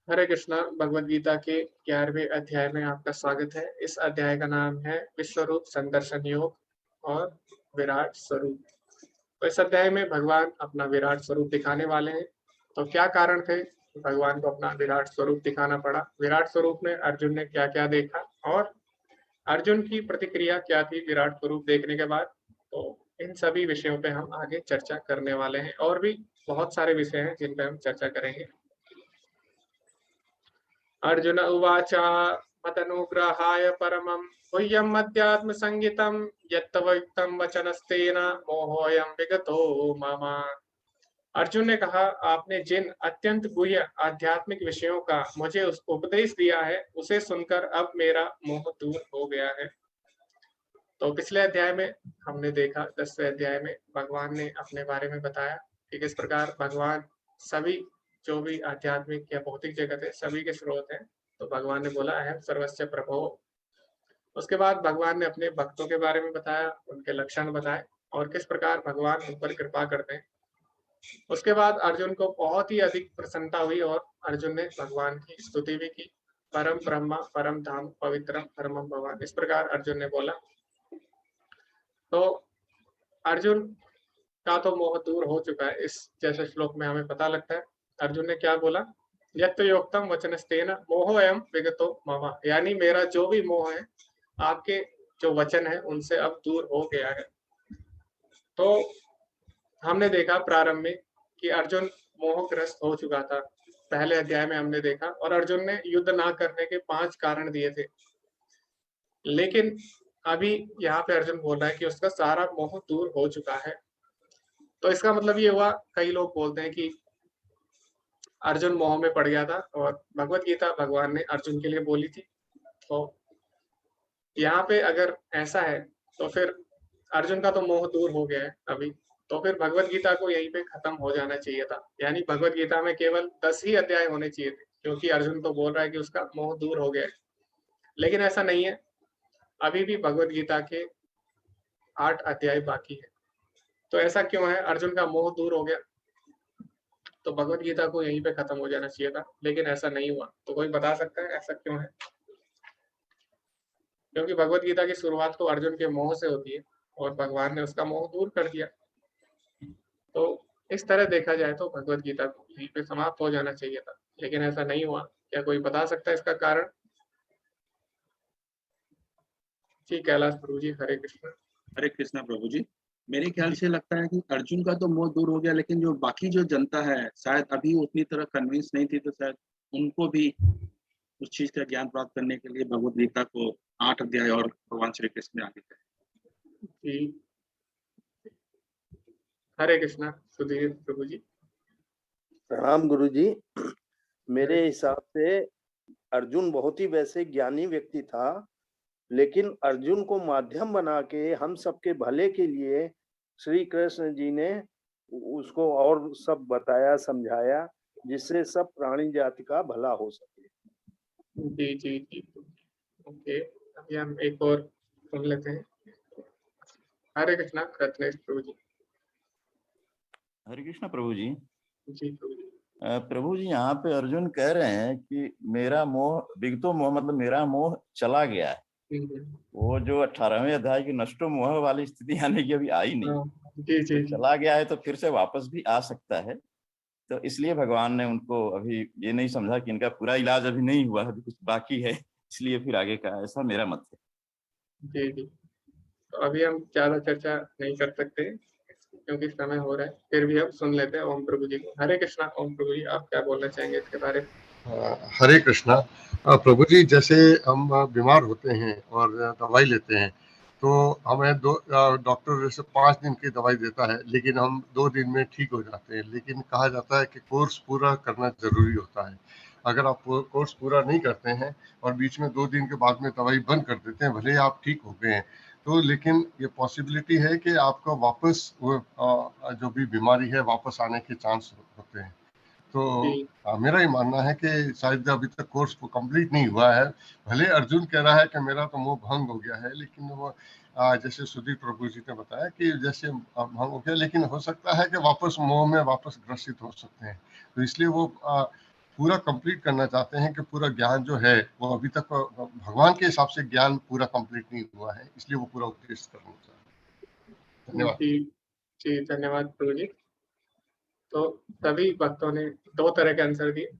हरे कृष्णा। भगवद गीता के 11वें अध्याय में आपका स्वागत है। इस अध्याय का नाम है विश्वरूप संदर्शन योग और विराट स्वरूप। तो इस अध्याय में भगवान अपना विराट स्वरूप दिखाने वाले हैं। तो क्या कारण थे भगवान को अपना विराट स्वरूप दिखाना पड़ा, विराट स्वरूप में अर्जुन ने क्या क्या देखा और अर्जुन की प्रतिक्रिया क्या थी विराट स्वरूप देखने के बाद। तो इन सभी विषयों पे हम आगे चर्चा करने वाले हैं और भी बहुत सारे विषय हैं जिन पे हम चर्चा करेंगे। अर्जुन उवाच मदनुग्रहाय परमं गुह्यम् अध्यात्मसंगितं यत्तवयुक्तं वचनस्तेन मोहोऽयं विगतो मम। अर्जुन ने कहा, आपने जिन अत्यंत गुह्य आध्यात्मिक विषयों का मुझे उपदेश दिया है उसे सुनकर अब मेरा मोह दूर हो गया है। तो पिछले अध्याय में हमने देखा, 10वें अध्याय में भगवान ने अपने बारे में बताया कि किस प्रकार भगवान सभी जो भी आध्यात्मिक या भौतिक जगत है सभी के स्रोत हैं। तो भगवान ने बोला है सर्वस्य प्रभो। उसके बाद भगवान ने अपने भक्तों के बारे में बताया, उनके लक्षण बताए और किस प्रकार भगवान उन पर कृपा करते हैं। उसके बाद अर्जुन को बहुत ही अधिक प्रसन्नता हुई और अर्जुन ने भगवान की स्तुति भी की। परम ब्रह्म परम धाम पवित्रम परमम भगवान, इस प्रकार अर्जुन ने बोला। तो अर्जुन का तो मोह दूर हो चुका है, इस जैसे श्लोक में हमें पता लगता है। अर्जुन ने क्या बोला, यत् योक्तम वचनस्तेन मोह एवं विगतो मम, यानी मेरा जो भी मोह है आपके जो वचन है उनसे अब दूर हो गया है। तो हमने देखा प्रारंभ में कि अर्जुन मोहग्रस्त हो चुका था। पहले अध्याय में हमने देखा और अर्जुन ने युद्ध ना करने के 5 कारण दिए थे। लेकिन अभी यहाँ पे अर्जुन बोल रहा है कि उसका सारा मोह दूर हो चुका है। तो इसका मतलब ये हुआ, कई लोग बोलते हैं कि अर्जुन मोह में पड़ गया था और भगवत गीता भगवान ने अर्जुन के लिए बोली थी। तो यहाँ पे अगर ऐसा है तो फिर अर्जुन का तो मोह दूर हो गया है अभी। तो फिर भगवत गीता को यहीं पे खत्म हो जाना चाहिए था, यानी भगवत गीता में केवल 10 ही अध्याय होने चाहिए थे, क्योंकि अर्जुन तो बोल रहा है कि उसका मोह दूर हो गया है। लेकिन ऐसा नहीं है, अभी भी भगवत गीता के 8 अध्याय बाकी है। तो ऐसा क्यों है, अर्जुन का मोह दूर हो गया तो भगवत गीता को यहीं पे खत्म हो जाना चाहिए था, लेकिन ऐसा नहीं हुआ। तो कोई बता सकता है ऐसा क्यों है? क्योंकि भगवत गीता की शुरुआत तो अर्जुन के मोह से होती है और भगवान ने उसका मोह दूर कर दिया। तो इस तरह देखा जाए तो भगवत गीता को यहीं पे समाप्त हो जाना चाहिए था, लेकिन ऐसा नहीं हुआ। क्या कोई बता सकता है इसका कारण? जी कैलाश प्रभु जी, हरे कृष्ण। हरे कृष्णा प्रभु जी। मेरे ख्याल जी से लगता है कि अर्जुन का तो मोह दूर हो गया, लेकिन जो बाकी जो जनता है शायद अभी उतनी तरह कन्विंस नहीं थी, तो शायद उनको भी उस चीज का ज्ञान प्राप्त करने के लिए भगवत गीता को 8 अध्याय और भगवान श्री कृष्ण ने आगे कहे। जी, हरे कृष्णा सुधीर प्रभु जी। प्रणाम गुरु जी। हरे मेरे हिसाब से अर्जुन बहुत ही वैसे ज्ञानी व्यक्ति था, लेकिन अर्जुन को माध्यम बना के हम सबके भले के लिए श्री कृष्ण जी ने उसको और सब बताया समझाया, जिससे सब प्राणी जाति का भला हो सके। जी जी जी। ओके, अभी हम एक और सुन लेते हैं। हरे कृष्णा रत्नेश प्रभु जी। हरे कृष्ण प्रभु जी। जी प्रभु जी। प्रभु जी, यहाँ पे अर्जुन कह रहे हैं कि मेरा मोह विगतो मोह, मतलब मेरा मोह चला गया है। हम्म। वो जो 18वें अध्याय की नष्टो मोह वाली स्थिति आने की अभी आई नहीं, हाँ, जी तो जी जी। चला गया है तो फिर से वापस भी आ सकता है। तो इसलिए भगवान ने उनको अभी ये नहीं समझा कि इनका पूरा इलाज अभी नहीं हुआ, अभी कुछ बाकी है, इसलिए फिर आगे का, ऐसा मेरा मत है। जी जी। तो अभी हम ज्यादा चर्चा नहीं कर सकते क्योंकि समय हो रहा है, फिर भी हम सुन लेते हैं ओम प्रभु जी को। हरे कृष्णा। ओम प्रभु जी, आप क्या बोलना चाहेंगे इसके बारे में? हरे कृष्णा। प्रभु जी, जैसे हम बीमार होते हैं और दवाई लेते हैं तो हमें डॉक्टर जैसे 5 दिन की दवाई देता है, लेकिन हम 2 दिन में ठीक हो जाते हैं। लेकिन कहा जाता है कि कोर्स पूरा करना जरूरी होता है। अगर आप कोर्स पूरा नहीं करते हैं और बीच में 2 दिन के बाद में दवाई बंद कर देते हैं, भले ही आप ठीक हो गए हैं, तो लेकिन ये पॉसिबिलिटी है कि आपका वापस वो जो भी बीमारी है वापस आने के चांस होते हैं। तो जी मेरा ये मानना है कि शायद अभी तक कोर्स कंप्लीट नहीं हुआ है। भले अर्जुन कह रहा है कि मेरा तो मोह भंग हो गया है, लेकिन वो जैसे सुधीर प्रभु जी ने बताया कि जैसे भंग हो गया, लेकिन हो सकता है कि वापस मोह में वापस ग्रसित हो सकते हैं। तो इसलिए वो पूरा कंप्लीट करना चाहते हैं कि पूरा ज्ञान जो है वो अभी तक भगवान के हिसाब से ज्ञान पूरा कंप्लीट नहीं हुआ है, इसलिए वो पूरा उपदेश करना चाहते हैं। धन्यवाद। जी जी, धन्यवाद प्रभु जी। तो सभी भक्तों ने दो तरह के आंसर दिए।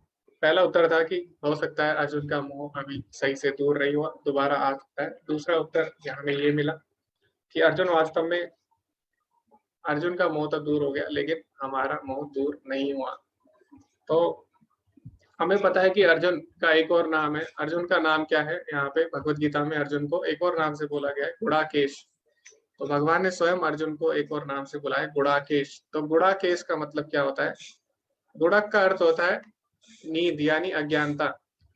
पहला उत्तर था कि हो सकता है अर्जुन का मोह अभी सही से दूर नहीं हुआ, दोबारा आ सकता है। दूसरा उत्तर यहाँ में ये मिला कि अर्जुन वास्तव में, अर्जुन का मोह तो दूर हो गया लेकिन हमारा मोह दूर नहीं हुआ। तो हमें पता है कि अर्जुन का एक और नाम है। अर्जुन का नाम क्या है? यहाँ पे भगवत गीता में अर्जुन को एक और नाम से बोला गया है, गुड़ाकेश। तो भगवान ने स्वयं अर्जुन को एक और नाम से बुलाया, गुड़ाकेश। तो गुड़ाकेश का मतलब क्या होता है? गुड़क का अर्थ होता है नींद यानी अज्ञानता।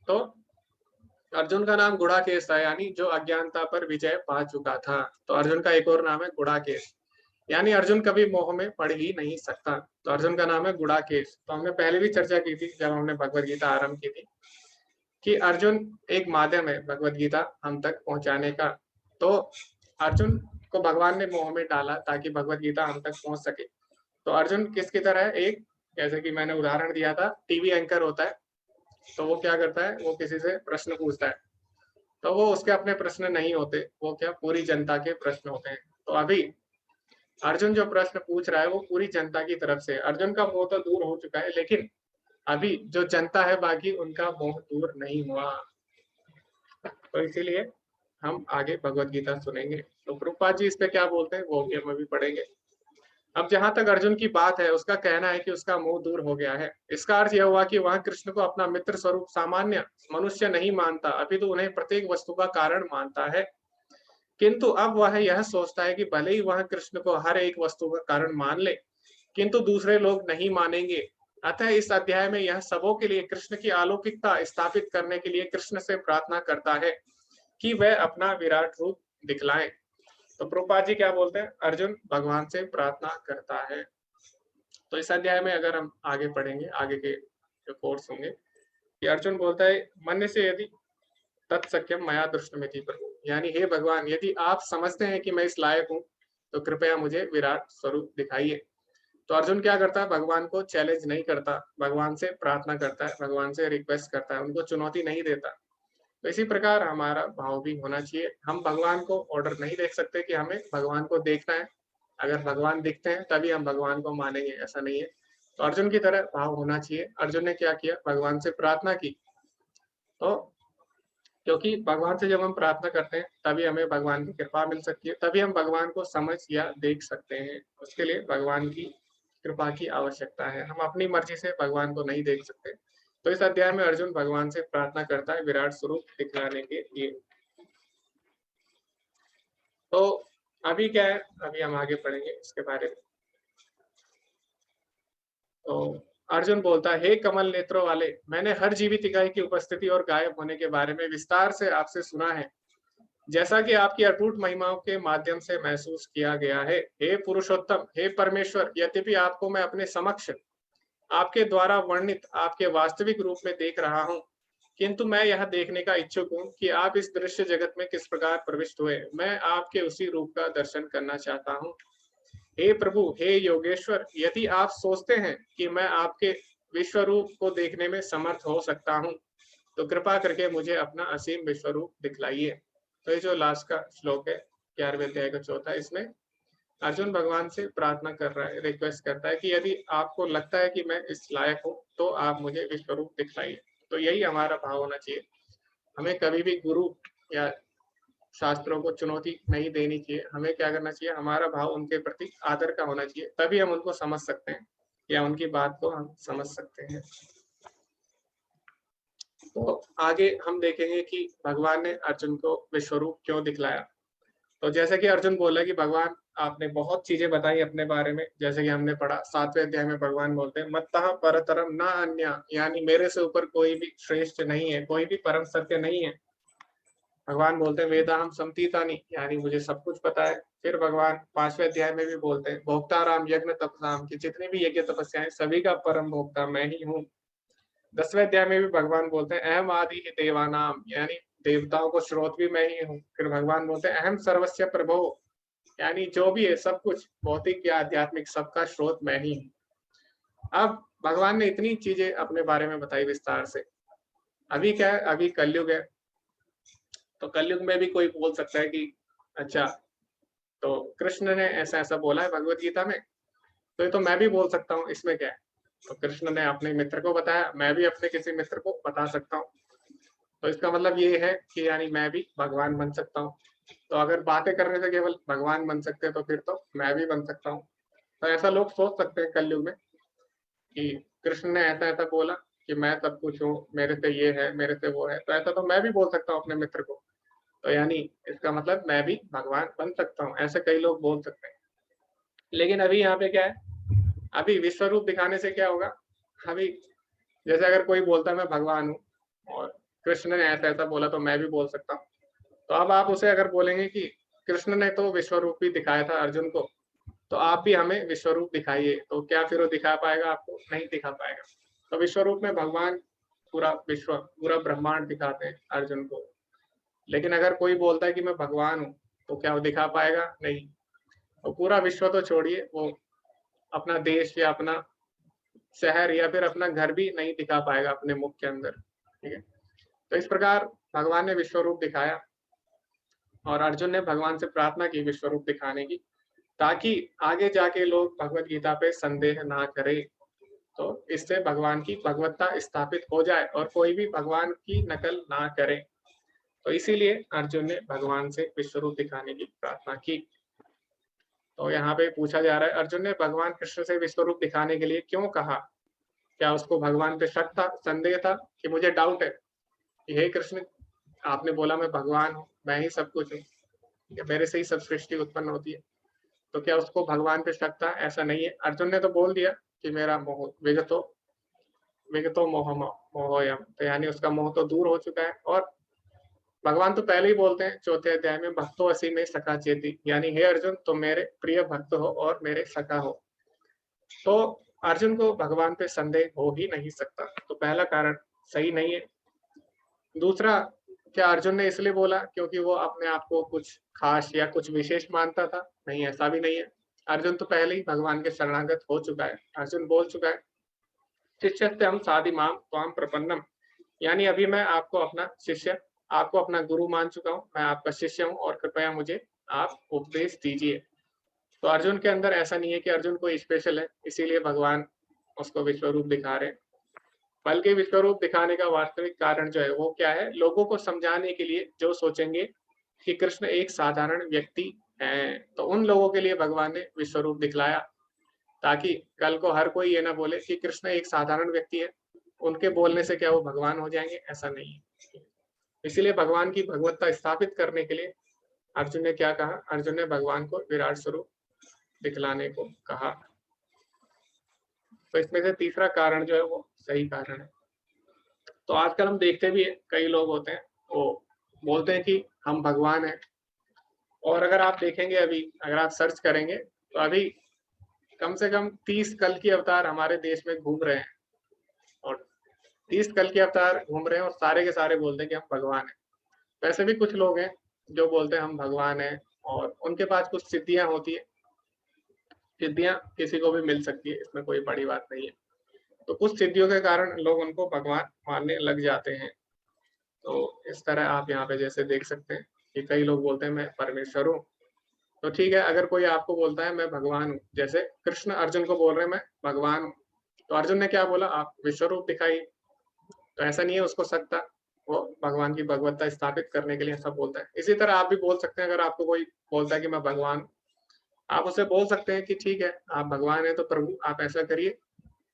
तो अर्जुन का नाम गुड़ाकेश था, यानी जो अज्ञानता पर विजय पा चुका था। तो अर्जुन का एक और नाम है गुड़ाकेश, यानी अर्जुन कभी मोह में पड़ ही नहीं सकता। तो अर्जुन का नाम है गुड़ाकेश। तो हमने पहले भी चर्चा की थी जब हमने भगवत गीता आरंभ की थी कि अर्जुन एक माध्यम है भगवत गीता हम तक पहुंचाने का। तो अर्जुन को भगवान ने मोह में डाला ताकि भगवत गीता हम तक पहुंच सके। तो अर्जुन किसकी तरह है? एक, जैसे कि मैंने उदाहरण दिया था, टीवी एंकर होता है। तो वो क्या करता है? वो किसी से प्रश्न पूछता है, तो वो उसके अपने प्रश्न नहीं होते, वो क्या पूरी जनता के प्रश्न होते हैं। तो अभी अर्जुन जो प्रश्न पूछ रहा है वो पूरी जनता की तरफ से। अर्जुन का मोह तो दूर हो चुका है लेकिन अभी जो जनता है बाकी उनका मोह दूर नहीं हुआ। तो इसीलिए हम आगे भगवत गीता सुनेंगे। तो प्रभुपाद जी इस पे क्या बोलते हैं वो भी हम अभी पढ़ेंगे। अब जहां तक अर्जुन की बात है, उसका कहना है कि उसका मोह दूर हो गया है। इसका अर्थ यह हुआ कि वह कृष्ण को अपना मित्र स्वरूप सामान्य मनुष्य नहीं मानता, अभी तो उन्हें प्रत्येक वस्तु का कारण मानता है। किंतु अब वह यह सोचता है कि भले ही वह कृष्ण को हर एक वस्तु का कारण मान ले, किंतु दूसरे लोग नहीं मानेंगे। अतः इस अध्याय में यह सबों के लिए कृष्ण की अलौकिकता स्थापित करने के लिए कृष्ण से प्रार्थना करता है कि वह अपना विराट रूप दिखलाएं। तो प्रभुपाद जी क्या बोलते हैं? अर्जुन भगवान से प्रार्थना करता है। तो इस अध्याय में अगर हम आगे पढ़ेंगे, आगे के जो कोर्स होंगे, कि अर्जुन बोलता है मन से यदि तत्सख्यम मया दृष्टमिति प्रभु, यानी हे भगवान यदि आप समझते हैं कि मैं इस लायक हूँ तो कृपया मुझे विराट स्वरूप दिखाइए। तो अर्जुन क्या करता है? भगवान को चैलेंज नहीं करता, भगवान से प्रार्थना करता है, भगवान से रिक्वेस्ट करता है, उनको चुनौती नहीं देता। तो इसी प्रकार हमारा भाव भी होना चाहिए। हम भगवान को ऑर्डर नहीं देख सकते कि हमें भगवान को देखना है, अगर भगवान दिखते हैं तभी हम भगवान को मानेंगे, ऐसा नहीं है। तो अर्जुन की तरह भाव होना चाहिए। अर्जुन ने क्या किया? भगवान से प्रार्थना की। तो क्योंकि भगवान से जब हम प्रार्थना करते हैं तभी हमें भगवान की कृपा मिल सकती है, तभी हम भगवान को समझ या देख सकते हैं। उसके लिए भगवान की कृपा की आवश्यकता है, हम अपनी मर्जी से भगवान को नहीं देख सकते। तो इस अध्याय में अर्जुन भगवान से प्रार्थना करता है विराट स्वरूप दिखलाने के लिए। तो अभी क्या है? अभी हम आगे पढ़ेंगे इसके बारे में। तो अर्जुन बोलता है, हे कमल नेत्रों वाले, मैंने हर जीवित इकाई की उपस्थिति और गायब होने के बारे में विस्तार से आपसे सुना है, जैसा कि आपकी अटूट महिमाओं के माध्यम से महसूस किया गया है। हे पुरुषोत्तम, हे परमेश्वर, यद्यपि आपको मैं अपने समक्ष आपके द्वारा वर्णित आपके वास्तविक रूप में देख रहा हूँ, किंतु मैं यह देखने का इच्छुक हूँ कि आप इस दृश्य जगत में किस प्रकार प्रविष्ट हुए। मैं आपके उसी रूप का दर्शन करना चाहता हूँ। हे प्रभु, हे योगेश्वर, यदि आप सोचते हैं कि मैं आपके विश्व रूप को देखने में समर्थ हो सकता हूँ तो कृपा करके मुझे अपना असीम विश्व रूप दिखलाइए। तो ये जो लास्ट का श्लोक है 11वें अध्याय का चौथा, इसमें अर्जुन भगवान से प्रार्थना कर रहा है, रिक्वेस्ट करता है कि यदि आपको लगता है कि मैं इस लायक हूँ तो आप मुझे विश्व रूप दिखलाइए। तो यही हमारा भाव होना चाहिए। हमें कभी भी गुरु या शास्त्रों को चुनौती नहीं देनी चाहिए। हमें क्या करना चाहिए? हमारा भाव उनके प्रति आदर का होना चाहिए, तभी हम उनको समझ सकते हैं या उनकी बात को हम समझ सकते हैं। तो आगे हम देखेंगे कि भगवान ने अर्जुन को विश्वरूप क्यों दिखलाया। तो जैसे कि अर्जुन बोला कि भगवान आपने बहुत चीजें बताई अपने बारे में, जैसे कि हमने पढ़ा 7वें अध्याय में भगवान बोलते हैं मत्तः परतरम न अन्य, यानी मेरे से ऊपर कोई भी श्रेष्ठ नहीं है, कोई भी परम सत्य नहीं है। भगवान बोलते हैं वेदाहम समतीतानि, यानी मुझे सब कुछ पता है। फिर भगवान 5वें अध्याय में भी बोलते हैं भोक्ताराम यज्ञ तपसाम, की जितनी भी यज्ञ तपस्याएं सभी का परम भोक्ता मैं ही हूँ। 10वें अध्याय में भी भगवान बोलते हैं अहम आदि ही देवानाम, यानी देवताओं को स्रोत भी मैं ही हूँ। फिर भगवान बोलते हैं अहम सर्वस्य प्रभो, यानी जो भी है सब कुछ भौतिक या आध्यात्मिक सबका स्रोत मैं ही हूँ। अब भगवान ने इतनी चीजें अपने बारे में बताई विस्तार से। अभी क्या है, अभी कलयुग है, तो कलयुग में भी कोई बोल सकता है कि अच्छा, तो कृष्ण ने ऐसा ऐसा बोला है भगवत गीता में, तो ये तो मैं भी बोल सकता हूँ, इसमें क्या है। तो कृष्ण ने अपने मित्र को बताया, मैं भी अपने किसी मित्र को बता सकता हूँ। तो इसका मतलब ये है कि यानी मैं भी भगवान बन सकता हूँ। तो अगर बातें करने से केवल भगवान बन सकते हैं तो फिर तो मैं भी बन सकता हूँ। तो ऐसा लोग सोच सकते हैं कलयुग में कि कृष्ण ने ऐसा ऐसा बोला कि मैं सब कुछ हूँ, मेरे से ये है, मेरे से वो है, तो ऐसा तो मैं भी बोल सकता हूँ अपने मित्र को। तो यानी इसका मतलब मैं भी भगवान बन सकता हूँ, ऐसे कई लोग बोल सकते हैं। लेकिन अभी यहाँ पे क्या है, अभी विश्व रूप दिखाने से क्या होगा। अभी जैसे अगर कोई बोलता है मैं भगवान हूँ और कृष्ण ने ऐसा ऐसा बोला तो मैं भी बोल सकता हूँ, तो अब आप उसे अगर बोलेंगे कि कृष्ण ने तो विश्व रूप भी दिखाया था अर्जुन को, तो आप भी हमें विश्व रूप दिखाइए, तो क्या फिर वो दिखा पाएगा आपको? नहीं दिखा पाएगा। तो विश्व रूप में भगवान पूरा विश्व, पूरा ब्रह्मांड दिखाते हैं अर्जुन को। लेकिन अगर कोई बोलता है कि मैं भगवान हूँ, तो क्या वो दिखा पाएगा? नहीं। तो पूरा विश्व तो छोड़िए, वो अपना देश या अपना शहर या फिर अपना घर भी नहीं दिखा पाएगा अपने मुख के अंदर। ठीक है, तो इस प्रकार भगवान ने विश्व रूप दिखाया और अर्जुन ने भगवान से प्रार्थना की विश्व रूप दिखाने की, ताकि आगे जाके लोग भगवत गीता पे संदेह ना करें। तो इससे भगवान की भगवत्ता स्थापित हो जाए और कोई भी भगवान की नकल ना करे। तो इसीलिए अर्जुन ने भगवान से विश्व रूप दिखाने की प्रार्थना की। तो यहाँ पे पूछा जा रहा है, अर्जुन ने भगवान कृष्ण से विश्व रूप दिखाने के लिए क्यों कहा? क्या उसको भगवान पे शक था, संदेह था कि मुझे डाउट है कि हे कृष्ण, आपने बोला मैं भगवान हूँ, मैं ही सब कुछ हूँ, मेरे से ही सब सृष्टि उत्पन्न होती है। तो क्या उसको भगवान पे शक था? ऐसा नहीं है। अर्जुन ने तो बोल दिया कि मेरा मोह विगतो विगतो मोहयम, तो यानी उसका मोह तो दूर हो चुका है। और भगवान तो पहले ही बोलते हैं चौथे अध्याय में, भक्तो असी में सखा चेती, यानी हे अर्जुन तुम मेरे प्रिय भक्त हो और मेरे सखा हो। तो अर्जुन को भगवान पे संदेह हो ही नहीं सकता, तो पहला कारण सही नहीं है। दूसरा, क्या अर्जुन ने इसलिए बोला क्योंकि वो अपने आप को कुछ खास या कुछ विशेष मानता था? नहीं, ऐसा भी नहीं है। अर्जुन तो पहले ही भगवान के शरणागत हो चुका है। अर्जुन बोल चुका है, शिष्यस्ते हम साधि माम त्वाम प्रपन्नम, यानी अभी मैं आपको अपना शिष्य, आपको अपना गुरु मान चुका हूँ, मैं आपका शिष्य हूँ और कृपया मुझे आप उपदेश दीजिए। तो अर्जुन के अंदर ऐसा नहीं है कि अर्जुन कोई स्पेशल है इसीलिए भगवान उसको विश्व रूप दिखा रहे हैं। बल्कि विश्व रूप दिखाने का वास्तविक कारण जो है वो क्या है, लोगों को समझाने के लिए, जो सोचेंगे कि कृष्ण एक साधारण व्यक्ति हैं, तो उन लोगों के लिए भगवान ने विश्व रूप दिखलाया, ताकि कल को हर कोई ये ना बोले कि कृष्ण एक साधारण व्यक्ति है, उनके बोलने से क्या वो भगवान हो जाएंगे? ऐसा नहीं है। इसीलिए भगवान की भगवत्ता स्थापित करने के लिए अर्जुन ने क्या कहा? अर्जुन ने भगवान को विराट स्वरूप दिखलाने को कहा। तो इसमें से तीसरा कारण जो है वो सही कारण है। तो आजकल हम देखते भी है, कई लोग होते हैं वो बोलते हैं कि हम भगवान हैं, और अगर आप देखेंगे, अभी अगर आप सर्च करेंगे तो अभी कम से कम 30 कल की अवतार हमारे देश में घूम रहे हैं, और 30 कल के अवतार घूम रहे हैं और सारे के सारे बोलते हैं कि हम भगवान हैं। वैसे भी कुछ लोग हैं जो बोलते हैं हम भगवान हैं और उनके पास कुछ सिद्धियां होती है। सिद्धियां किसी को भी मिल सकती है, इसमें कोई बड़ी बात नहीं है। तो कुछ सिद्धियों के कारण लोग उनको भगवान मानने लग जाते हैं। तो इस तरह आप यहाँ पे जैसे देख सकते हैं कि कई लोग बोलते हैं मैं परमेश्वर हूँ। तो ठीक है, अगर कोई आपको बोलता है मैं भगवान हूँ, जैसे कृष्ण अर्जुन को बोल रहे हैं मैं भगवान हूँ, तो अर्जुन ने क्या बोला? आप विश्व रूप दिखाइए। तो ऐसा नहीं है उसको शक था, वो भगवान की भगवत्ता स्थापित करने के लिए ऐसा बोलता है। इसी तरह आप भी बोल सकते हैं, अगर आपको कोई बोलता है कि मैं भगवान हूँ, आप उसे बोल सकते हैं कि ठीक है आप भगवान है, तो प्रभु आप ऐसा करिए,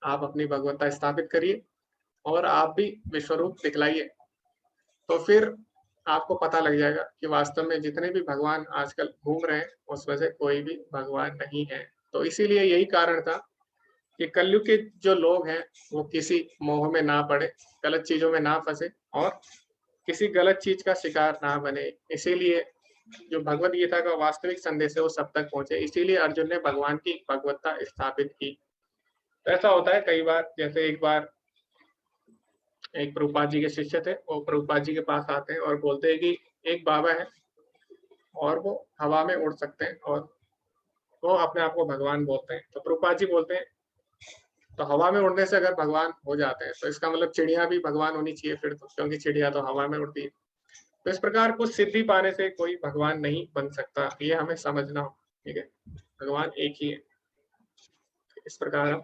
आप अपनी भगवत्ता स्थापित करिए और आप भी विश्व रूप दिखलाइए। तो फिर आपको पता लग जाएगा कि वास्तव में जितने भी भगवान आजकल घूम रहे हैं उसमें से कोई भी भगवान नहीं है। तो इसीलिए यही कारण था कि कलयुग के जो लोग हैं वो किसी मोह में ना पड़े, गलत चीजों में ना फंसे और किसी गलत चीज का शिकार ना बने। इसीलिए जो भगवत गीता का वास्तविक संदेश है वो सब तक पहुंचे, इसीलिए अर्जुन ने भगवान की भगवत्ता स्थापित की। तो ऐसा होता है कई बार, जैसे एक बार एक प्रभुपाद जी के शिष्य थे, वो प्रभुपाद जी के पास आते हैं और बोलते हैं कि एक बाबा है और वो हवा में उड़ सकते हैं और वो अपने आप को भगवान बोलते हैं। तो प्रभुपाद जी बोलते हैं तो हवा में उड़ने से अगर भगवान हो जाते हैं तो इसका मतलब चिड़िया भी भगवान होनी चाहिए फिर तो, क्योंकि चिड़िया तो हवा में उड़ती है। तो इस प्रकार कुछ सिद्धि पाने से कोई भगवान नहीं बन सकता, ये हमें समझना हो। ठीक है, भगवान एक ही है, इस प्रकार हम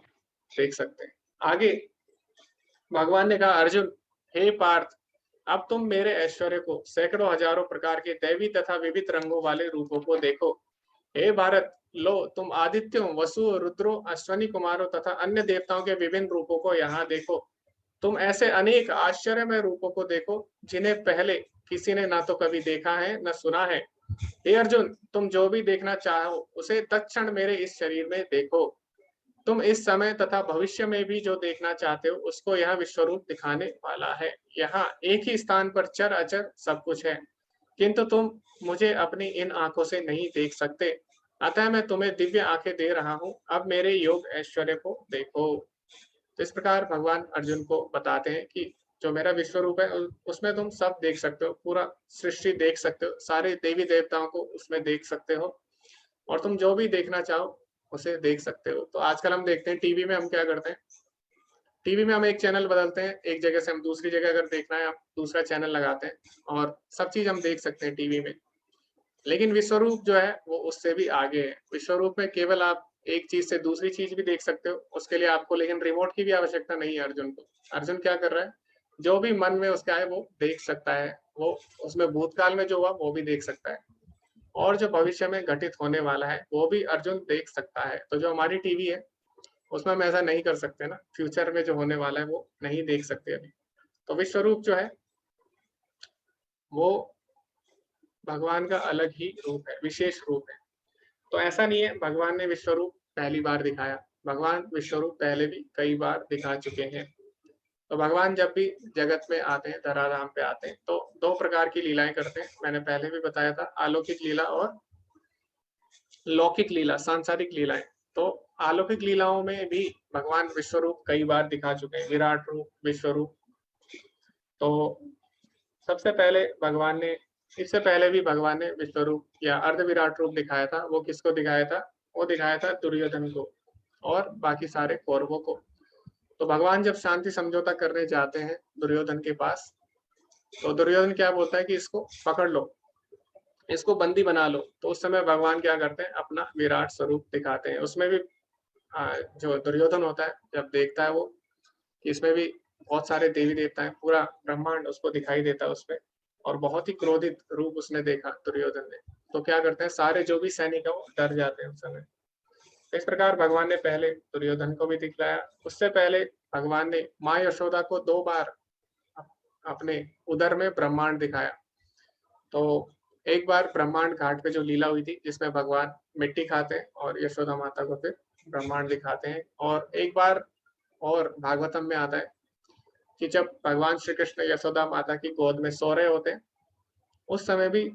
देख सकते हैं। आगे भगवान ने कहा, अर्जुन हे पार्थ, अब तुम मेरे ऐश्वर्य को, सैकड़ों हजारों प्रकार के दैवी तथा विविध रंगों वाले रूपों को देखो। हे भारत, लो तुम आदित्यों, वसुओं, रुद्रों, अश्वनी कुमारों तथा अन्य देवताओं के विभिन्न रूपों को यहाँ देखो। तुम ऐसे अनेक आश्चर्यमय रूपों को देखो जिन्हें पहले किसी ने ना तो कभी देखा है न सुना है। हे अर्जुन, तुम जो भी देखना चाहो उसे तत्क्षण मेरे इस शरीर में देखो। तुम इस समय तथा भविष्य में भी जो देखना चाहते हो उसको यह विश्वरूप दिखाने वाला है। यहाँ एक ही स्थान पर चर अचर सब कुछ है, किंतु तुम मुझे अपनी इन आंखों से नहीं देख सकते। अतः मैं तुम्हें दिव्य आंखें दे रहा हूँ, अब मेरे योग ऐश्वर्य को देखो। तो इस प्रकार भगवान अर्जुन को बताते हैं कि जो मेरा विश्व रूप है उसमें तुम सब देख सकते हो, पूरा सृष्टि देख सकते हो, सारे देवी देवताओं को उसमें देख सकते हो, और तुम जो भी देखना चाहो उसे देख सकते हो। तो आजकल हम देखते हैं टीवी में हम क्या करते हैं, टीवी में हम एक चैनल बदलते हैं, एक जगह से हम दूसरी जगह अगर देखना है हम दूसरा चैनल लगाते हैं और सब चीज हम देख सकते हैं टीवी में। लेकिन विश्वरूप जो है वो उससे भी आगे है। विश्वरूप में केवल आप एक चीज से दूसरी चीज भी देख सकते हो, उसके लिए आपको लेकिन रिमोट की भी आवश्यकता नहीं है अर्जुन को। अर्जुन क्या कर रहा है, जो भी मन में उसका है वो देख सकता है, वो उसमें भूतकाल में जो हुआ वो भी देख सकता है, और जो भविष्य में घटित होने वाला है वो भी अर्जुन देख सकता है। तो जो हमारी टीवी है उसमें हम ऐसा नहीं कर सकते ना, फ्यूचर में जो होने वाला है वो नहीं देख सकते अभी। तो विश्वरूप जो है वो भगवान का अलग ही रूप है, विशेष रूप है। तो ऐसा नहीं है भगवान ने विश्वरूप पहली बार दिखाया, भगवान विश्वरूप पहले भी कई बार दिखा चुके हैं। तो भगवान जब भी जगत में आते हैं, धराधाम पे आते हैं, तो दो प्रकार की लीलाएं करते हैं। मैंने पहले भी बताया था, अलौकिक लीला और लौकिक लीला, सांसारिक लीलाएं। तो अलौकिक लीलाओं में भी भगवान विश्वरूप कई बार दिखा चुके हैं, विराट रूप, विश्वरूप। तो सबसे पहले भगवान ने, इससे पहले भी भगवान ने विश्वरूप या अर्ध विराट रूप दिखाया था। वो किसको दिखाया था, वो दिखाया था दुर्योधन को और बाकी सारे कौरवों को। तो भगवान जब शांति समझौता करने जाते हैं दुर्योधन के पास, तो दुर्योधन क्या बोलता है कि इसको पकड़ लो, इसको बंदी बना लो। तो उस समय भगवान क्या करते हैं, अपना विराट स्वरूप दिखाते हैं। उसमें भी जो दुर्योधन होता है जब देखता है वो कि इसमें भी बहुत सारे देवी देवता हैं, पूरा ब्रह्मांड उसको दिखाई देता है उसमें, और बहुत ही क्रोधित रूप उसने देखा दुर्योधन ने। तो क्या करते हैं, सारे जो भी सैनिक है वो डर जाते हैं उस समय। इस प्रकार भगवान ने पहले दुर्योधन को भी दिखलाया। उससे पहले भगवान ने माँ यशोदा को 2 बार अपने उदर में ब्रह्मांड दिखाया। तो एक बार ब्रह्मांड घाट पे जो लीला हुई थी जिसमें भगवान मिट्टी खाते हैं और यशोदा माता को फिर ब्रह्मांड दिखाते हैं। और एक बार और भागवतम में आता है कि जब भगवान श्री कृष्ण यशोदा माता की गोद में सो रहे होते हैं, उस समय भी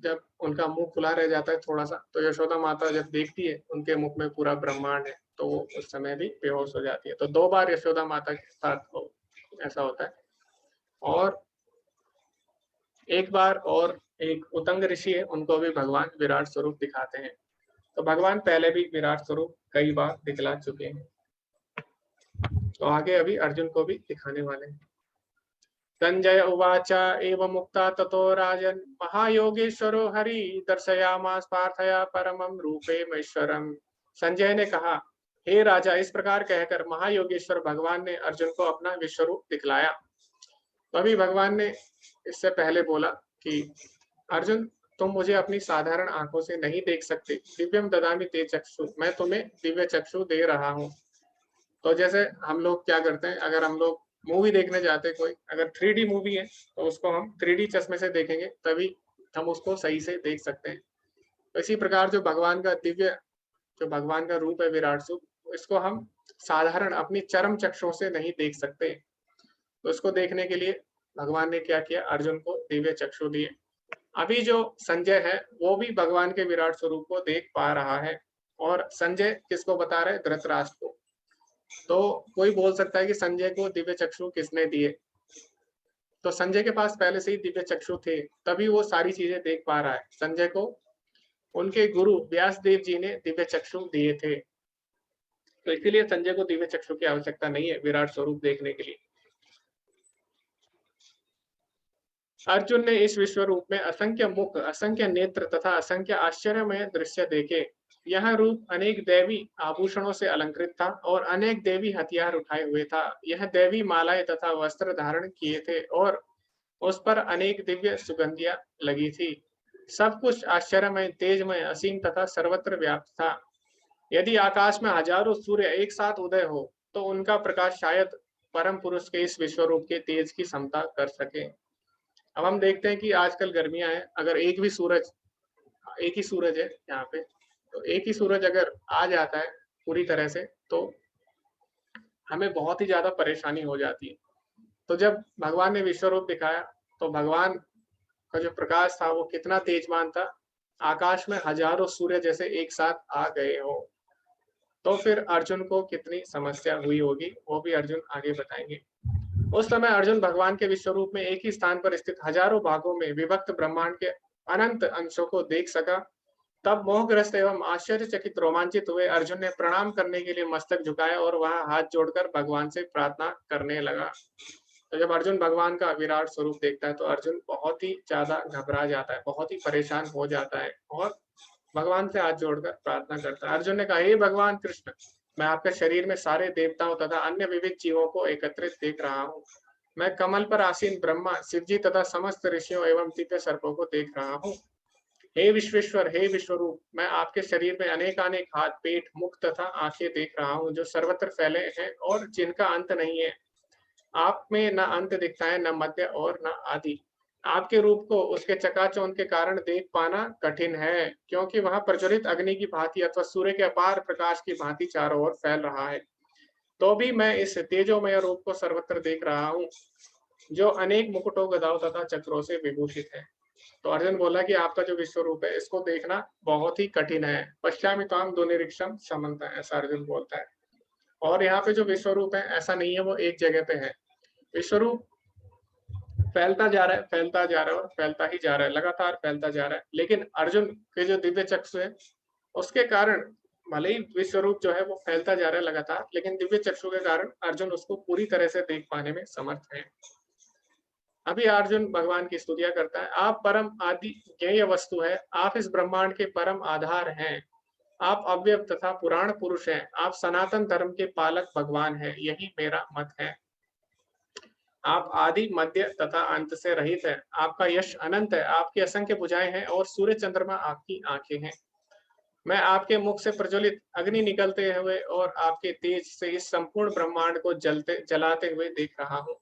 जब उनका मुंह खुला रह जाता है थोड़ा सा, तो यशोदा माता जब देखती है उनके मुख में पूरा ब्रह्मांड है, तो वो उस समय भी बेहोश हो जाती है। तो 2 बार यशोदा माता के साथ ऐसा होता है। और एक बार और एक उतंग ऋषि है, उनको भी भगवान विराट स्वरूप दिखाते हैं। तो भगवान पहले भी विराट स्वरूप कई बार दिखला चुके हैं। तो आगे अभी अर्जुन को भी दिखाने वाले हैं। संजय उवाच एवं मुक्ता ततो राजन महायोगेश्वरो हरि दर्शयामास पार्थया परमं रूपेमैश्वरम। संजय ने कहा, हे राजा, इस प्रकार कहकर महायोगेश्वर भगवान ने अर्जुन को अपना विश्वरूप दिखलाया। तो अभी भगवान ने इससे पहले बोला कि अर्जुन, तुम मुझे अपनी साधारण आंखों से नहीं देख सकते, दिव्यम ददामि ते चक्षु, मैं तुम्हें दिव्य चक्षु दे रहा हूँ। तो जैसे हम लोग क्या करते हैं, अगर हम लोग मूवी देखने जाते हैं, कोई अगर 3D मूवी है तो उसको हम 3D चश्मे से देखेंगे, तभी हम उसको सही से देख सकते हैं। तो इसी प्रकार जो भगवान का दिव्य, जो भगवान का रूप है विराट रूप, इसको हम साधारण अपनी चरम चक्षुओं से नहीं देख सकते। तो इसको देखने के लिए भगवान ने क्या किया, अर्जुन को दिव्य चक्षु दिए। अभी जो संजय है वो भी भगवान के विराट स्वरूप को देख पा रहा है। और संजय किसको बता रहे, धृतराष्ट्र को। तो कोई बोल सकता है कि संजय को दिव्य चक्षु किसने दिए, तो संजय के पास पहले से ही दिव्य चक्षु थे, तभी वो सारी चीजें देख पा रहा है। संजय को उनके गुरु व्यासदेव जी ने दिव्य चक्षु दिए थे। तो इसीलिए संजय को दिव्य चक्षु की आवश्यकता नहीं है विराट स्वरूप देखने के लिए। अर्जुन ने इस विश्व रूप में असंख्य मुख, असंख्य नेत्र तथा असंख्य आश्चर्यमय दृश्य देखे। यह रूप अनेक दैवी आभूषणों से अलंकृत था और अनेक देवी हथियार उठाए हुए था। यह देवी मालाएं तथा वस्त्र धारण किए थे और उस पर अनेक दिव्य सुगंधियां लगी थी। सब कुछ आश्चर्यमय, तेजमय, असीम तथा सर्वत्र व्याप्त था। यदि आकाश में हजारों सूर्य एक साथ उदय हो तो उनका प्रकाश शायद परम पुरुष के इस विश्व रूप के तेज की समता कर सके। अब हम देखते हैं कि आजकल गर्मियां हैं, अगर एक ही सूरज है यहाँ पे, तो एक ही सूरज अगर आ जाता है पूरी तरह से तो हमें बहुत ही ज्यादा परेशानी हो जाती है। तो जब भगवान ने विश्व रूप दिखाया तो भगवान का जो प्रकाश था वो कितना तेजवान था, आकाश में हजारों सूर्य जैसे एक साथ आ गए हो। तो फिर अर्जुन को कितनी समस्या हुई होगी वो भी अर्जुन आगे बताएंगे। उस समय अर्जुन भगवान के विश्व रूप में एक ही स्थान पर स्थित हजारों भागों में विभक्त ब्रह्मांड के अनंत अंशों को देख सका। तब मोहग्रस्त एवं आश्चर्यचकित रोमांचित हुए अर्जुन ने प्रणाम करने के लिए मस्तक झुकाया और वहां हाथ जोड़कर भगवान से प्रार्थना करने लगा। तो जब अर्जुन भगवान का विराट स्वरूप देखता है तो अर्जुन बहुत ही ज्यादा घबरा जाता है, बहुत ही परेशान हो जाता है और भगवान से हाथ जोड़कर प्रार्थना करता है। अर्जुन ने कहा, हे भगवान कृष्ण, मैं आपके शरीर में सारे देवताओं तथा अन्य विविध जीवों को एकत्रित देख रहा हूँ। मैं कमल पर आसीन ब्रह्मा, शिवजी तथा समस्त ऋषियों एवं दिव्य सर्पों को देख रहा हूँ। हे विश्वेश्वर, हे विश्वरूप, मैं आपके शरीर में अनेकानेक हाथ, पेट, मुख तथा आंखें देख रहा हूँ जो सर्वत्र फैले हैं और जिनका अंत नहीं है। आप में न अंत दिखता है, न मध्य और न आदि। आपके रूप को उसके चकाचौंध के कारण देख पाना कठिन है, क्योंकि वह प्रज्वलित अग्नि की भांति अथवा सूर्य के अपार प्रकाश की भांति चारों ओर फैल रहा है। तो भी मैं इस तेजोमय रूप को सर्वत्र देख रहा हूँ जो अनेक मुकुटों, गदाओं तथा चक्रों से विभूषित है। तो अर्जुन बोला कि आपका जो विश्व रूप है इसको देखना बहुत ही कठिन है। पश्चामि त्वां दुर्निरीक्षं समन्ता, ऐसा अर्जुन बोलता है। और यहाँ पे जो विश्व रूप है ऐसा नहीं है वो एक जगह पे है। विश्व रूप फैलता जा रहा है, फैलता जा रहा है और फैलता ही जा रहा है, लगातार फैलता जा रहा है। लेकिन अर्जुन के जो दिव्य चक्षु है उसके कारण भले ही विश्व रूप जो है वो फैलता जा रहा है लगातार, लेकिन दिव्य चक्षु के कारण अर्जुन उसको पूरी तरह से देख पाने में समर्थ है। अभी अर्जुन भगवान की स्तुतियां करता है। आप परम आदि ज्ञेय वस्तु है, आप इस ब्रह्मांड के परम आधार हैं, आप अव्यय तथा पुराण पुरुष हैं, आप सनातन धर्म के पालक भगवान हैं, यही मेरा मत है। आप आदि, मध्य तथा अंत से रहित है, आपका यश अनंत है, आपकी असंख्य भुजाएं हैं और सूर्य चंद्रमा आपकी आंखें हैं। मैं आपके मुख से प्रज्वलित अग्नि निकलते हुए और आपके तेज से इस संपूर्ण ब्रह्मांड को जलाते हुए देख रहा हूँ।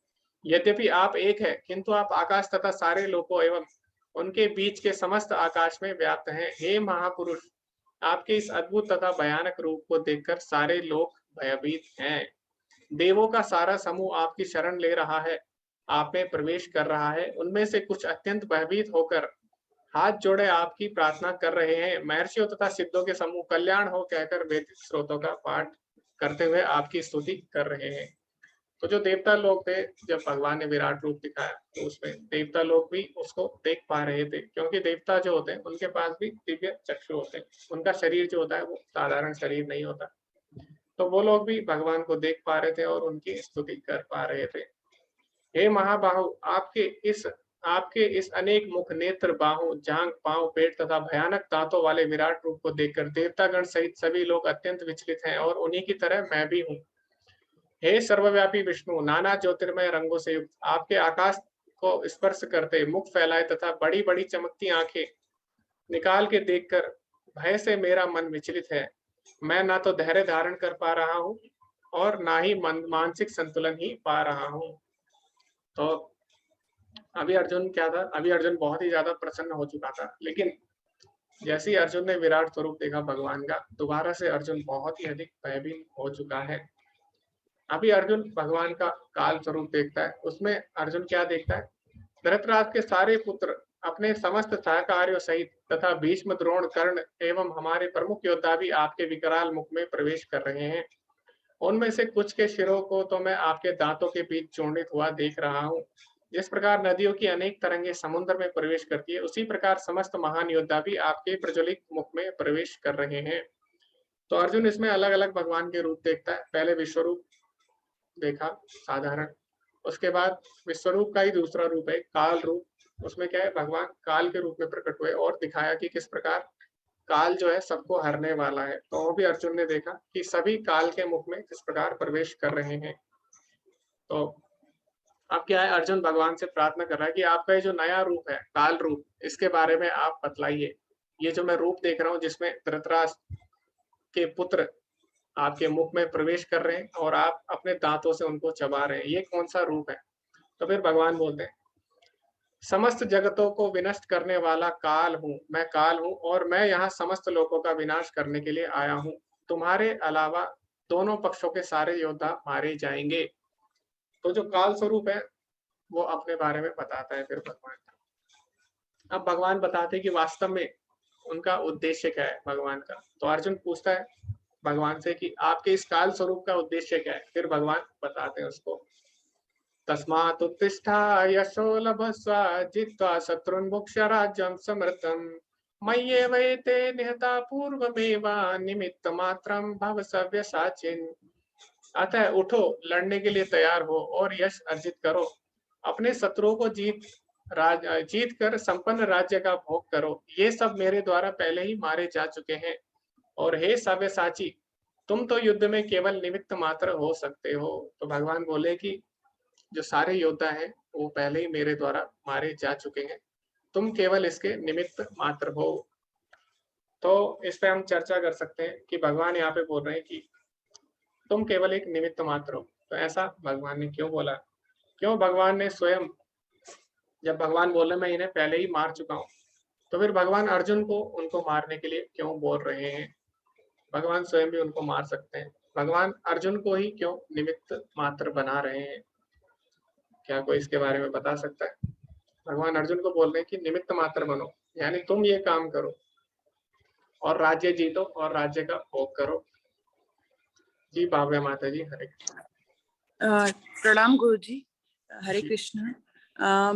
यद्यपि आप एक है, किंतु आप आकाश तथा सारे लोकों एवं उनके बीच के समस्त आकाश में व्याप्त हैं। हे महापुरुष, आपके इस अद्भुत तथा भयानक रूप को देखकर सारे लोग भयभीत हैं। देवों का सारा समूह आपकी शरण ले रहा है, आप में प्रवेश कर रहा है। उनमें से कुछ अत्यंत भयभीत होकर हाथ जोड़े आपकी प्रार्थना कर रहे हैं। महर्षियों तथा सिद्धों के समूह कल्याण हो कहकर वैदिक स्रोतों का पाठ करते हुए आपकी स्तुति कर रहे हैं। तो जो देवता लोग थे, जब भगवान ने विराट रूप दिखाया तो उसमें देवता लोग भी उसको देख पा रहे थे, क्योंकि देवता जो होते हैं उनके पास भी दिव्य चक्षु होते हैं। उनका शरीर जो होता है वो साधारण शरीर नहीं होता। तो वो लोग भी भगवान को देख पा रहे थे और उनकी स्तुति कर पा रहे थे। हे महाबाहु, आपके इस अनेक मुख, नेत्र, बाहों, जांघ, पांव, पेट तथा भयानक दांतों वाले विराट रूप को देखकर देवतागण सहित सभी लोग अत्यंत विचलित हैं और उन्हीं की तरह मैं भी हूँ। हे सर्वव्यापी विष्णु, नाना ज्योतिर्मय रंगों से युक्त, आपके आकाश को स्पर्श करते मुख फैलाए तथा बड़ी बड़ी चमकती आंखें निकाल के देखकर भय से मेरा मन विचलित है। मैं ना तो धैर्य धारण कर पा रहा हूँ और ना ही मानसिक संतुलन ही पा रहा हूँ। तो अभी अर्जुन क्या था, अभी अर्जुन बहुत ही ज्यादा प्रसन्न हो चुका था, लेकिन जैसे ही अर्जुन ने विराट स्वरूप देखा भगवान का, दोबारा से अर्जुन बहुत ही अधिक भयभीत हो चुका है। अभी अर्जुन भगवान का काल स्वरूप देखता है। उसमें अर्जुन क्या देखता है, धृतराष्ट्र के सारे पुत्र अपने समस्त सहकारियों सहित तथा भीष्म, द्रोण, कर्ण एवं हमारे प्रमुख योद्धा भी आपके विकराल मुख में प्रवेश कर रहे हैं। उनमें से कुछ के शिरों को तो मैं आपके दांतों के बीच चूर्णित हुआ देख रहा हूँ। जिस प्रकार नदियों की अनेक तरंगे समुद्र में प्रवेश करती है, उसी प्रकार समस्त महान योद्धा भी आपके प्रज्वलित मुख में प्रवेश कर रहे हैं। तो अर्जुन इसमें अलग अलग भगवान के रूप देखता है। पहले विश्व रूप देखा साधारण, उसके बाद विश्वरूप का ही दूसरा रूप है काल रूप। उसमें क्या है, भगवान काल के रूप में प्रकट हुए और दिखाया कि किस प्रकार काल जो है सबको हरने वाला है। तो वो भी अर्जुन ने देखा कि सभी काल के मुख में किस प्रकार प्रवेश कर रहे हैं। तो अब क्या है, अर्जुन भगवान से प्रार्थना कर रहा है कि आपका ये जो नया रूप है काल रूप, इसके बारे में आप बतलाइए। ये जो मैं रूप देख रहा हूँ जिसमें धृतराष्ट्र के पुत्र आपके मुख में प्रवेश कर रहे हैं और आप अपने दांतों से उनको चबा रहे हैं, ये कौन सा रूप है। तो फिर भगवान बोलते हैं, समस्त जगतों को विनष्ट करने वाला काल हूँ, मैं काल हूँ और मैं यहाँ समस्त लोगों का विनाश करने के लिए आया हूँ। तुम्हारे अलावा दोनों पक्षों के सारे योद्धा मारे जाएंगे। तो जो काल स्वरूप है वो अपने बारे में बताता है फिर भगवान। अब भगवान बताते हैं कि वास्तव में उनका उद्देश्य क्या है भगवान का। तो अर्जुन पूछता है भगवान से कि आपके इस काल स्वरूप का उद्देश्य क्या है। फिर भगवान बताते हैं उसको, तस्मात् उत्तिष्ठा यशो लभस्व जित्वा शत्रुन् भुक्ष्य राज्यं समृद्धम् मय्येवैते निहता पूर्वमेव निमित्त मात्रं भव सव्यसाचिन्। अतः उठो, लड़ने के लिए तैयार हो और यश अर्जित करो, अपने शत्रुओं को जीत कर संपन्न राज्य का भोग करो। ये सब मेरे द्वारा पहले ही मारे जा चुके हैं। और हे सव्यसाची, तुम तो युद्ध में केवल निमित्त मात्र हो सकते हो। तो भगवान बोले कि जो सारे योद्धा हैं वो पहले ही मेरे द्वारा मारे जा चुके हैं, तुम केवल इसके निमित्त मात्र हो। तो इस पे हम चर्चा कर सकते हैं कि भगवान यहाँ पे बोल रहे हैं कि तुम केवल एक निमित्त मात्र हो। तो ऐसा भगवान ने क्यों बोला, क्यों भगवान ने स्वयं, जब भगवान बोले मैं इन्हें पहले ही मार चुका हूँ, तो फिर भगवान अर्जुन को उनको मारने के लिए क्यों बोल रहे हैं। भगवान स्वयं भी उनको मार सकते हैं, भगवान अर्जुन को ही क्यों निमित्त मात्र बना रहे हैं। क्या कोई इसके बारे में बता सकता है। भगवान अर्जुन को बोल रहे हैं कि निमित्त मात्र बनो, यानी तुम ये काम करो और राज्य जीतो और राज्य का भोग करो। जी भाव्य माता जी, हरे कृष्ण। प्रणाम गुरु जी, हरे कृष्ण।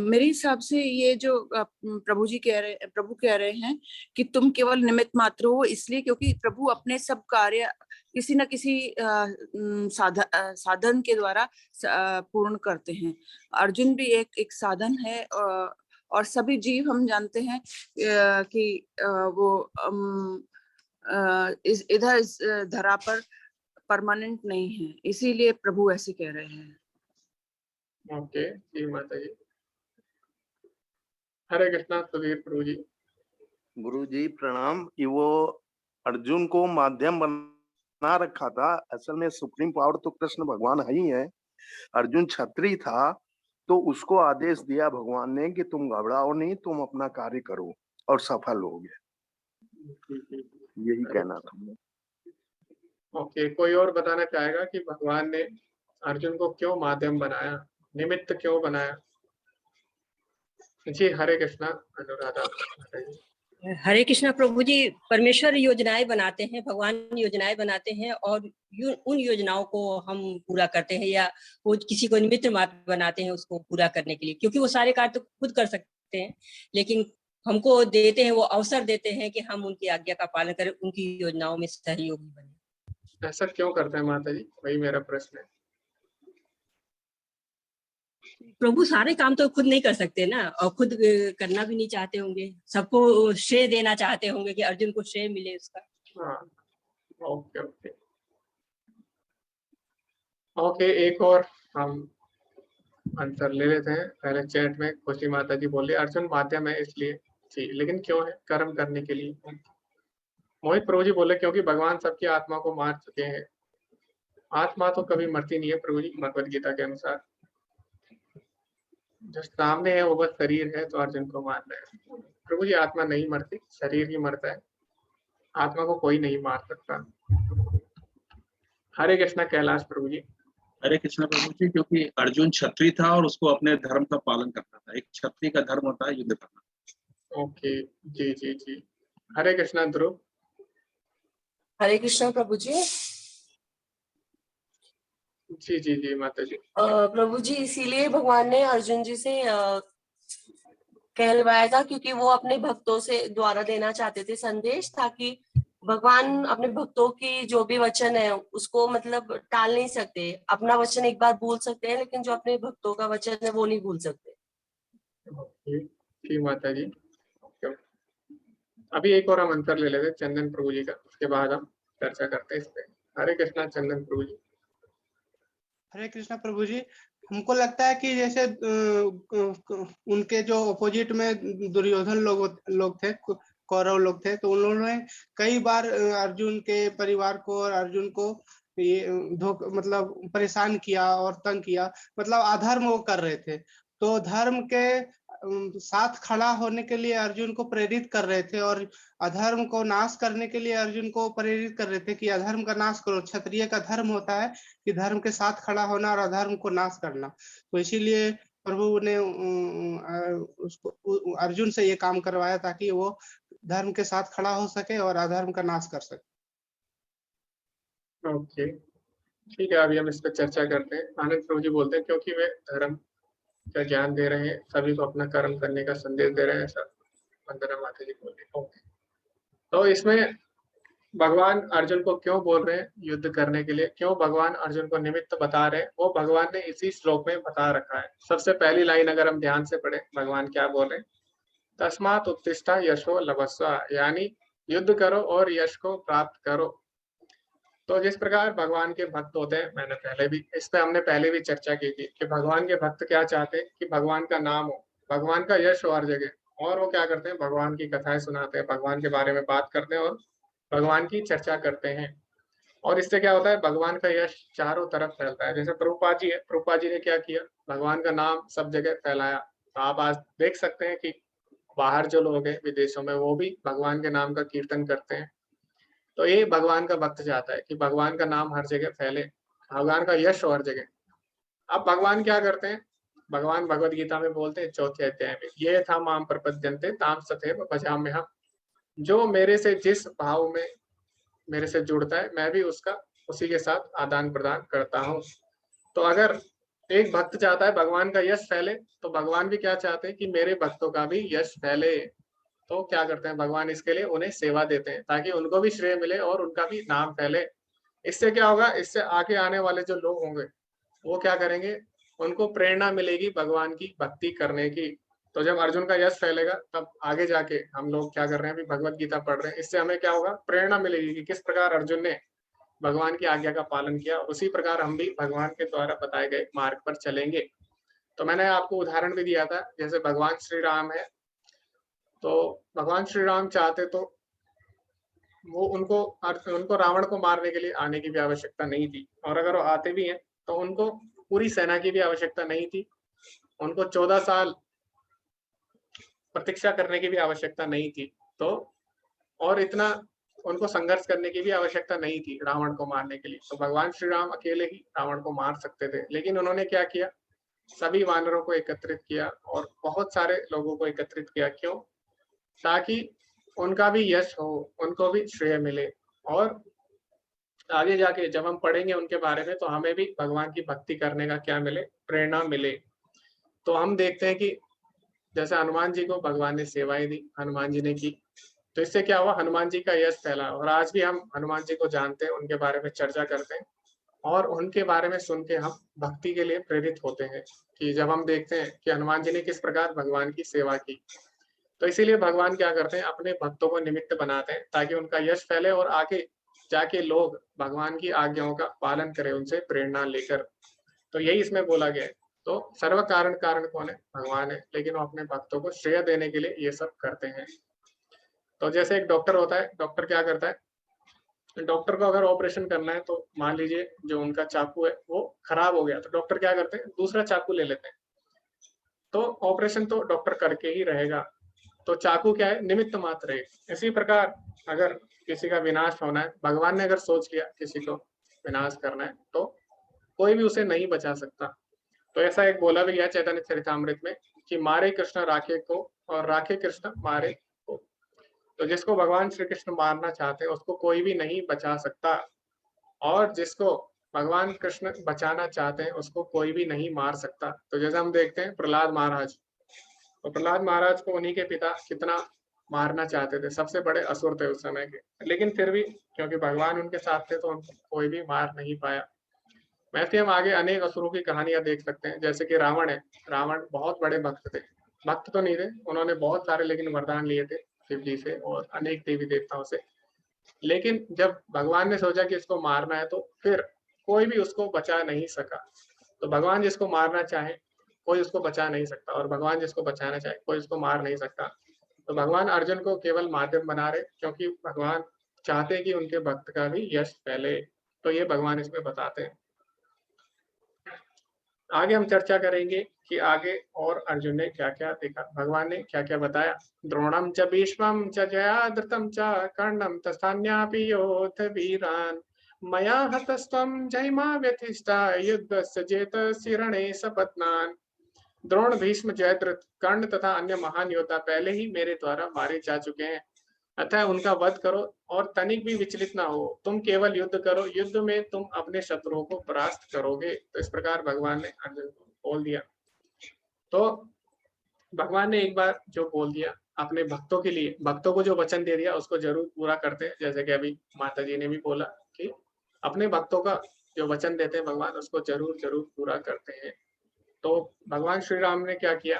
मेरे हिसाब से ये जो प्रभु कह रहे हैं कि तुम केवल निमित्त मात्र हो, इसलिए क्योंकि प्रभु अपने सब कार्य किसी न किसी साधन के द्वारा पूर्ण करते हैं। अर्जुन भी एक साधन है और सभी जीव हम जानते हैं कि वो इस धरा पर परमानेंट नहीं है, इसीलिए प्रभु ऐसे कह रहे हैं। ओके जी माता जी, हरे कृष्णा। सुधीर प्रभु जी। गुरु जी प्रणाम। कि वो अर्जुन को माध्यम बना रखा था, असल में सुप्रीम पावर तो कृष्ण भगवान ही है। अर्जुन क्षत्रिय था तो उसको आदेश दिया भगवान ने कि तुम घबराओ नहीं, तुम अपना कार्य करो और सफल होगे। यही कहना था। ओके, कोई और बताना चाहेगा कि भगवान ने अर्जुन को क्यों माध्यम बनाया, निमित्त क्यों बनाया। जी हरे कृष्णा। अनुराधा। हरे कृष्णा प्रभु जी, परमेश्वर योजनाएं बनाते हैं, भगवान योजनाएं बनाते हैं और उन योजनाओं को हम पूरा करते हैं, या वो किसी को निमित्त मात्र बनाते हैं उसको पूरा करने के लिए, क्योंकि वो सारे कार्य तो खुद कर सकते हैं, लेकिन हमको देते हैं, वो अवसर देते हैं कि हम उनकी आज्ञा का पालन करें, उनकी योजनाओं में सहयोगी बने। ऐसा क्यों करते हैं माता जी, वही मेरा प्रश्न है। प्रभु सारे काम तो खुद नहीं कर सकते ना, और खुद करना भी नहीं चाहते होंगे, सबको श्रेय देना चाहते होंगे कि अर्जुन को श्रेय मिले उसका। हाँ, ओके ओके ओके। एक और हम आंसर ले लेते हैं। पहले चैट में खुशी माता जी बोल रही अर्जुन माध्यम है इसलिए, जी लेकिन क्यों है, कर्म करने के लिए। मोहित प्रभु जी बोले क्योंकि भगवान सबकी आत्मा को मार चुके हैं। आत्मा तो कभी मरती नहीं है प्रभु जी, भगवद गीता के अनुसार। जो सामने है वो बस शरीर है, तो अर्जुन को मारना है। प्रभु जी आत्मा नहीं मरती, शरीर ही मरता है, आत्मा को कोई नहीं मार सकता। हरे कृष्णा कैलाश प्रभु जी। हरे कृष्ण प्रभु जी, क्योंकि अर्जुन क्षत्रिय था और उसको अपने धर्म का पालन करना था। एक क्षत्रिय का धर्म होता है युद्ध करना। ओके जी जी जी। हरे कृष्णा ध्रुव। हरे कृष्णा प्रभु जी। जी जी जी माता जी। प्रभु जी इसीलिए भगवान ने अर्जुन जी से कहलवाया था, क्योंकि वो अपने भक्तों से द्वारा देना चाहते थे संदेश, ताकि भगवान अपने भक्तों की जो भी वचन है उसको मतलब टाल नहीं सकते। अपना वचन एक बार भूल सकते हैं, लेकिन जो अपने भक्तों का वचन है वो नहीं भूल सकते। ठीक माता जी। अभी एक और हम अंतर ले लेते चंदन प्रभु जी का, उसके बाद हम चर्चा करते हैं इस पे। हरे कृष्णा चंदन प्रभु जी। हरे कृष्णा प्रभु जी, हमको लगता है कि जैसे उनके जो अपोजिट में दुर्योधन लोग थे, कौरव लोग थे, तो उन्होंने कई बार अर्जुन के परिवार को और अर्जुन को ये मतलब परेशान किया और तंग किया, मतलब अधर्म वो कर रहे थे। तो धर्म के साथ खड़ा होने के लिए अर्जुन को प्रेरित कर रहे थे और अधर्म को नाश करने के लिए अर्जुन को प्रेरित कर रहे थे कि अधर्म का नाश करो। क्षत्रिय का धर्म होता है कि धर्म के साथ खड़ा होना और अधर्म को नाश करना। तो इसीलिए प्रभु ने उसको अर्जुन से ये काम करवाया ताकि वो धर्म के साथ खड़ा हो सके और अधर्म का नाश कर सके। ओके, ठीक है, अभी हम इस पर चर्चा करते हैं। आनंद प्रभु जी बोलते हैं क्योंकि वे धर्म का ज्ञान दे रहे हैं, सभी को अपना कर्म करने का संदेश दे रहे हैं, ऐसा वंदना माता जी बोल रहे हैं। ओके, तो इसमें भगवान अर्जुन को क्यों बोल रहे हैं युद्ध करने के लिए, क्यों भगवान अर्जुन को निमित्त बता रहे हैं, वो भगवान ने इसी श्लोक में बता रखा है। सबसे पहली लाइन अगर हम ध्यान से पढ़े, भगवान क्या बोल रहे हैं, तस्मात् उत्तिष्ठ यशो लभस्व, यानी युद्ध करो और यश को प्राप्त करो। तो जिस प्रकार भगवान के भक्त होते हैं, मैंने पहले भी इस पे हमने पहले भी चर्चा की थी कि भगवान के भक्त क्या चाहते हैं कि भगवान का नाम हो, भगवान का यश हो हर जगह, और वो क्या करते हैं, भगवान की कथाएं सुनाते हैं, भगवान के बारे में बात करते हैं और भगवान की चर्चा करते हैं। और इससे क्या होता है, भगवान का यश चारों तरफ फैलता है। जैसे प्रभुपाद जी है, प्रभुपाद जी ने क्या किया, भगवान का नाम सब जगह फैलाया। तो आप आज देख सकते हैं कि बाहर जो लोग हैं विदेशों में, वो भी भगवान के नाम का कीर्तन करते हैं। तो ये भगवान का भक्त चाहता है कि भगवान का नाम हर जगह फैले, भगवान का यश हो हर जगह। अब भगवान क्या करते हैं, भगवान भगवत गीता में बोलते हैं 4थे अध्याय में, ये था माम प्रपद्यन्ते ताम तथैव भजाम्यहम्, जो मेरे से जिस भाव में मेरे से जुड़ता है, मैं भी उसका उसी के साथ आदान प्रदान करता हूँ। तो अगर एक भक्त चाहता है भगवान का यश फैले, तो भगवान भी क्या चाहते हैं कि मेरे भक्तों का भी यश फैले। तो क्या करते हैं भगवान, इसके लिए उन्हें सेवा देते हैं ताकि उनको भी श्रेय मिले और उनका भी नाम फैले। इससे क्या होगा, इससे आगे आने वाले जो लोग होंगे वो क्या करेंगे, उनको प्रेरणा मिलेगी भगवान की भक्ति करने की। तो जब अर्जुन का यश फैलेगा, तब आगे जाके हम लोग क्या कर रहे हैं, अभी भगवत गीता पढ़ रहे हैं, इससे हमें क्या होगा, प्रेरणा मिलेगी कि किस प्रकार अर्जुन ने भगवान की आज्ञा का पालन किया, उसी प्रकार हम भी भगवान के द्वारा बताए गए मार्ग पर चलेंगे। तो मैंने आपको उदाहरण भी दिया था, जैसे भगवान श्री राम है, तो भगवान श्री राम चाहते तो वो उनको रावण को मारने के लिए आने की भी आवश्यकता नहीं थी, और अगर वो आते भी हैं तो उनको पूरी सेना की भी आवश्यकता नहीं थी, उनको 14 साल प्रतीक्षा करने की भी आवश्यकता नहीं थी। तो और इतना उनको संघर्ष करने की भी आवश्यकता नहीं थी रावण को मारने के लिए। तो भगवान श्री राम अकेले ही रावण को मार सकते थे, लेकिन उन्होंने क्या किया, सभी वानरों को एकत्रित किया और बहुत सारे लोगों को एकत्रित किया। क्यों, ताकि उनका भी यश हो, उनको भी श्रेय मिले, और आगे जाके जब हम पढ़ेंगे उनके बारे में तो हमें भी भगवान की भक्ति करने का क्या मिले, प्रेरणा मिले। तो हम देखते हैं कि जैसे हनुमान जी को भगवान ने सेवाएं दी, हनुमान जी ने की, तो इससे क्या हुआ, हनुमान जी का यश फैला। और आज भी हम हनुमान जी को जानते हैं, उनके बारे में चर्चा करते हैं, और उनके बारे में सुन के हम भक्ति के लिए प्रेरित होते हैं कि जब हम देखते हैं कि हनुमान जी ने किस प्रकार भगवान की सेवा की। तो इसीलिए भगवान क्या करते हैं, अपने भक्तों को निमित्त बनाते हैं ताकि उनका यश फैले और आगे जाके लोग भगवान की आज्ञाओं का पालन करें, उनसे प्रेरणा लेकर। तो यही इसमें बोला गया है। तो सर्व कारण कारण कौन है, भगवान है, लेकिन वो अपने भक्तों को श्रेय देने के लिए ये सब करते हैं। तो जैसे एक डॉक्टर होता है, डॉक्टर क्या करता है, डॉक्टर को अगर ऑपरेशन करना है, तो मान लीजिए जो उनका चाकू है वो खराब हो गया, तो डॉक्टर क्या करते हैं, दूसरा चाकू ले लेते हैं। तो ऑपरेशन तो डॉक्टर करके ही रहेगा, तो चाकू क्या है, निमित्त मात्र है। इसी प्रकार अगर किसी का विनाश होना है, भगवान ने अगर सोच लिया किसी को विनाश करना है, तो कोई भी उसे नहीं बचा सकता। तो ऐसा एक बोला भी गया चैतन्य चरितामृत में कि मारे कृष्ण राखे को और राखे कृष्ण मारे को। तो जिसको भगवान श्री कृष्ण मारना चाहते हैं उसको कोई भी नहीं बचा सकता, और जिसको भगवान कृष्ण बचाना चाहते हैं उसको कोई भी नहीं मार सकता। तो जैसे हम देखते हैं प्रहलाद महाराज, तो प्रहलाद महाराज को उन्हीं के पिता कितना मारना चाहते थे, सबसे बड़े असुर थे उस समय के, लेकिन फिर भी क्योंकि भगवान उनके साथ थे तो उनको कोई भी मार नहीं पाया। वैसे हम आगे अनेक असुरों की कहानियां देख सकते हैं, जैसे कि रावण है। रावण बहुत बड़े भक्त थे, भक्त तो नहीं थे, उन्होंने बहुत सारे लेकिन वरदान लिए थे शिव जी से और अनेक देवी देवताओं से। लेकिन जब भगवान ने सोचा कि इसको मारना है तो फिर कोई भी उसको बचा नहीं सका। तो भगवान जिसको मारना चाहे कोई उसको बचा नहीं सकता, और भगवान जिसको बचाना चाहे कोई उसको मार नहीं सकता। तो भगवान अर्जुन को केवल माध्यम बना रहे, क्योंकि भगवान चाहते हैं कि उनके भक्त का भी यश फैले। तो ये भगवान इसमें बताते हैं। आगे हम चर्चा करेंगे कि आगे और अर्जुन ने क्या क्या देखा, भगवान ने क्या क्या बताया। द्रोणम च भीष्मं च जयाद्रतं च कर्णं तस्थान्यापि योध वीरान् मया हतस्त्वं जयिमा व्यथिष्ठा युद्धस्य जेतस्य रणे सपत्नान्। द्रोण, भीष्म, जयद्रथ, कर्ण तथा अन्य महान योद्धा पहले ही मेरे द्वारा मारे जा चुके हैं, अतः उनका वध करो और तनिक भी विचलित ना हो। तुम केवल युद्ध करो, युद्ध में तुम अपने शत्रुओं को परास्त करोगे। तो इस प्रकार भगवान ने अर्जुन को बोल दिया। तो भगवान ने एक बार जो बोल दिया अपने भक्तों के लिए, भक्तों को जो वचन दे दिया उसको जरूर पूरा करते हैं। जैसे कि अभी माता जी ने भी बोला कि अपने भक्तों का जो वचन देते हैं भगवान उसको जरूर जरूर पूरा करते हैं। तो भगवान श्री राम ने क्या किया,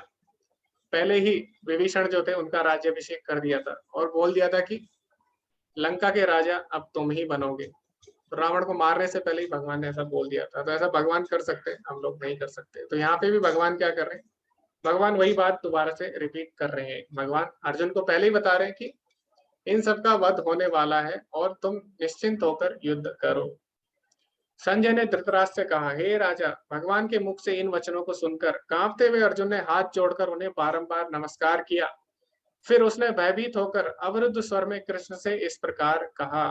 पहले ही विभीषण जो थे उनका राज्याभिषेक कर दिया था और बोल दिया था कि लंका के राजा अब तुम ही बनोगे। तो रावण को मारने से पहले ही भगवान ने ऐसा बोल दिया था। तो ऐसा भगवान कर सकते हैं, हम लोग नहीं कर सकते। तो यहाँ पे भी भगवान क्या कर रहे हैं, भगवान वही बात दोबारा से रिपीट कर रहे हैं। भगवान अर्जुन को पहले ही बता रहे हैं कि इन सबका वध होने वाला है और तुम निश्चिंत होकर युद्ध करो। संजय ने धृतराष्ट्र से कहा, हे राजा, भगवान के मुख से इन वचनों को सुनकर कांपते हुए अर्जुन ने हाथ जोड़कर उन्हें बारंबार नमस्कार किया। फिर उसने भयभीत होकर अवरुद्ध स्वर में कृष्ण से इस प्रकार कहा।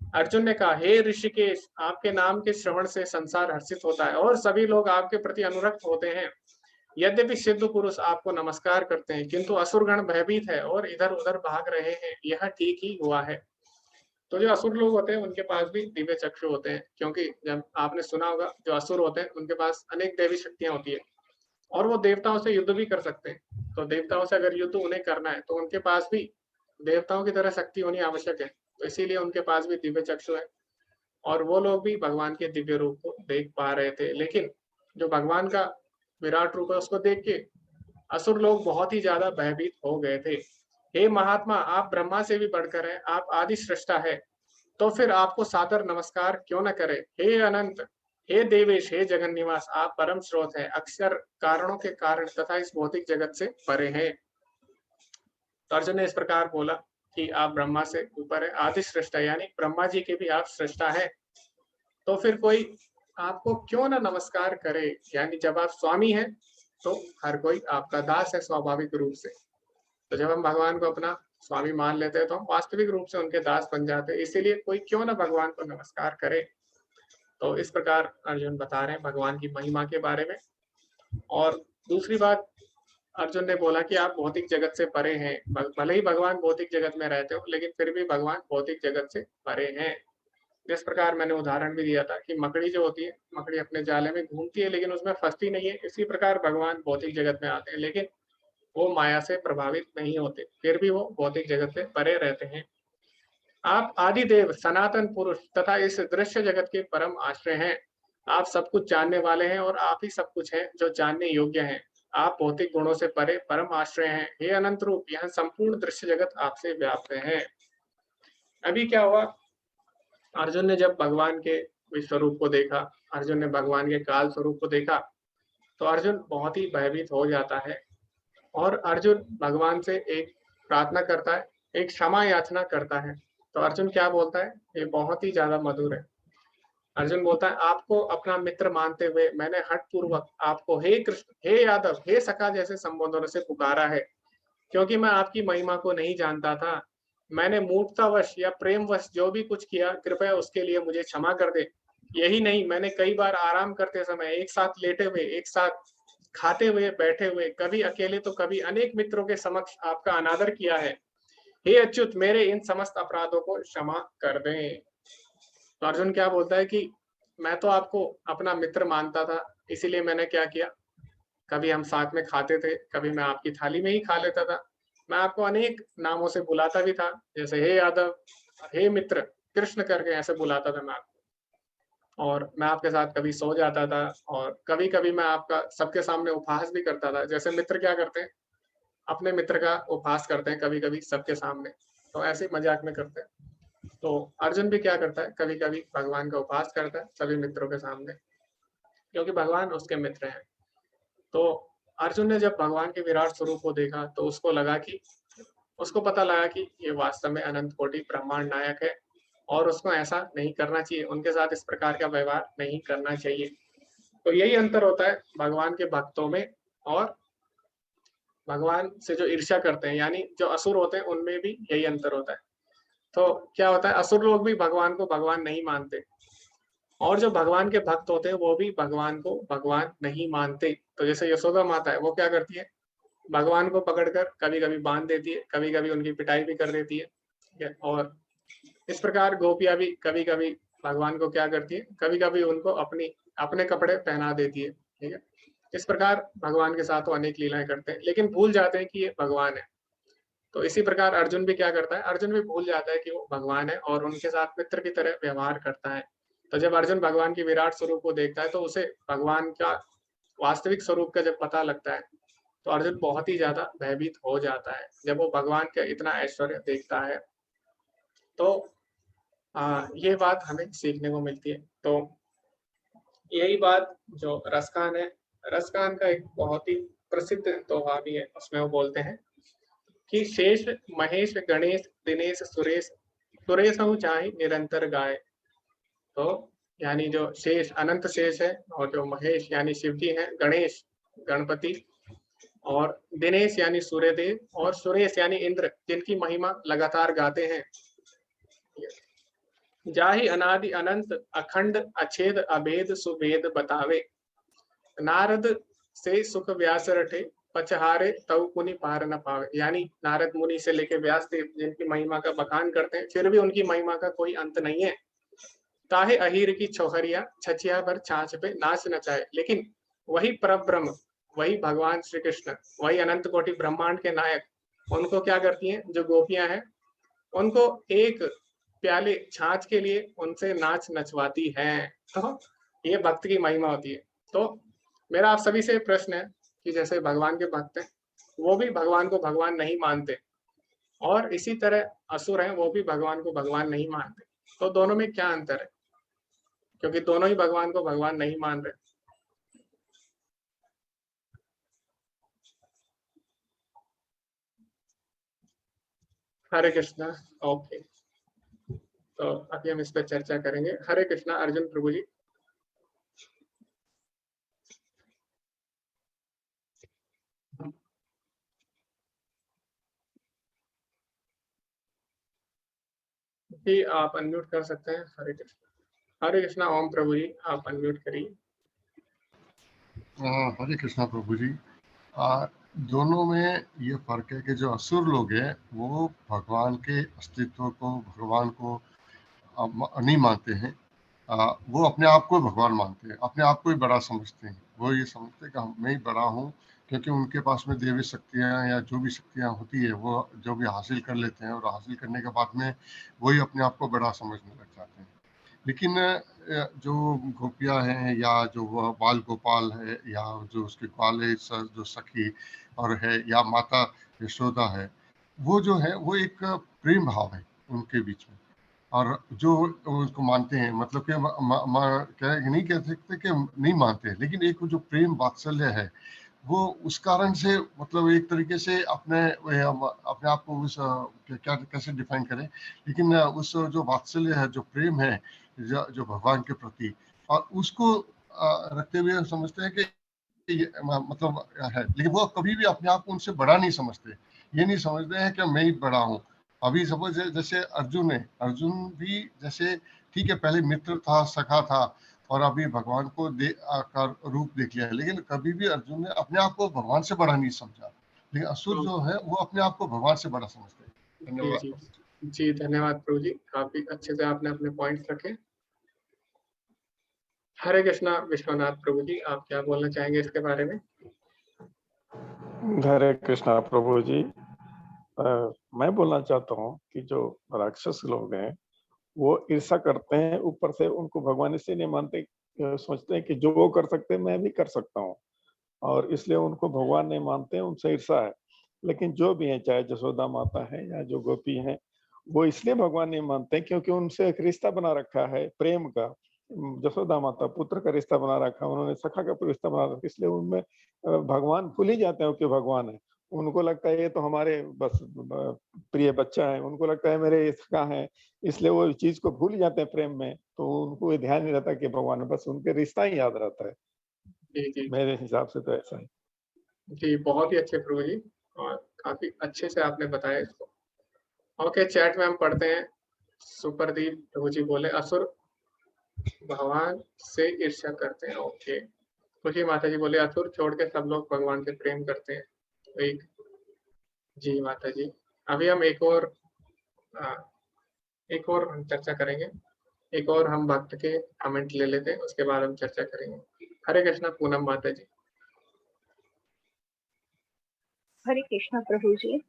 अर्जुन ने कहा, हे ऋषिकेश, आपके नाम के श्रवण से संसार हर्षित होता है और सभी लोग आपके प्रति अनुरक्त होते हैं। यद्यपि सिद्ध पुरुष आपको नमस्कार करते हैं, किंतु असुरगण भयभीत है और इधर उधर भाग रहे हैं, यह ठीक ही हुआ है। तो जो असुर लोग होते हैं उनके पास भी दिव्य चक्षु होते हैं, क्योंकि जब आपने सुना होगा जो असुर होते हैं उनके पास अनेक दैवी शक्तियां होती है और वो देवताओं से युद्ध भी कर सकते हैं। तो देवताओं से अगर युद्ध उन्हें करना है तो उनके पास भी देवताओं की तरह शक्ति होनी आवश्यक है। तो इसीलिए उनके पास भी दिव्य चक्षु है और वो लोग भी भगवान के दिव्य रूप को देख पा रहे थे। लेकिन जो भगवान का विराट रूप है उसको देख के असुर लोग बहुत ही ज्यादा भयभीत हो गए थे। हे महात्मा, आप ब्रह्मा से भी बढ़कर हैं, आप आदि सृष्टा है, तो फिर आपको सादर नमस्कार क्यों न करे। हे अनंत, हे देवेश, हे जगन निवास, आप परम स्रोत है, अक्षर कारणों के कारण तथा इस भौतिक जगत से परे हैं। तो अर्जुन ने इस प्रकार बोला कि आप ब्रह्मा से ऊपर है, आदि सृष्टा, यानी ब्रह्मा जी के भी आप सृष्टा है, तो फिर कोई आपको क्यों ना नमस्कार करे। यानी जब आप स्वामी हैं तो हर कोई आपका दास है स्वाभाविक रूप से। तो जब हम भगवान को अपना स्वामी मान लेते हैं तो हम वास्तविक रूप से उनके दास बन जाते हैं। इसीलिए कोई क्यों ना भगवान को नमस्कार करे। तो इस प्रकार अर्जुन बता रहे हैं भगवान की महिमा के बारे में। और दूसरी बात अर्जुन ने बोला कि आप भौतिक जगत से परे हैं। भले ही भगवान भौतिक जगत में रहते हो लेकिन फिर भी भगवान भौतिक जगत से परे हैं। जिस प्रकार मैंने उदाहरण भी दिया था कि मकड़ी जो होती है, मकड़ी अपने जाले में घूमती है लेकिन उसमें फंसती नहीं है। इसी प्रकार भगवान भौतिक जगत में आते हैं लेकिन वो माया से प्रभावित नहीं होते, फिर भी वो भौतिक जगत से परे रहते हैं। आप आदिदेव, सनातन पुरुष तथा इस दृश्य जगत के परम आश्रय हैं। आप सब कुछ जानने वाले हैं और आप ही सब कुछ हैं जो जानने योग्य हैं। आप भौतिक गुणों से परे परम आश्रय हैं। हे अनंत रूप, यह संपूर्ण दृश्य जगत आपसे व्याप्त है। अभी क्या हुआ, अर्जुन ने जब भगवान के विश्वरूप को देखा, अर्जुन ने भगवान के काल स्वरूप को देखा, तो अर्जुन बहुत ही भयभीत हो जाता है और अर्जुन भगवान से एक प्रार्थना करता है, एक क्षमा याचना करता है। तो अर्जुन क्या बोलता है, ये बहुत ही ज्यादा मधुर है। अर्जुन बोलता है, आपको अपना मित्र मानते हुए मैंने हठ पूर्वक आपको हे कृष्ण, हे यादव, हे सखा जैसे संबोधनों से पुकारा है, क्योंकि मैं आपकी महिमा को नहीं जानता था। मैंने मूर्खतावश या प्रेमवश जो भी कुछ किया, कृपया उसके लिए मुझे क्षमा कर दे। यही नहीं, मैंने कई बार आराम करते समय, एक साथ लेटे हुए, एक साथ खाते हुए, बैठे हुए, कभी अकेले तो कभी अनेक मित्रों के समक्ष आपका अनादर किया है। हे अच्युत, मेरे इन समस्त अपराधों को क्षमा कर दें। तो अर्जुन क्या बोलता है कि मैं तो आपको अपना मित्र मानता था, इसीलिए मैंने क्या किया, कभी हम साथ में खाते थे, कभी मैं आपकी थाली में ही खा लेता था, मैं आपको अनेक नामों से बुलाता भी था, जैसे हे यादव, हे मित्र, कृष्ण करके ऐसे बुलाता था मैं आपको। और मैं आपके साथ कभी सो जाता था और कभी-कभी मैं आपका सबके सामने उपहास भी करता था। जैसे मित्र क्या करते हैं, अपने मित्र का उपहास करते हैं कभी-कभी सबके सामने, तो ऐसे ही मज़ाक में करते हैं। तो अर्जुन भी क्या करता है, कभी-कभी भगवान का उपहास करता है सभी मित्रों के सामने, क्योंकि भगवान उसके मित्र हैं। तो अर्जुन ने जब भगवान के विराट स्वरूप को देखा तो उसको पता लगा कि ये वास्तव में अनंत कोटि ब्रह्मांड नायक है और उसको ऐसा नहीं करना चाहिए, उनके साथ इस प्रकार का व्यवहार नहीं करना चाहिए। तो यही अंतर होता है भगवान के भक्तों में और भगवान से जो ईर्ष्या करते हैं, यानी जो असुर होते हैं उनमें भी यही अंतर होता है। तो क्या होता है, असुर लोग भी भगवान को भगवान नहीं मानते और जो भगवान के भक्त होते हैं वो भी भगवान को भगवान नहीं मानते। तो जैसे यशोदा माता है, वो क्या करती है, भगवान को पकड़कर कभी-कभी बांध देती है, कभी-कभी उनकी पिटाई भी कर देती है, ठीक है? और इस प्रकार गोपियाँ भी कभी-कभी भगवान को क्या करती है, कभी-कभी उनको अपने कपड़े पहना देती है, ठीक है? इस प्रकार भगवान के साथ वो अनेक लीलाएँ करते हैं, लेकिन भूल जाते हैं कि ये भगवान है। तो इसी प्रकार अर्जुन भी क्या करता है, अर्जुन भी भूल जाता है कि वो भगवान है और उनके साथ मित्र की तरह व्यवहार करता है। तो जब अर्जुन भगवान की विराट स्वरूप को देखता है तो उसे भगवान का वास्तविक स्वरूप का जब पता लगता है, तो अर्जुन बहुत ही ज़्यादा भयभीत हो जाता है, जब वो भगवान का इतना ऐश्वर्य देखता है। तो ये बात हमें सीखने को मिलती है। तो यही बात जो रसखान है, रसखान का एक बहुत ही प्रसिद्ध दोहा भी है, उसमें वो बोलते हैं कि शेष महेश गणेश दिनेश सुरेश, सुरेशहु चाहि निरंतर गाय। तो यानी जो शेष अनंत शेष है और जो महेश यानी शिव जी हैं, गणेश गणपति और दिनेश यानी सूर्यदेव और सुरेश यानी इंद्र, जिनकी महिमा लगातार गाते हैं। जाहि अनादि अनंत अखंड अछेद अभेद सुभेद बतावे, नारद से सुख व्यास रटे पचहारे तव पुनि पार न पावे। यानी नारद मुनि से लेके व्यास देव जिनकी महिमा का बखान करते हैं, फिर भी उनकी महिमा का कोई अंत नहीं है। ताहे अहीर की छोहरिया छचिया भर छाछ पे नाच नचाए। लेकिन वही परब्रह्म, वही भगवान श्री कृष्ण, वही अनंत कोटि ब्रह्मांड के नायक, उनको क्या करती हैं, जो गोपियां हैं उनको एक प्याले छाछ के लिए उनसे नाच नचवाती हैं। तो ये भक्त की महिमा होती है। तो मेरा आप सभी से प्रश्न है कि जैसे भगवान के भक्त हैं वो भी भगवान को भगवान नहीं मानते और इसी तरह असुर हैं वो भी भगवान को भगवान नहीं मानते, तो दोनों में क्या अंतर है, क्योंकि दोनों ही भगवान को भगवान नहीं मान रहे। हरे कृष्णा। ओके, तो अभी हम इस पर चर्चा करेंगे। हरे कृष्णा अर्जुन प्रभु जी। जी आप अनम्यूट कर सकते हैं। हरे कृष्णा। हरे कृष्णा। ओम प्रभु जी आप अनम्यूट करिए। हरे कृष्णा प्रभु जी। दोनों में ये फर्क है कि जो असुर लोग हैं वो भगवान के अस्तित्व को, भगवान को नहीं मानते हैं। वो अपने आप को भगवान मानते हैं, अपने आप को ही बड़ा समझते हैं। वो ये समझते हैं कि मैं ही बड़ा हूँ, क्योंकि उनके पास में देवी शक्तियाँ या जो भी शक्तियाँ होती है वो जो भी हासिल कर लेते हैं और हासिल करने के बाद में वही अपने आप को बड़ा समझने लग जाते हैं। लेकिन जो गोपियाँ हैं या जो वह बाल गोपाल है या जो उसके ग्वाले जो सखी और है या माता यशोदा है, वो जो है वो एक प्रेम भाव है उनके बीच में। और जो उसको मानते हैं, मतलब कि नहीं कह सकते कि नहीं मानते हैं, लेकिन एक जो प्रेम वात्सल्य है वो उस कारण से, मतलब एक तरीके से अपने आप को उस क्या कैसे डिफाइन करें, लेकिन उस जो वात्सल्य है, जो प्रेम है जो भगवान के प्रति, और उसको रखते हुए हम समझते हैं कि मतलब है, लेकिन वो कभी भी अपने आप को उनसे बड़ा नहीं समझते। ये नहीं समझते हैं कि मैं ही बड़ा हूँ। अभी सपोज जैसे अर्जुन है, अर्जुन भी जैसे ठीक है पहले मित्र था, सखा था, और अभी भगवान को आकार रूप देख लिया है, लेकिन कभी भी अर्जुन ने अपने आप को भगवान से बड़ा नहीं समझा। लेकिन असुर जो है वो अपने आप को भगवान से बड़ा समझते हैं। जी जी जी, धन्यवाद प्रभु जी, काफी अच्छे से आपने अपने पॉइंट्स रखे। हरे कृष्णा विश्वनाथ प्रभु जी, आप क्या बोलना चाहेंगे इसके बारे में? हरे कृष्णा प्रभु जी। मैं बोलना चाहता हूँ कि जो राक्षस लोग हैं वो ईर्ष्या करते हैं, ऊपर से उनको भगवान इसलिए नहीं मानते, सोचते हैं कि जो वो कर सकते हैं मैं भी कर सकता हूँ, और इसलिए उनको भगवान नहीं मानते हैं, उनसे ईर्ष्या है। लेकिन जो भी है, चाहे जसोदा माता है या जो गोपी हैं, वो इसलिए भगवान नहीं मानते हैं क्योंकि उनसे एक रिश्ता बना रखा है प्रेम का। जसोदा माता पुत्र का रिश्ता बना रखा है, उन्होंने सखा का रिश्ता बना रखा है, इसलिए उनमें भगवान भूल ही जाते हैं कि भगवान है। उनको लगता है ये तो हमारे बस प्रिय बच्चा है, उनको लगता है मेरे ये सखा है, इसलिए वो चीज को भूल जाते हैं प्रेम में। तो उनको ये ध्यान नहीं रहता कि भगवान है, बस उनके रिश्ता ही याद रहता है। जी जी मेरे हिसाब से तो ऐसा है। जी, बहुत ही अच्छे प्रभु जी, और काफी अच्छे से आपने बताया इसको। ओके, चैट में हम पढ़ते हैं। सुपरदीप प्रभु जी बोले असुर भगवान से ईर्ष्या करते हैं। ओके, खुशी माता जी बोले असुर छोड़ के सब लोग भगवान से प्रेम करते हैं। एक जी माता जी, अभी हम एक और हम चर्चा करेंगे। एक और हम भक्त के कमेंट ले लेते हैं, उसके बाद हम चर्चा करेंगे। हरे कृष्णा पूनम माता जी। हरे कृष्णा प्रभु जी।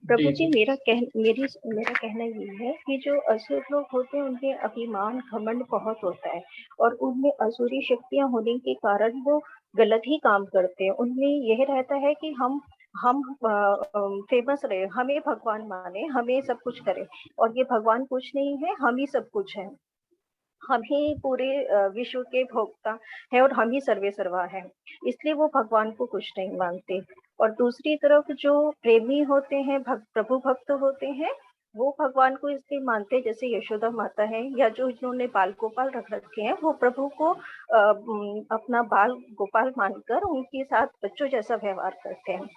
प्रभु जी, जी मेरा कहना ये है कि जो असुर लोग होते हैं उनके अभिमान घमंड बहुत होता है, और उनमें असुरी शक्तियां होने के कारण वो गलत ही काम करते हैं। उनमें यह रहता है कि हम फेमस रहे, हमें भगवान माने, हमें सब कुछ करे, और ये भगवान कुछ नहीं है, हम ही सब कुछ है। हम ही पूरे विश्व के भोक्ता है और हम ही सर्वे सर्वा है, इसलिए वो भगवान को कुछ नहीं मानते। और दूसरी तरफ जो प्रेमी होते हैं, प्रभु भक्त होते हैं, वो भगवान को इसलिए मानते हैं, जैसे यशोदा माता है या जो जिन्होंने बाल गोपाल रख रखे हैं, वो प्रभु को अपना बाल गोपाल मानकर उनके साथ बच्चों जैसा व्यवहार करते हैं,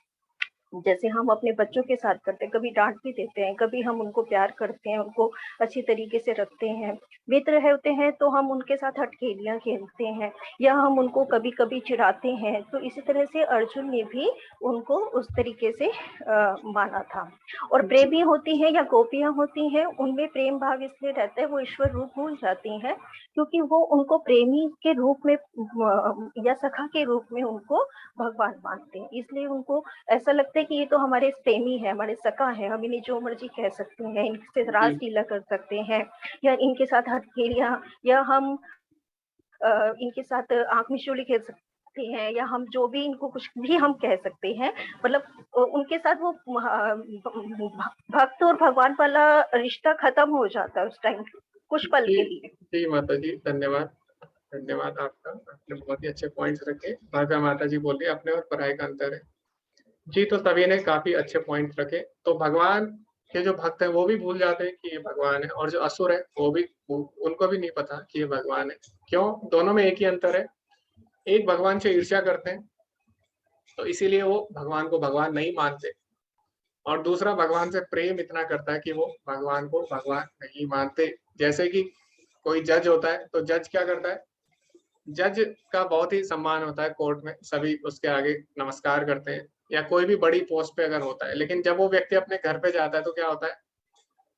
जैसे हम अपने बच्चों के साथ करते हैं। कभी डांट भी देते हैं, कभी हम उनको प्यार करते हैं, उनको अच्छी तरीके से रखते हैं। मित्र होते हैं तो हम उनके साथ हटखेलियां खेलते हैं, या हम उनको कभी कभी चिढ़ाते हैं। तो इसी तरह से अर्जुन ने भी उनको उस तरीके से माना था। और प्रेमी होती हैं या गोपियां होती हैं, उनमें प्रेम भाव इसलिए रहता है, वो ईश्वर रूप भूल जाती हैं, क्योंकि वो उनको प्रेमी के रूप में या सखा के रूप में उनको भगवान मानते हैं। इसलिए उनको ऐसा लगता है कि ये तो हमारे प्रेमी है, हमारे सखा है, हम इन्हें जो मर्जी कह सकते हैं, इनसे रासलीला कर सकते हैं, या इनके साथ हथखेलियां, या हम इनके साथ आंख मिचोली खेल सकते हैं, या हम जो भी इनको कुछ भी हम कह सकते हैं। मतलब उनके साथ वो भक्त और भगवान वाला रिश्ता खत्म हो जाता है उस टाइम, कुछ पल के लिए। जी माता जी, धन्यवाद धन्यवाद आपका, आपने बहुत ही अच्छे पॉइंट्स रखे। भागा माता जी बोल रही अपने और पढ़ाई का अंतर है। जी, तो सभी ने काफी अच्छे पॉइंट रखे। तो भगवान के जो भक्त हैं वो भी भूल जाते हैं कि ये भगवान है, और जो असुर है वो भी, उनको भी नहीं पता कि ये भगवान है। क्यों? दोनों में एक ही अंतर है, एक भगवान से ईर्ष्या करते हैं तो इसीलिए वो भगवान को भगवान नहीं मानते, और दूसरा भगवान से प्रेम इतना करता है कि वो भगवान को भगवान नहीं मानते। जैसे कि कोई जज होता है तो जज क्या करता है, जज का बहुत ही सम्मान होता है कोर्ट में, सभी उसके आगे नमस्कार करते हैं, या कोई भी बड़ी पोस्ट पे अगर होता है। लेकिन जब वो व्यक्ति अपने घर पे जाता है तो क्या होता है,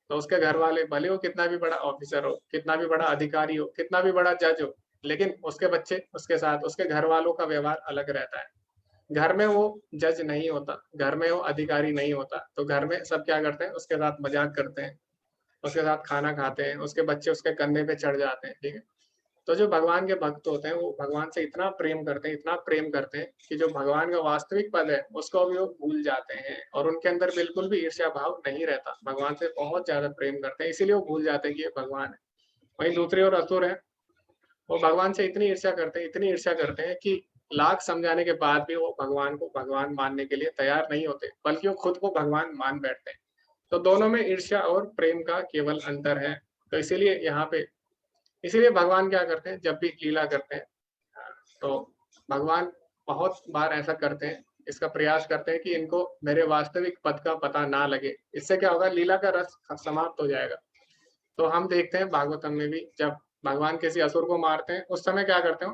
तो उसके घर वाले, भले वो कितना भी बड़ा ऑफिसर हो, कितना भी बड़ा अधिकारी हो, कितना भी बड़ा जज हो, लेकिन उसके बच्चे उसके साथ, उसके घर वालों का व्यवहार अलग रहता है। घर में वो जज नहीं होता, घर में वो अधिकारी नहीं होता, तो घर में सब क्या करते हैं, उसके साथ मजाक करते हैं, उसके साथ खाना खाते हैं, उसके बच्चे उसके कंधे पे चढ़ जाते हैं। ठीक है, तो जो भगवान के भक्त होते हैं वो भगवान से इतना प्रेम करते हैं, इतना प्रेम करते हैं कि जो भगवान का वास्तविक पद है उसको भी वो भूल जाते हैं, और उनके अंदर बिल्कुल भी ईर्ष्या भाव नहीं रहता। भगवान से बहुत ज्यादा प्रेम करते हैं, इसीलिए वो भूल जाते हैं कि ये भगवान है। वहीं दूसरी ओर असुर है, वो भगवान से इतनी ईर्ष्या करते हैं, इतनी ईर्ष्या करते हैं कि लाख समझाने के बाद भी वो भगवान को भगवान मानने के लिए तैयार नहीं होते, बल्कि वो खुद को भगवान मान बैठते हैं। तो दोनों में ईर्ष्या और प्रेम का केवल अंतर है। तो इसीलिए यहाँ पे, इसीलिए भगवान क्या करते हैं, जब भी लीला करते हैं तो भगवान बहुत बार ऐसा करते हैं, इसका प्रयास करते हैं कि इनको मेरे वास्तविक पद का पता ना लगे। इससे क्या होगा, लीला का रस समाप्त हो जाएगा। तो हम देखते हैं भागवतम में भी, जब भगवान किसी असुर को मारते हैं उस समय क्या करते हैं,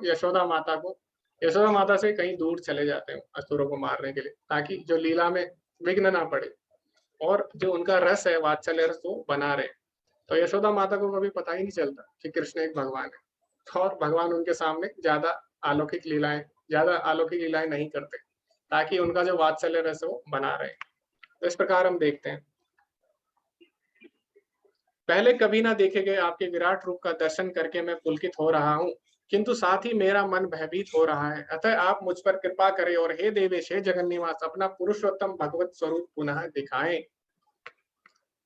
यशोदा माता से कहीं दूर चले जाते हैं असुरों को मारने के लिए, ताकि जो लीला में विघ्न ना पड़े, और जो उनका रस है, वात्सल्य रस, वो बना रहे। तो यशोदा माता को कभी पता ही नहीं चलता कि कृष्ण एक भगवान है, और भगवान उनके सामने ज्यादा अलौकिक लीलाएं नहीं करते, ताकि उनका जो वात्सल्य रस है वो बना रहे। तो इस प्रकार हम देखते हैं, पहले कभी ना देखे गए आपके विराट रूप का दर्शन करके मैं पुलकित हो रहा हूँ, किंतु साथ ही मेरा मन भयभीत हो रहा है। अतः आप मुझ पर कृपा करें और हे देवेश, हे जगन्निवास, अपना पुरुषोत्तम भगवत स्वरूप पुनः दिखाएं।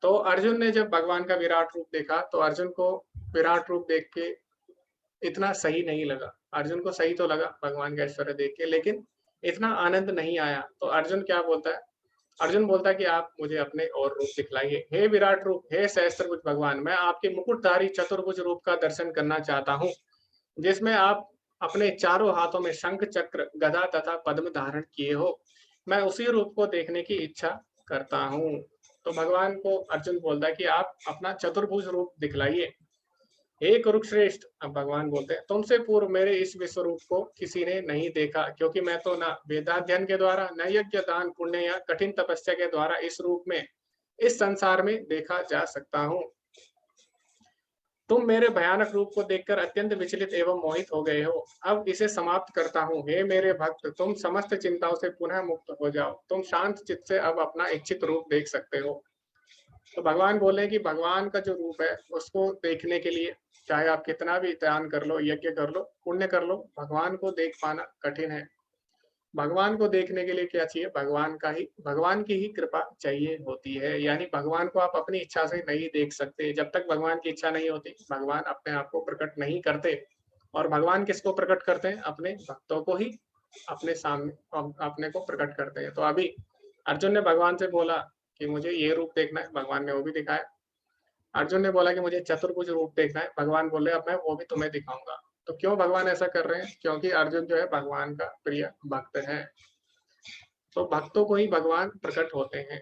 तो अर्जुन ने जब भगवान का विराट रूप देखा तो अर्जुन को विराट रूप देख के इतना सही नहीं लगा। अर्जुन को सही तो लगा भगवान का ऐश्वर्य देख के, लेकिन इतना आनंद नहीं आया। तो अर्जुन क्या बोलता है? अर्जुन बोलता है कि आप मुझे अपने और रूप दिखलाइए। हे विराट रूप, हे सहस्त्रभुज भगवान, मैं आपके मुकुटधारी चतुर्भुज रूप का दर्शन करना चाहता हूँ, जिसमें आप अपने चारों हाथों में शंख, चक्र, गदा तथा पद्म धारण किए हो। मैं उसी रूप को देखने की इच्छा करता हूँ। तो भगवान को अर्जुन बोलता है कि आप अपना चतुर्भुज रूप दिखलाइए। हे कुरुश्रेष्ठ, अब भगवान बोलते हैं, तुमसे पूर्व मेरे इस विश्व रूप को किसी ने नहीं देखा, क्योंकि मैं तो न वेदाध्ययन के द्वारा, न यज्ञ, दान, पुण्य या कठिन तपस्या के द्वारा इस रूप में इस संसार में देखा जा सकता हूँ। तुम मेरे भयानक रूप को देखकर अत्यंत विचलित एवं मोहित हो गए हो। अब इसे समाप्त करता हूँ। हे मेरे भक्त, तुम समस्त चिंताओं से पुनः मुक्त हो जाओ। तुम शांत चित्त से अब अपना इच्छित रूप देख सकते हो। तो भगवान बोले कि भगवान का जो रूप है उसको देखने के लिए चाहे आप कितना भी दान कर लो, यज्ञ कर लो, पुण्य कर लो, भगवान को देख पाना कठिन है। भगवान को देखने के लिए क्या चाहिए? भगवान की ही कृपा चाहिए होती है। यानी भगवान को आप अपनी इच्छा से नहीं देख सकते। जब तक भगवान की इच्छा नहीं होती, भगवान अपने आप को प्रकट नहीं करते। और भगवान किसको प्रकट करते हैं? अपने भक्तों को ही अपने सामने अपने को प्रकट करते हैं। तो अभी अर्जुन ने भगवान से बोला कि मुझे ये रूप देखना है, भगवान ने वो भी दिखाया। अर्जुन ने बोला कि मुझे चतुर्भुज रूप देखना है, भगवान बोले अब मैं वो भी तुम्हें दिखाऊंगा। तो क्यों भगवान ऐसा कर रहे हैं? क्योंकि अर्जुन जो है भगवान का प्रिय भक्त है। तो भक्तों को ही भगवान प्रकट होते हैं।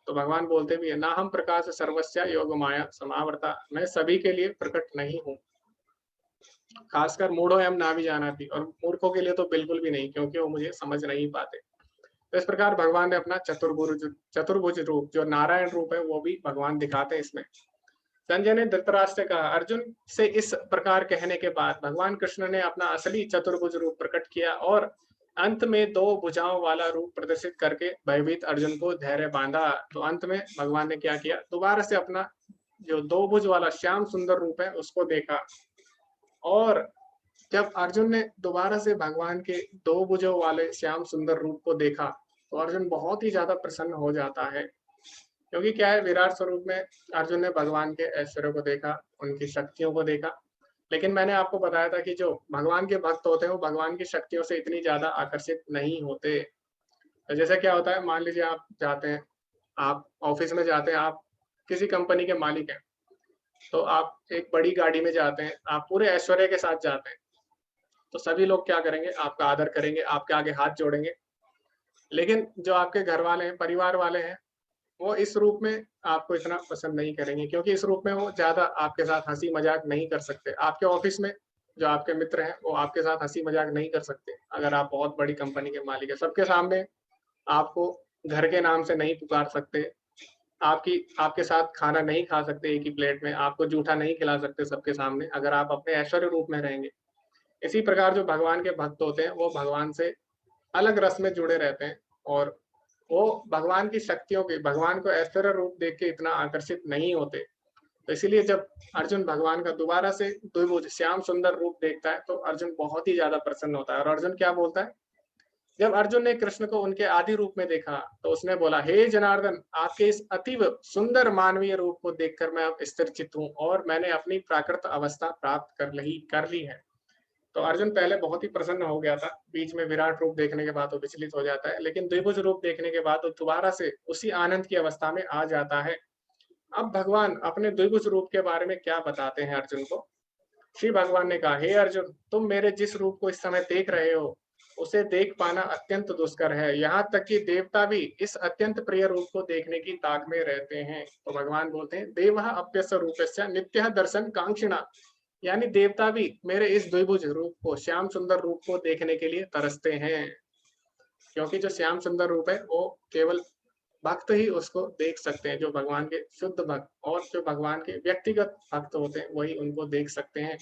तो भगवान बोलते भी है, ना हम प्रकाश सर्वस्या योग माया समावर्ता, मैं सभी के लिए प्रकट नहीं हूँ, खासकर मूढ़ो एवं ना भी जाना थी, और मूर्खों के लिए तो बिल्कुल भी नहीं, क्योंकि वो मुझे समझ नहीं पाते। तो इस प्रकार भगवान ने अपना चतुर्भुज रूप, जो नारायण रूप है, वो भी भगवान दिखाते हैं इसमें। संजय ने धृतराष्ट्र से कहा, अर्जुन से इस प्रकार कहने के बाद भगवान कृष्ण ने अपना असली चतुर्भुज रूप प्रकट किया और अंत में 2 भुजाओं वाला रूप प्रदर्शित करके भयभीत अर्जुन को धैर्य बांधा। तो अंत में भगवान ने क्या किया? दोबारा से अपना जो 2 भुज वाला श्याम सुंदर रूप है उसको देखा। और जब अर्जुन ने दोबारा से भगवान के 2 भुजों वाले श्याम सुंदर रूप को देखा तो अर्जुन बहुत ही ज्यादा प्रसन्न हो जाता है। क्योंकि क्या है, विराट स्वरूप में अर्जुन ने भगवान के ऐश्वर्य को देखा, उनकी शक्तियों को देखा। लेकिन मैंने आपको बताया था कि जो भगवान के भक्त होते हैं वो भगवान की शक्तियों से इतनी ज्यादा आकर्षित नहीं होते। तो जैसे क्या होता है, मान लीजिए आप जाते हैं, आप ऑफिस में जाते हैं, आप किसी कंपनी के मालिक हैं, तो आप एक बड़ी गाड़ी में जाते हैं, आप पूरे ऐश्वर्य के साथ जाते हैं, तो सभी लोग क्या करेंगे? आपका आदर करेंगे, आपके आगे हाथ जोड़ेंगे। लेकिन जो आपके घर वाले हैं, परिवार वाले हैं, वो इस रूप में आपको इतना पसंद नहीं करेंगे, क्योंकि इस रूप में वो ज्यादा आपके साथ हंसी मजाक नहीं कर सकते। आपके ऑफिस में जो आपके मित्र हैं वो आपके साथ हंसी मजाक नहीं कर सकते। अगर आप बहुत बड़ी कंपनी के मालिक है, सबके सामने आपको घर के नाम से नहीं पुकार सकते, आपके साथ खाना नहीं खा सकते एक ही प्लेट में, आपको जूठा नहीं खिला सकते सबके सामने, अगर आप अपने ऐश्वर्य रूप में रहेंगे। इसी प्रकार जो भगवान के भक्त होते हैं वो भगवान से अलग रस में जुड़े रहते हैं, और वो भगवान की शक्तियों के, भगवान को ऐश्वर्य रूप देख के इतना आकर्षित नहीं होते। तो इसीलिए जब अर्जुन भगवान का दोबारा से द्विभुज श्याम सुंदर रूप देखता है तो अर्जुन बहुत ही ज्यादा प्रसन्न होता है। और अर्जुन क्या बोलता है? जब अर्जुन ने कृष्ण को उनके आदि रूप में देखा तो उसने बोला, हे जनार्दन, आपके इस अतीव सुंदर मानवीय रूप को देखकर मैं अब स्थिरचित्त हूँ और मैंने अपनी प्राकृत अवस्था प्राप्त कर ली है। तो अर्जुन पहले बहुत ही प्रसन्न हो गया था, बीच में विराट रूप देखने के बाद वो विचलित हो जाता है, लेकिन द्विभुज रूप देखने के बाद वो दोबारा से उसी आनंद की अवस्था में आ जाता है। अब भगवान अपने द्विभुज रूप के बारे में क्या बताते हैं अर्जुन को? श्री भगवान ने कहा, हे अर्जुन, तुम मेरे जिस रूप को इस समय देख रहे हो उसे देख पाना अत्यंत दुष्कर है। यहाँ तक कि देवता भी इस अत्यंत प्रिय रूप को देखने की ताक में रहते हैं। तो भगवान बोलते हैं, देवः अप्यस्य रूपस्य नित्यः दर्शन कांक्षिणा, यानी देवता भी मेरे इस द्विभुज रूप को, श्याम सुंदर रूप को देखने के लिए तरसते हैं। क्योंकि जो श्याम सुंदर रूप है वो केवल भक्त ही उसको देख सकते हैं, जो भगवान के शुद्ध भक्त और जो भगवान के व्यक्तिगत भक्त होते हैं वही उनको देख सकते हैं।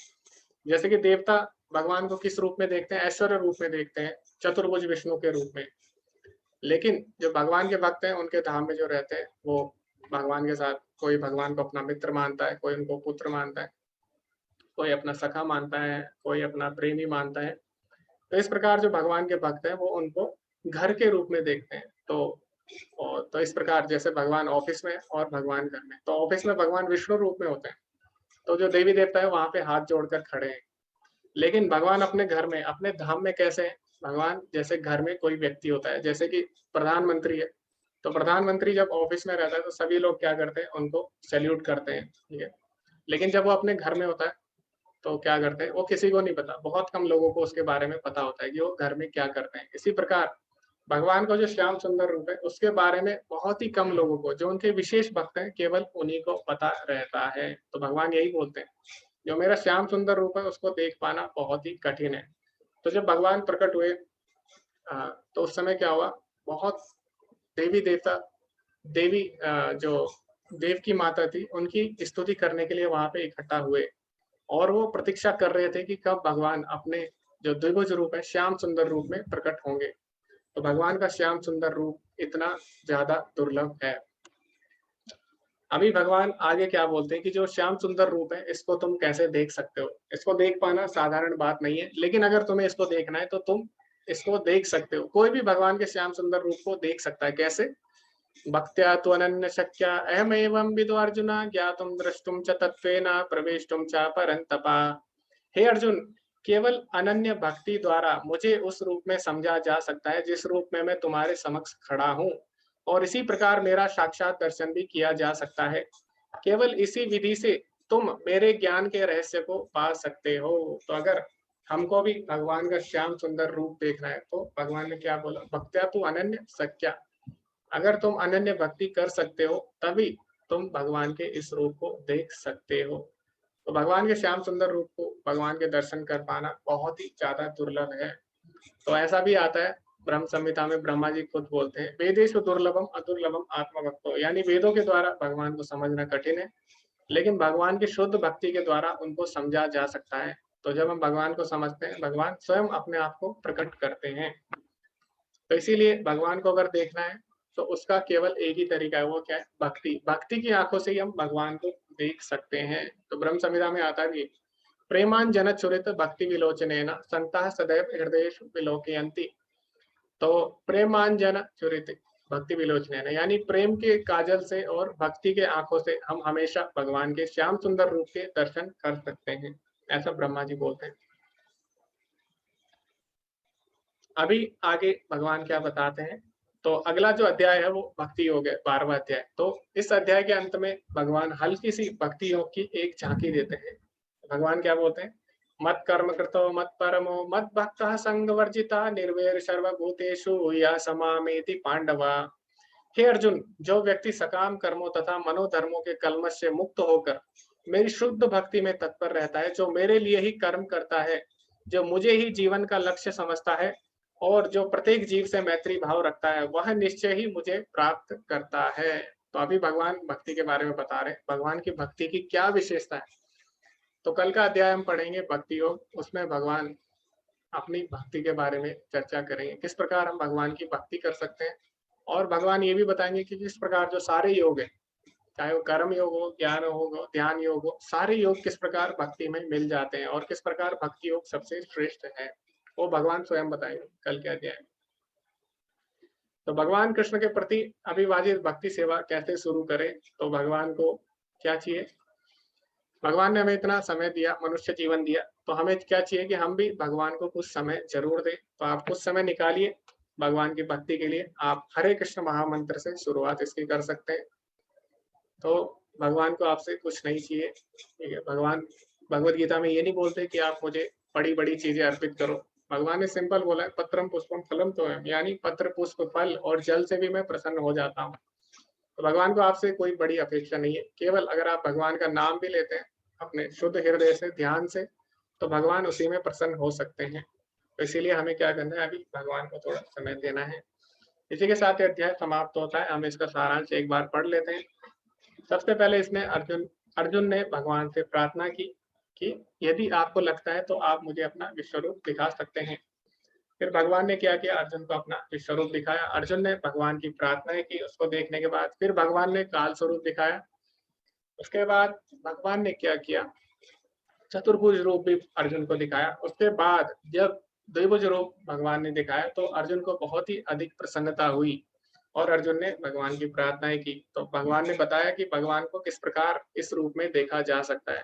जैसे कि देवता भगवान को किस रूप में देखते हैं? ऐश्वर्य रूप में देखते हैं, चतुर्भुज विष्णु के रूप में। लेकिन जो भगवान के भक्त हैं उनके धाम में जो रहते हैं वो भगवान के साथ, कोई भगवान को अपना मित्र मानता है, कोई उनको पुत्र मानता है, कोई अपना सखा मानता है, कोई अपना प्रेमी मानता है। तो इस प्रकार जो भगवान के भक्त हैं वो उनको घर के रूप में देखते हैं। तो इस प्रकार जैसे भगवान ऑफिस में और भगवान घर में, तो ऑफिस में भगवान विष्णु रूप में होते हैं, तो जो देवी देवता है वहां पे हाथ जोड़कर खड़े हैं। लेकिन भगवान अपने घर में, अपने धाम में कैसे हैं? भगवान जैसे घर में कोई व्यक्ति होता है, जैसे कि प्रधानमंत्री है, तो प्रधानमंत्री जब ऑफिस में रहता है तो सभी लोग क्या करते हैं, उनको सैल्यूट करते हैं, ठीक है। लेकिन जब वो अपने घर में होता है तो क्या करते हैं, वो किसी को नहीं पता, बहुत कम लोगों को उसके बारे में पता होता है कि वो घर में क्या करते हैं। इसी प्रकार भगवान का जो श्याम सुंदर रूप है उसके बारे में बहुत ही कम लोगों को, जो उनके विशेष भक्त हैं, केवल उन्हीं को पता रहता है। तो भगवान यही बोलते हैं, जो मेरा श्याम सुंदर रूप है उसको देख पाना बहुत ही कठिन है। तो जब भगवान प्रकट हुए तो उस समय क्या हुआ, बहुत देवी देवता, देवी जो देव की माता थी उनकी स्तुति करने के लिए वहां पे इकट्ठा हुए, और वो प्रतीक्षा कर रहे थे कि कब भगवान अपने जो द्विभुज रूप है, श्याम सुंदर रूप में प्रकट होंगे। तो भगवान का श्याम सुंदर रूप इतना ज्यादा दुर्लभ है। अभी भगवान आगे क्या बोलते हैं कि जो श्याम सुंदर रूप है इसको तुम कैसे देख सकते हो। इसको देख पाना साधारण बात नहीं है, लेकिन अगर तुम्हें इसको देखना है तो तुम इसको देख सकते हो। कोई भी भगवान के श्याम सुंदर रूप को देख सकता है। कैसे? भक्त्या तु अनन्य शक्या अहमेवं विदो अर्जुन ज्ञातुम द्रष्टुम च तत्वेन प्रवेष्टुम च परन्तपा। हे अर्जुन, केवल अनन्य भक्ति द्वारा मुझे उस रूप में समझा जा सकता है जिस रूप में मैं तुम्हारे समक्ष खड़ा हूँ, और इसी प्रकार मेरा साक्षात दर्शन भी किया जा सकता है। केवल इसी विधि से तुम मेरे ज्ञान के रहस्य को पा सकते हो। तो अगर हमको भी भगवान का श्याम सुंदर रूप देखना है तो भगवान ने क्या बोला, भक्त्या तु अनन्य शक्या। अगर तुम अनन्य भक्ति कर सकते हो तभी तुम भगवान के इस रूप को देख सकते हो। तो भगवान के श्याम सुंदर रूप को, भगवान के दर्शन कर पाना बहुत ही ज्यादा दुर्लभ है। तो ऐसा भी आता है ब्रह्म संहिता में, ब्रह्मा जी खुद बोलते हैं, वेदेषु दुर्लभम अदुर्लभम आत्मभक्तो, यानी वेदों के द्वारा भगवान को समझना कठिन है, लेकिन भगवान की शुद्ध भक्ति के द्वारा उनको समझा जा सकता है। तो जब हम भगवान को समझते हैं, भगवान स्वयं अपने आप को प्रकट करते हैं। तो इसीलिए भगवान को अगर देखना है तो उसका केवल एक ही तरीका है, वो क्या है? भक्ति। भक्ति की आंखों से ही हम भगवान को देख सकते हैं। तो ब्रह्म संहिता में आता है, प्रेमान जन चुरित भक्ति विलोचनेन संतः सदैव हृदयेषु विलोकयन्ति। तो प्रेमान जन चुरित भक्ति विलोचनेन, यानी प्रेम के काजल से और भक्ति के आंखों से हम हमेशा भगवान के श्याम सुंदर रूप के दर्शन कर सकते हैं, ऐसा ब्रह्मा जी बोलते हैं। अभी आगे भगवान क्या बताते हैं, तो अगला जो अध्याय है वो भक्ति योग है, 12वां अध्याय। तो इस अध्याय के अंत में भगवान हल्की सी भक्ति योग की एक झांकी देते हैं। भगवान क्या बोलते हैं, मत कर्म कृतो मत परमो मत भक्त संग वर्जिता निर्वैर सर्वभूतेषु या समामेति पांडवा। हे अर्जुन, जो व्यक्ति सकाम कर्मों तथा मनोधर्मों के कलमश से मुक्त होकर मेरी शुद्ध भक्ति में तत्पर रहता है, जो मेरे लिए ही कर्म करता है, जो मुझे ही जीवन का लक्ष्य समझता है, और जो प्रत्येक जीव से मैत्री भाव रखता है, वह निश्चय ही मुझे प्राप्त करता है। तो अभी भगवान भक्ति के बारे में बता रहे हैं, भगवान की भक्ति की क्या विशेषता है। तो कल का अध्याय हम पढ़ेंगे भक्ति योग, उसमें भगवान अपनी भक्ति के बारे में चर्चा करेंगे, किस प्रकार हम भगवान की भक्ति कर सकते हैं। और भगवान ये भी बताएंगे कि किस प्रकार जो सारे योग है, चाहे वो कर्म योग हो, ज्ञान योग हो, ध्यान योग हो, सारे योग किस प्रकार भक्ति में मिल जाते हैं और किस प्रकार भक्ति योग सबसे श्रेष्ठ है, वो भगवान स्वयं बताएंगे कल के अध्याय में। तो भगवान कृष्ण के प्रति अभिवाजित भक्ति सेवा कैसे शुरू करें, तो भगवान को क्या चाहिए, भगवान ने हमें इतना समय दिया, मनुष्य जीवन दिया, तो हमें क्या चाहिए कि हम भी भगवान को कुछ समय जरूर दें। तो आप कुछ समय निकालिए भगवान की भक्ति के लिए। आप हरे कृष्ण महामंत्र से शुरुआत इसकी कर सकते हैं। तो भगवान को आपसे कुछ नहीं चाहिए, ठीक है। भगवान भगवद गीता में ये नहीं बोलते कि आप मुझे बड़ी बड़ी चीजें अर्पित करो। भगवान ने सिंपल बोला है, पत्रम पुष्पम फलम तो है, यानी पत्र पुष्प फल और जल से भी मैं प्रसन्न हो जाता हूँ। तो भगवान को आपसे कोई बड़ी अपेक्षा नहीं है। केवल अगर आप भगवान का नाम भी लेते हैं अपने शुद्ध हृदय से, ध्यान से, तो भगवान उसी में प्रसन्न हो सकते हैं। तो इसीलिए हमें क्या करना है, अभी भगवान को थोड़ा समय देना है। इसी के साथ ये अध्याय समाप्त होता है। हम इसका सारांश एक बार पढ़ लेते हैं। सबसे पहले इसमें अर्जुन ने भगवान से प्रार्थना की कि यदि आपको लगता है तो आप मुझे अपना विश्वरूप दिखा सकते हैं। फिर भगवान ने क्या किया, अर्जुन को अपना विश्व रूप दिखाया। अर्जुन ने भगवान की प्रार्थना की, उसको देखने के बाद फिर भगवान ने काल स्वरूप दिखाया। उसके बाद भगवान ने क्या किया, चतुर्भुज रूप भी अर्जुन को दिखाया। उसके बाद जब द्विभुज रूप भगवान ने दिखाया तो अर्जुन को बहुत ही अधिक प्रसन्नता हुई और अर्जुन ने भगवान की प्रार्थनाएं की। तो भगवान ने बताया कि भगवान को किस प्रकार इस रूप में देखा जा सकता है।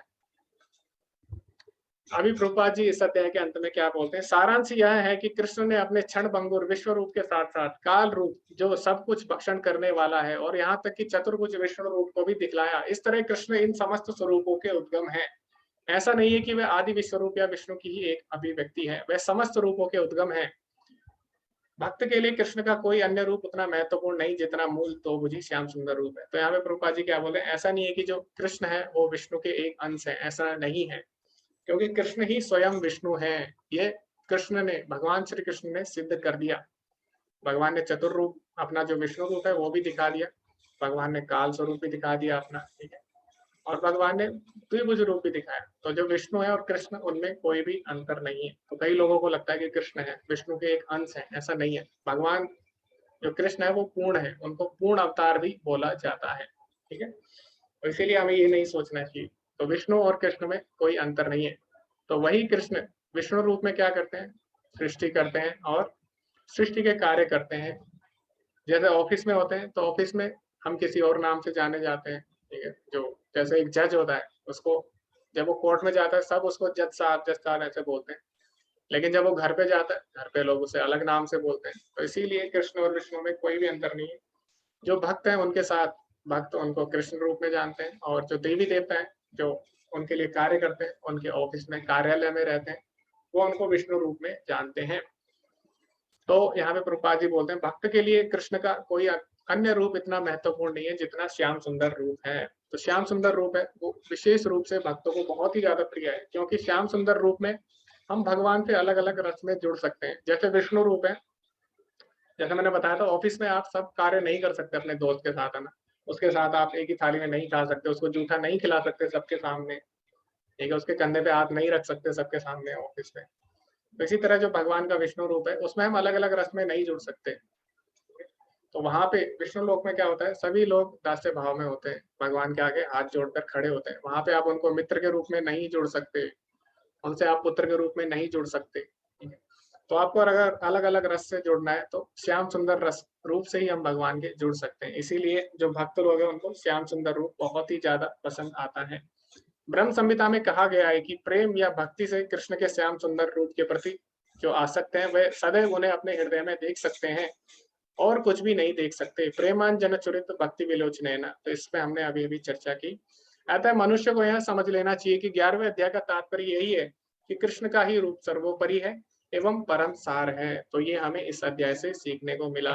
अभी प्रभुपाद जी इस अध्याय के अंत में क्या बोलते हैं, सारांश यह है कि कृष्ण ने अपने क्षण भंगुर विश्व रूप के साथ साथ काल रूप जो सब कुछ भक्षण करने वाला है और यहाँ तक कि चतुर्भुज विष्णु रूप को भी दिखलाया। इस तरह कृष्ण इन समस्त स्वरूपों के उद्गम है। ऐसा नहीं है कि वह आदि विश्व रूप या विष्णु की ही एक अभिव्यक्ति है, वह समस्त रूपों के उद्गम है। भक्त के लिए कृष्ण का कोई अन्य रूप उतना महत्वपूर्ण नहीं जितना मूल तो बुझी श्याम सुंदर रूप है। तो यहाँ पे प्रभुपाद जी क्या बोले, ऐसा नहीं है कि जो कृष्ण है वो विष्णु के एक अंश है, ऐसा नहीं है, क्योंकि कृष्ण ही स्वयं विष्णु है। ये कृष्ण ने, भगवान श्री कृष्ण ने सिद्ध कर दिया। भगवान ने चतुर रूप अपना जो विष्णु रूप है वो भी दिखा दिया, भगवान ने काल स्वरूप भी दिखा दिया अपना, ठीक है, और भगवान ने द्विभुज रूप भी दिखाया। तो जो विष्णु है और कृष्ण, उनमें कोई भी अंतर नहीं है। तो कई लोगों को लगता है कि कृष्ण है विष्णु के एक अंश है, ऐसा नहीं है। भगवान जो कृष्ण है वो पूर्ण है, उनको पूर्ण अवतार भी बोला जाता है, ठीक है। तो इसीलिए हमें ये नहीं सोचना चाहिए। तो विष्णु और कृष्ण में कोई अंतर नहीं है। तो वही कृष्ण विष्णु रूप में क्या करते हैं, सृष्टि करते हैं और सृष्टि के कार्य करते हैं। जैसे ऑफिस में होते हैं तो ऑफिस में हम किसी और नाम से जाने जाते हैं, ठीक है। जो जैसे एक जज होता है, उसको जब वो कोर्ट में जाता है सब उसको जज साहब ऐसे बोलते हैं, लेकिन जब वो घर पे जाता है, घर पे लोग उसे अलग नाम से बोलते हैं। तो इसीलिए कृष्ण और विष्णु में कोई भी अंतर नहीं है। जो भक्त हैं उनके साथ भक्त उनको कृष्ण रूप में जानते हैं, और जो देवी देवता हैं जो उनके लिए कार्य करते हैं, उनके ऑफिस में कार्यालय में रहते हैं, वो उनको विष्णु रूप में जानते हैं। तो यहाँ पे प्रभुपाद जी बोलते हैं भक्त के लिए कृष्ण का कोई अन्य रूप इतना महत्वपूर्ण नहीं है जितना श्याम सुंदर रूप है। तो श्याम सुंदर रूप है वो विशेष रूप से भक्तों को बहुत ही ज्यादा प्रिय है, क्योंकि श्याम सुंदर रूप में हम भगवान से अलग अलग रस में जुड़ सकते हैं। जैसे विष्णु रूप है, जैसे मैंने बताया था, ऑफिस में आप सब कार्य नहीं कर सकते अपने दोस्त के साथ, है ना, उसके साथ आप एक ही थाली में नहीं खा सकते, उसको जूठा नहीं खिला सकते सबके सामने, ठीक है, उसके कंधे पे हाथ नहीं रख सकते सबके सामने ऑफिस में। तो इसी तरह जो भगवान का विष्णु रूप है उसमें हम अलग अलग रस में नहीं जुड़ सकते। तो वहां पे विष्णु लोक में क्या होता है, सभी लोग दास्य भाव में होते हैं, भगवान के आगे हाथ जोड़कर खड़े होते हैं। वहां पे आप उनको मित्र के रूप में नहीं जुड़ सकते, उनसे आप पुत्र के रूप में नहीं जुड़ सकते, ठीक है। तो आपको अगर अलग अलग रस से जुड़ना है तो श्याम सुंदर रस रूप से ही हम भगवान के जुड़ सकते हैं। इसीलिए जो भक्त लोग हैं उनको श्याम सुंदर रूप बहुत ही ज्यादा पसंद आता है। ब्रह्म संहिता में कहा गया है कि प्रेम या भक्ति से कृष्ण के श्याम सुंदर रूप के प्रति जो आसक्त हैं वे सदैव उन्हें अपने हृदय में देख सकते हैं और कुछ भी नहीं देख सकते। प्रेमांजन चुरित भक्ति विलोचनैना, तो इस पे हमने अभी अभी चर्चा की। अतः मनुष्य को यह समझ लेना चाहिए कि 11वें अध्याय का तात्पर्य यही है कि कृष्ण का ही रूप सर्वोपरि है एवं परम सार है। तो ये हमें इस अध्याय से सीखने को मिला।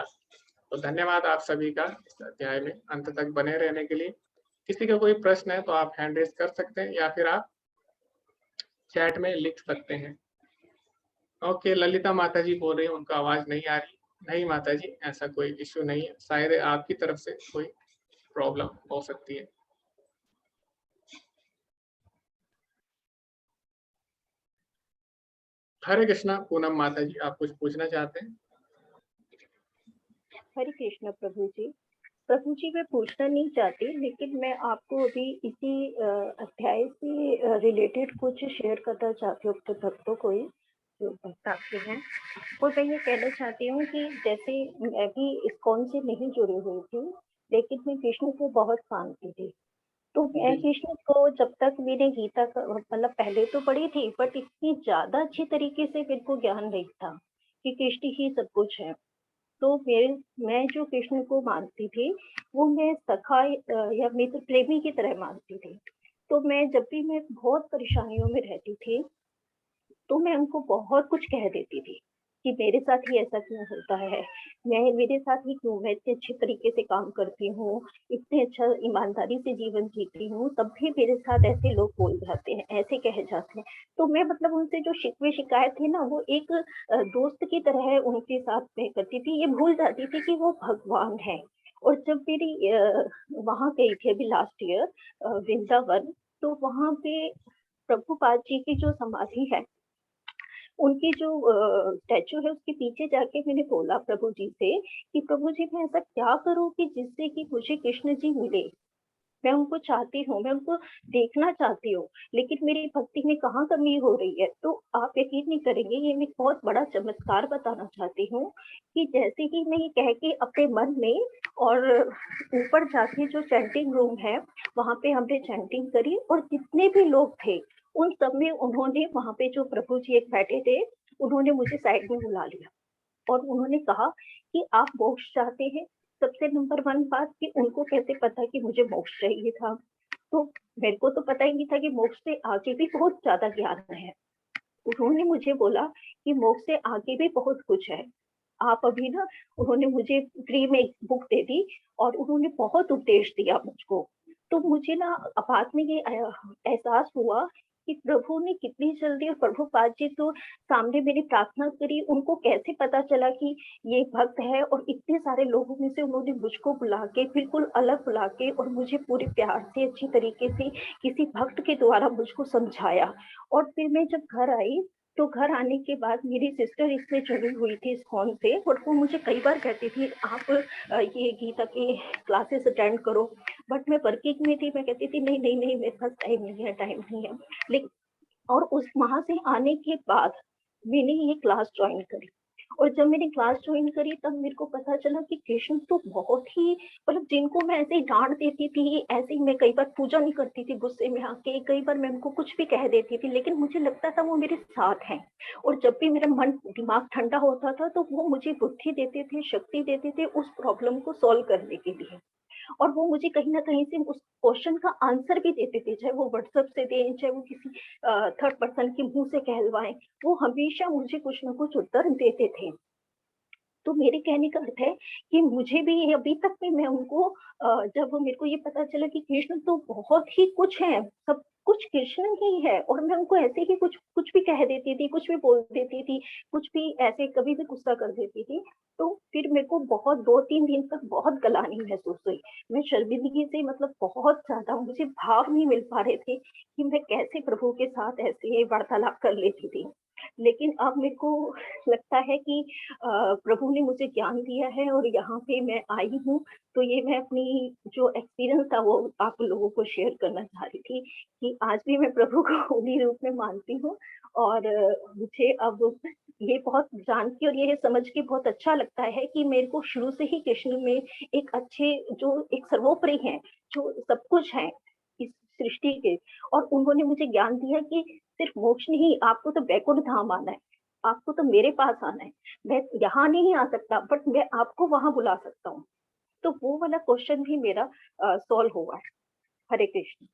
तो धन्यवाद आप सभी का इस अध्याय में अंत तक बने रहने के लिए। किसी का कोई प्रश्न है तो आप हैंड रेज कर सकते हैं या फिर आप चैट में लिख सकते हैं। ओके, ललिता माता जी बोल रही है उनका आवाज नहीं आ रही। नहीं माता जी, ऐसा कोई इश्यू नहीं है, शायद आपकी तरफ से कोई प्रॉब्लम हो सकती है। हरे कृष्णा। पूनम माता जी, आप कुछ पूछना चाहते हैं? हरे कृष्णा प्रभु जी। प्रभु जी, मैं पूछना नहीं चाहती, लेकिन मैं आपको अभी इसी अध्याय से रिलेटेड कुछ शेयर करना चाहती हूँ अपने भक्तों को ही, जो भक्त आपके हैं। और मैं ये कहना चाहती हूँ कि जैसे मैं भी इस्कॉन से नहीं जुड़ी हुई थी, लेकिन मैं कृष्ण को बहुत मानती थी। तो मैं कृष्ण को जब तक मैंने गीता का मतलब पहले तो पढ़ी थी, बट इतनी ज्यादा अच्छी तरीके से मेरे को ज्ञान नहीं था कि कृष्ण ही सब कुछ है। तो मैं जो कृष्ण को मानती थी वो मैं सखा या मित्र प्रेमी की तरह मानती थी। तो मैं जब भी मैं बहुत परेशानियों में रहती थी तो मैं उनको बहुत कुछ कह देती थी कि मेरे साथ ही ऐसा क्यों होता है, मेरे साथ ही क्यों, मैं इतने अच्छे तरीके से काम करती हूँ, इतने अच्छा ईमानदारी से जीवन जीती हूँ, तब भी मेरे साथ ऐसे लोग बोल जाते हैं, ऐसे कहे जाते हैं। तो मैं मतलब उनसे जो शिकवे शिकायत थी ना, वो एक दोस्त की तरह उनके साथ में करती थी। ये भूल जाती थी कि वो भगवान है। और जब मेरी वहां गई थी अभी लास्ट ईयर वृंदावन, तो वहां पे प्रभुपाद जी की जो समाधि है उनकी जो स्टैचू है उसके पीछे जाके मैंने बोला प्रभु जी से कि प्रभु जी मैं ऐसा क्या करूं कि जिससे कि मुझे कृष्ण जी मिले। मैं उनको चाहती हूँ, मैं उनको देखना चाहती हूँ, लेकिन मेरी भक्ति में कहाँ कमी हो रही है। तो आप यकीन नहीं करेंगे, ये मैं बहुत बड़ा चमत्कार बताना चाहती हूँ कि जैसे ही मैं ये कह के अपने मन में और ऊपर जाके जो चैंटिंग रूम है वहां पे हमने चैंटिंग करी और जितने भी लोग थे उन सब में उन्होंने, वहां पे जो प्रभु जी एक बैठे थे, उन्होंने मुझे साइड में बुला लिया और उन्होंने कहा कि आप मोक्ष चाहते हैं। सबसे नंबर 1 बात कि उनको कैसे पता कि मुझे मोक्ष चाहिए था, तो मेरे को तो पता ही नहीं था कि मोक्ष से आगे भी बहुत ज्यादा ज्ञान है। उन्होंने मुझे बोला कि मोक्ष से आगे भी बहुत कुछ है, आप अभी ना, उन्होंने मुझे फ्री में एक बुक दे दी और उन्होंने बहुत उपदेश दिया मुझको। तो मुझे ना बाद में ये एहसास हुआ कि प्रभु ने कितनी जल्दी, और प्रभुपाद जी तो सामने मेरी प्रार्थना करी, उनको कैसे पता चला कि ये भक्त है, और इतने सारे लोगों में से उन्होंने मुझको बुला के, बिल्कुल अलग बुला के, और मुझे पूरे प्यार से अच्छी तरीके से किसी भक्त के द्वारा मुझको समझाया। और फिर मैं जब घर आई तो घर आने के बाद मेरी सिस्टर इसमें जुड़ी हुई थी इस्कॉन से, और वो मुझे कई बार कहती थी आप ये गीता की क्लासेस अटेंड करो, बट मैं वर्किंग में थी, मैं कहती थी नहीं नहीं नहीं मेरे पास टाइम नहीं है। लेकिन और उस वहां से आने के बाद मैंने ये क्लास ज्वाइन करी, और जब मैंने क्लास ज्वाइन करी तब मेरे को पता चला कि कृष्ण तो बहुत ही, मतलब जिनको मैं ऐसे ही डांट देती थी, ऐसे ही मैं कई बार पूजा नहीं करती थी गुस्से में आके, कई बार मैं उनको कुछ भी कह देती थी, लेकिन मुझे लगता था वो मेरे साथ हैं। और जब भी मेरा मन दिमाग ठंडा होता था तो वो मुझे बुद्धि देते थे, शक्ति देते थे उस प्रॉब्लम को सॉल्व करने के लिए, और वो मुझे कहीं ना कहीं से उस क्वेश्चन का आंसर भी देते थे, चाहे वो व्हाट्सएप से दें, चाहे वो किसी थर्ड पर्सन के मुंह से कहलवाएं, वो हमेशा मुझे कुछ ना कुछ उत्तर देते थे। तो मेरे कहने का अर्थ है कि मुझे भी अभी तक में मैं उनको जब मेरे को ये पता चला कि कृष्ण तो बहुत ही कुछ है, सब कुछ कृष्ण ही है, और मैं उनको ऐसे ही कुछ कुछ भी कह देती थी, कुछ भी बोल देती थी, कुछ भी ऐसे कभी भी गुस्सा कर देती थी, तो फिर मेरे को बहुत 2-3 दिन तक बहुत गलानी महसूस हुई। मैं शर्मिंदगी से, मतलब बहुत ज्यादा मुझे भाव नहीं मिल पा रहे थे कि मैं कैसे प्रभु के साथ ऐसे वार्तालाप कर लेती थी। लेकिन अब मेरे को लगता है कि प्रभु ने मुझे ज्ञान दिया है और यहाँ पे मैं आई हूँ, तो ये मैं अपनी जो एक्सपीरियंस था वो आप लोगों को शेयर करना चाह रही थी कि आज भी मैं प्रभु को उन्हीं रूप में मानती हूँ। और मुझे अब ये बहुत जान के और ये समझ के बहुत अच्छा लगता है कि मेरे को शुरू से ही कृष्ण में एक अच्छे, जो एक सर्वोपरि है, जो सब कुछ है इस सृष्टि के, और उन्होंने मुझे ज्ञान दिया कि सिर्फ मोक्ष नहीं, आपको तो बैकुंठ धाम आना है, आपको तो मेरे पास आना है, मैं यहाँ नहीं आ सकता बट मैं आपको वहां बुला सकता हूँ। तो वो वाला क्वेश्चन भी मेरा सॉल्व हुआ है। हरे कृष्ण।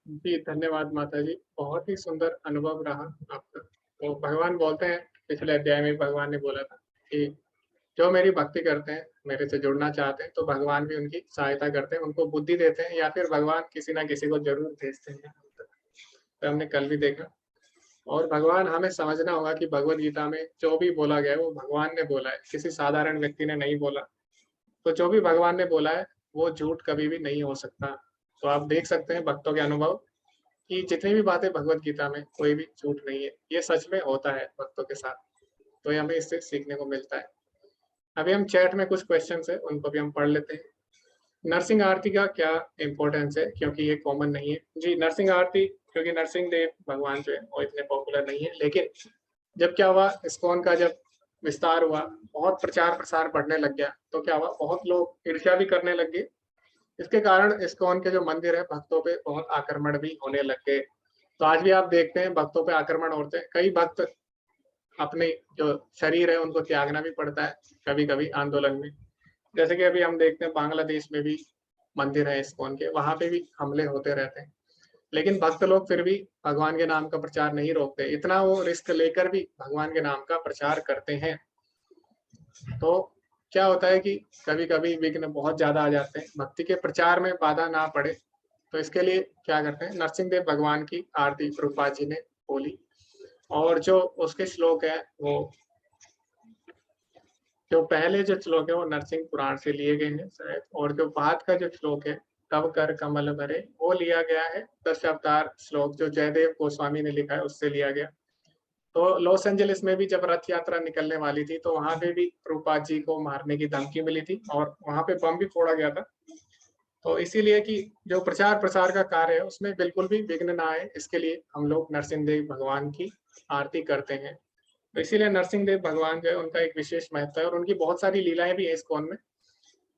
जी धन्यवाद माता जी, बहुत ही सुंदर अनुभव रहा आपका। तो भगवान बोलते हैं, पिछले अध्याय में भगवान ने बोला था कि जो मेरी भक्ति करते हैं, मेरे से जुड़ना चाहते हैं, तो भगवान भी उनकी सहायता करते हैं, उनको बुद्धि देते हैं, या फिर भगवान किसी ना किसी को जरूर भेजते हैं। तो हमने कल भी देखा। और भगवान, हमें समझना होगा कि भगवत गीता में जो भी बोला गया है वो भगवान ने बोला है, किसी साधारण व्यक्ति ने नहीं बोला। तो जो भी भगवान ने बोला है वो झूठ कभी भी नहीं हो सकता। तो आप देख सकते हैं भक्तों के अनुभव कि जितनी भी बातें भगवत गीता में, कोई भी झूठ नहीं है, ये सच में होता है भक्तों के साथ। तो ये हमें इससे सीखने को मिलता है। अभी हम चैट में कुछ क्वेश्चन है उनको भी हम पढ़ लेते हैं। नरसिंह आरती का क्या इम्पोर्टेंस है, क्योंकि ये कॉमन नहीं है। जी, नरसिंह आरती, क्योंकि नरसिंह देव भगवान जो है वो इतने पॉपुलर नहीं है, लेकिन जब क्या हुआ, इस्कॉन का जब विस्तार हुआ, बहुत प्रचार प्रसार बढ़ने लग गया, तो क्या हुआ, बहुत लोग ईर्ष्या भी करने लग गए। इसके कारण इस्कॉन के जो मंदिर है, भक्तों पे बहुत आक्रमण भी होने लग गए। तो आज भी आप देखते हैं भक्तों पे आक्रमण होते हैं। कई भक्त अपने जो शरीर है उनको त्यागना भी पड़ता है कभी कभी आंदोलन में। जैसे कि अभी हम देखते हैं बांग्लादेश में भी मंदिर है इस्कॉन के, वहां पे भी हमले होते रहते हैं, लेकिन भक्त लोग फिर भी भगवान के नाम का प्रचार नहीं रोकते। इतना वो रिस्क लेकर भी भगवान के नाम का प्रचार करते हैं। तो क्या होता है कि कभी कभी विघ्न बहुत ज्यादा आ जाते हैं, भक्ति के प्रचार में बाधा ना पड़े, तो इसके लिए क्या करते हैं, नरसिंह देव भगवान की आरती प्रभुपाद जी ने बोली, और जो उसके श्लोक है, वो जो पहले जो श्लोक है वो नरसिंह पुराण से लिए गए हैं शायद, और जो बाद का जो श्लोक है, तब कर कमल भरे, वो लिया गया है दशावतार श्लोक जो जयदेव गोस्वामी ने लिखा है, उससे लिया गया। तो लॉस एंजलिस में भी जब रथ यात्रा निकलने वाली थी तो वहां पे भी प्रभुपाद जी को मारने की धमकी मिली थी और वहां पे बम भी फोड़ा गया था। तो इसीलिए कि जो प्रचार प्रसार का कार्य है उसमें बिल्कुल भी विघ्न ना आए, इसके लिए हम लोग नरसिंहदेव भगवान की आरती करते हैं। तो इसीलिए नरसिंहदेव भगवान जो है उनका एक विशेष महत्व है और उनकी बहुत सारी लीलाएं भी है इस्कॉन में।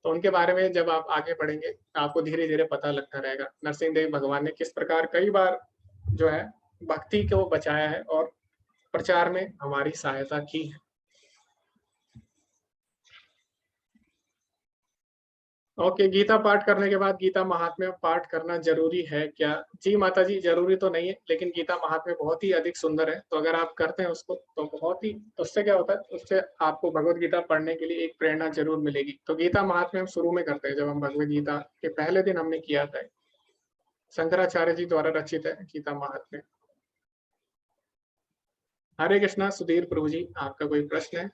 तो उनके बारे में जब आप आगे बढ़ेंगे आपको धीरे धीरे पता लगता रहेगा नरसिंहदेव भगवान ने किस प्रकार कई बार जो है भक्ति को बचाया है और प्रचार में हमारी सहायता की है। ओके, गीता पाठ करने के बाद गीता महात्म्य पाठ करना जरूरी है क्या? जी माता जी, जरूरी तो नहीं है, लेकिन गीता महात्म्य बहुत ही अधिक सुंदर है, तो अगर आप करते हैं उसको तो बहुत ही, उससे क्या होता है, उससे आपको भगवत गीता पढ़ने के लिए एक प्रेरणा जरूर मिलेगी। तो गीता महात्म्य हम शुरू में करते हैं, जब हम भगवत गीता के पहले दिन हमने किया था, शंकराचार्य जी द्वारा रचित है गीता महात्म्य। हरे कृष्णा। सुधीर प्रभु जी, आपका कोई प्रश्न है?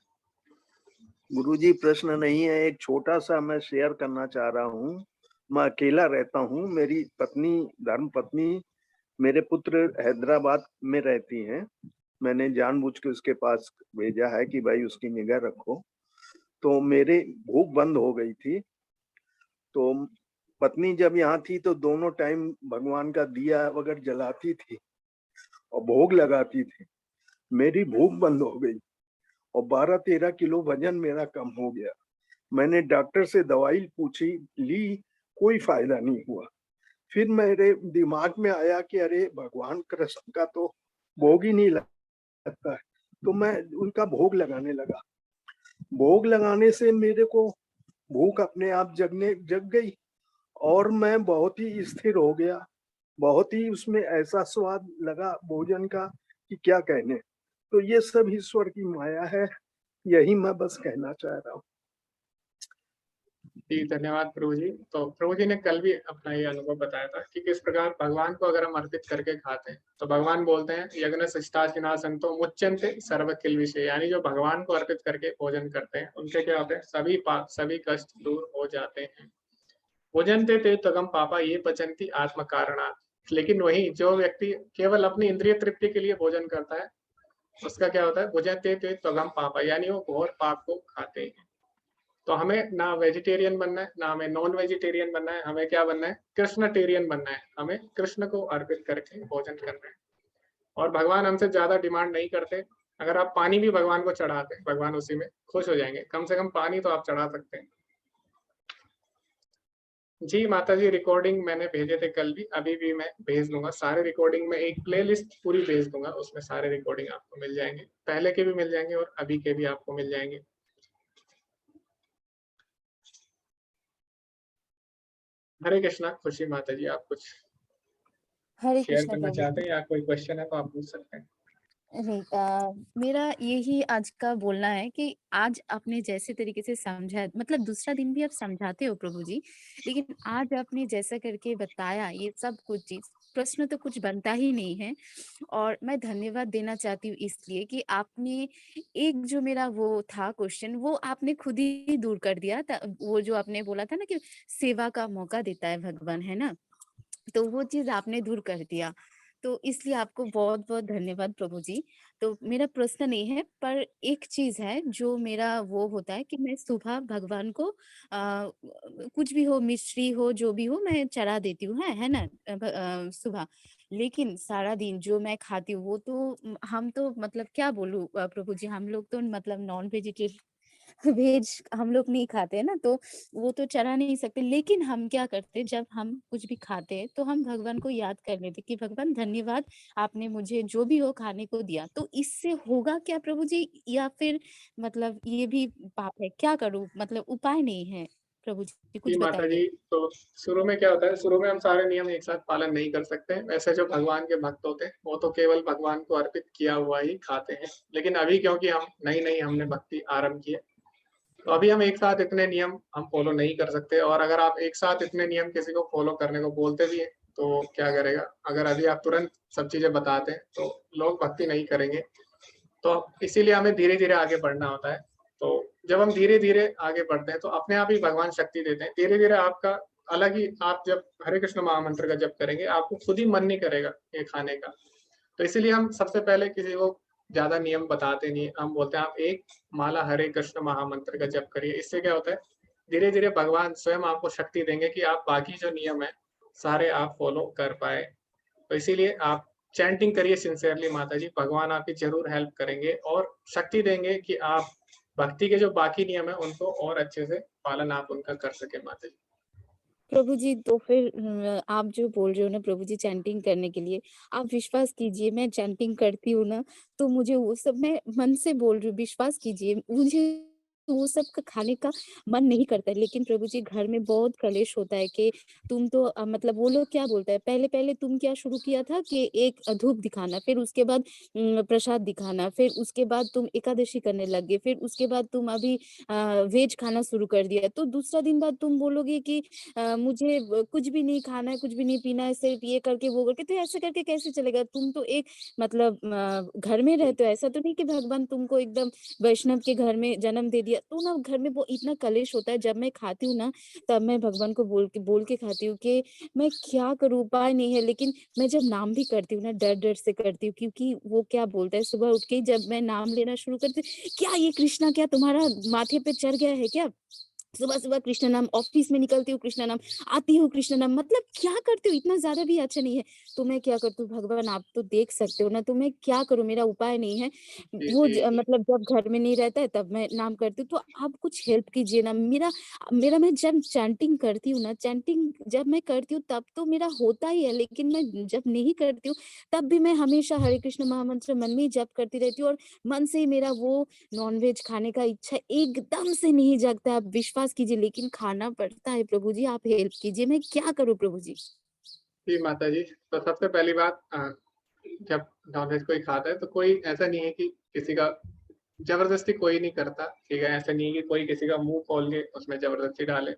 गुरुजी प्रश्न नहीं है, एक छोटा सा मैं शेयर करना चाह रहा हूँ। मैं अकेला रहता हूँ, मेरी पत्नी धर्म पत्नी, मेरे पुत्र हैदराबाद में रहती हैं। मैंने जानबूझ के उसके पास भेजा है कि भाई उसकी निगाह रखो। तो मेरे भूख बंद हो गई थी, तो पत्नी जब यहाँ थी तो दोनों टाइम भगवान का दिया वगैरह जलाती थी और भोग लगाती थी। मेरी भूख बंद हो गई और 12-13 किलो वजन मेरा कम हो गया। मैंने डॉक्टर से दवाई पूछी, ली, कोई फायदा नहीं हुआ। फिर मेरे दिमाग में आया कि अरे भगवान कृष्ण का तो भोग ही नहीं लगता है, तो मैं उनका भोग लगाने लगा। भोग लगाने से मेरे को भूख अपने आप जग गई और मैं बहुत ही स्थिर हो गया। बहुत ही उसमें ऐसा स्वाद लगा भोजन का कि क्या कहने। तो ये सब ईश्वर की माया है, यही मैं बस कहना चाह रहा हूँ। जी धन्यवाद प्रभु जी। तो प्रभु जी ने कल भी अपना ये अनुभव बताया था कि किस प्रकार भगवान को अगर हम अर्पित करके खाते हैं तो भगवान बोलते हैं यज्ञ शिष्टाचिना संतो मुच्यन्ते सर्व किल विषय, यानी जो भगवान को अर्पित करके भोजन करते हैं उनके क्या होते हैं, सभी पाप सभी कष्ट दूर हो जाते हैं। भोजनते ते तगम पापा ये पचंती आत्म कारणात्। लेकिन वही जो व्यक्ति केवल अपनी इंद्रिय तृप्ति के लिए भोजन करता है उसका क्या होता है, भोजनते ते तगम पापा, यानी वो घोर पाप को खाते हैं। तो हमें ना वेजिटेरियन बनना है, ना हमें नॉन वेजिटेरियन बनना है, हमें क्या बनना है, कृष्णटेरियन बनना है। हमें कृष्ण को अर्पित करके भोजन करना है और भगवान हमसे ज्यादा डिमांड नहीं करते। अगर आप पानी भी भगवान को चढ़ाते हैं, भगवान उसी में खुश हो जाएंगे। कम से कम पानी तो आप चढ़ा सकते हैं। जी माता जी, रिकॉर्डिंग मैंने भेजे थे कल भी, अभी भी मैं भेज दूंगा सारे रिकॉर्डिंग में, एक प्लेलिस्ट पूरी भेज दूंगा, उसमें सारे रिकॉर्डिंग आपको मिल जाएंगे, पहले के भी मिल जाएंगे और अभी के भी आपको मिल जाएंगे। हरे कृष्णा। खुशी माता जी, आप कुछ हरे शेयर कृष्णा करना प्रभु चाहते हैं या कोई क्वेश्चन है तो आप पूछ सकते हैं। नहीं, मेरा यही आज का बोलना है कि आज आपने जैसे तरीके से समझा, मतलब दूसरा दिन भी आप समझाते हो प्रभु जी, लेकिन आज आपने जैसा करके बताया ये सब कुछ चीज, प्रश्न तो कुछ बनता ही नहीं है। और मैं धन्यवाद देना चाहती हूँ इसलिए कि आपने एक जो मेरा वो था क्वेश्चन, वो आपने खुद ही दूर कर दिया था। वो जो आपने बोला था ना कि सेवा का मौका देता है भगवान, है ना, तो वो चीज आपने दूर कर दिया। तो इसलिए आपको बहुत बहुत धन्यवाद प्रभु जी। तो मेरा प्रश्न नहीं है, पर एक चीज है जो मेरा वो होता है कि मैं सुबह भगवान को कुछ भी हो, मिश्री हो, जो भी हो, मैं चढ़ा देती हूँ, है ना, सुबह। लेकिन सारा दिन जो मैं खाती हूँ वो तो हम तो मतलब क्या बोलूँ प्रभु जी, हम लोग तो मतलब नॉन वेजिटेरियन वेज हम लोग नहीं खाते हैं ना, तो वो तो चढ़ा नहीं सकते। लेकिन हम क्या करते, जब हम कुछ भी खाते हैं तो हम भगवान को याद कर लेते कि भगवान धन्यवाद, आपने मुझे जो भी हो खाने को दिया। तो इससे होगा क्या प्रभु जी, या फिर मतलब ये भी पाप है? क्या करूं, मतलब उपाय नहीं है प्रभु जी, जी कुछ माता जी, बताइए। तो शुरू में क्या होता है, शुरू में हम सारे नियम एक साथ पालन नहीं कर सकते। वैसे जो भगवान के भक्त होते हैं वो तो केवल भगवान को अर्पित किया हुआ ही खाते हैं। लेकिन अभी क्योंकि हम नई नई हमने भक्ति आरंभ की है, तो अभी हम एक साथ इतने नियम हम फॉलो नहीं कर सकते। और अगर आप एक साथ इतने नियम किसी को फॉलो करने को बोलते भी हैं तो क्या करेगा, अगर अभी आप तुरंत सब चीजें बताते हैं तो लोग भक्ति नहीं करेंगे। तो इसीलिए हमें धीरे धीरे आगे बढ़ना होता है। तो जब हम धीरे धीरे आगे बढ़ते हैं तो अपने आप ही भगवान शक्ति देते हैं। धीरे धीरे आपका अलग ही, आप जब हरे कृष्ण महामंत्र का जप करेंगे आपको खुद ही मन नहीं करेगा ये खाने का। तो इसीलिए हम सबसे पहले किसी को ज्यादा नियम बताते नहीं, हम बोलते हैं आप एक माला हरे कृष्ण महामंत्र का जप करिए। इससे क्या होता है, धीरे धीरे भगवान स्वयं आपको शक्ति देंगे कि आप बाकी जो नियम है सारे आप फॉलो कर पाए। तो इसीलिए आप चैंटिंग करिए सिंसियरली माता जी, भगवान आपकी जरूर हेल्प करेंगे और शक्ति देंगे कि आप भक्ति के जो बाकी नियम है उनको और अच्छे से पालन आप उनका कर सके माता जी। प्रभु जी, तो फिर आप जो बोल रहे हो ना प्रभु जी चैंटिंग करने के लिए, आप विश्वास कीजिए मैं चैंटिंग करती हूँ ना, तो मुझे वो सब, मैं मन से बोल रही हूँ, विश्वास कीजिए मुझे वो सब का खाने का मन नहीं करता है। लेकिन प्रभु जी घर में बहुत कलेश होता है कि तुम तो मतलब वो लोग क्या बोलता है, पहले पहले तुम क्या शुरू किया था कि एक धूप दिखाना, फिर उसके बाद प्रसाद दिखाना, फिर उसके बाद तुम एकादशी करने लग गए, फिर उसके बाद तुम अभी वेज खाना शुरू कर दिया, तो दूसरा दिन बाद तुम बोलोगे कि मुझे कुछ भी नहीं खाना है, कुछ भी नहीं पीना है, सिर्फ ये करके वो करके, तो ऐसे करके कैसे चलेगा? तुम तो एक मतलब घर में रहते हो, ऐसा तो नहीं कि भगवान तुमको एकदम वैष्णव के घर में जन्म दे दिया। तो ना घर में वो इतना कलेश होता है, जब मैं खाती हूँ ना तब मैं भगवान को बोल के खाती हूँ कि मैं क्या करूँ, उपाय नहीं है। लेकिन मैं जब नाम भी करती हूँ ना डर डर से करती हूँ, क्योंकि वो क्या बोलता है सुबह उठ के जब मैं नाम लेना शुरू करती हूँ, क्या ये कृष्णा क्या तुम्हारा माथे पे चढ़ गया है क्या? सुबह सुबह कृष्ण नाम, ऑफिस में निकलती हूँ कृष्ण नाम, आती हूँ कृष्ण नाम, मतलब क्या करती हूँ? इतना ज्यादा भी अच्छा नहीं है। तो मैं क्या करती हूँ, भगवान आप तो देख सकते हो ना, तो मैं क्या करूँ, मेरा उपाय नहीं है। जी वो जी जी। मतलब जब घर में नहीं रहता है तब मैं नाम करती हूँ, तो आप कुछ हेल्प कीजिए ना। मेरा मेरा मैं जब चैंटिंग करती हूँ ना, चैंटिंग जब मैं करती हूँ तब तो मेरा होता ही है, लेकिन मैं जब नहीं करती हूँ तब भी मैं हमेशा हरे कृष्ण महामंत्र मन में ही जप करती रहती हूँ, और मन से ही मेरा वो नॉनवेज खाने का इच्छा एकदम से नहीं जागता है। आप विश्वास कीजिए, लेकिन खाना पड़ता है। प्रभु जी आप हेल्प कीजिए, मैं क्या करूँ प्रभु जी? जी माता जी, तो सबसे पहली बात, जब नॉनवेज कोई खाता है तो कोई ऐसा नहीं है कि किसी का जबरदस्ती कोई नहीं करता, ठीक है? ऐसा नहीं है कि कोई किसी का मुंह खोल के उसमें जबरदस्ती डाले,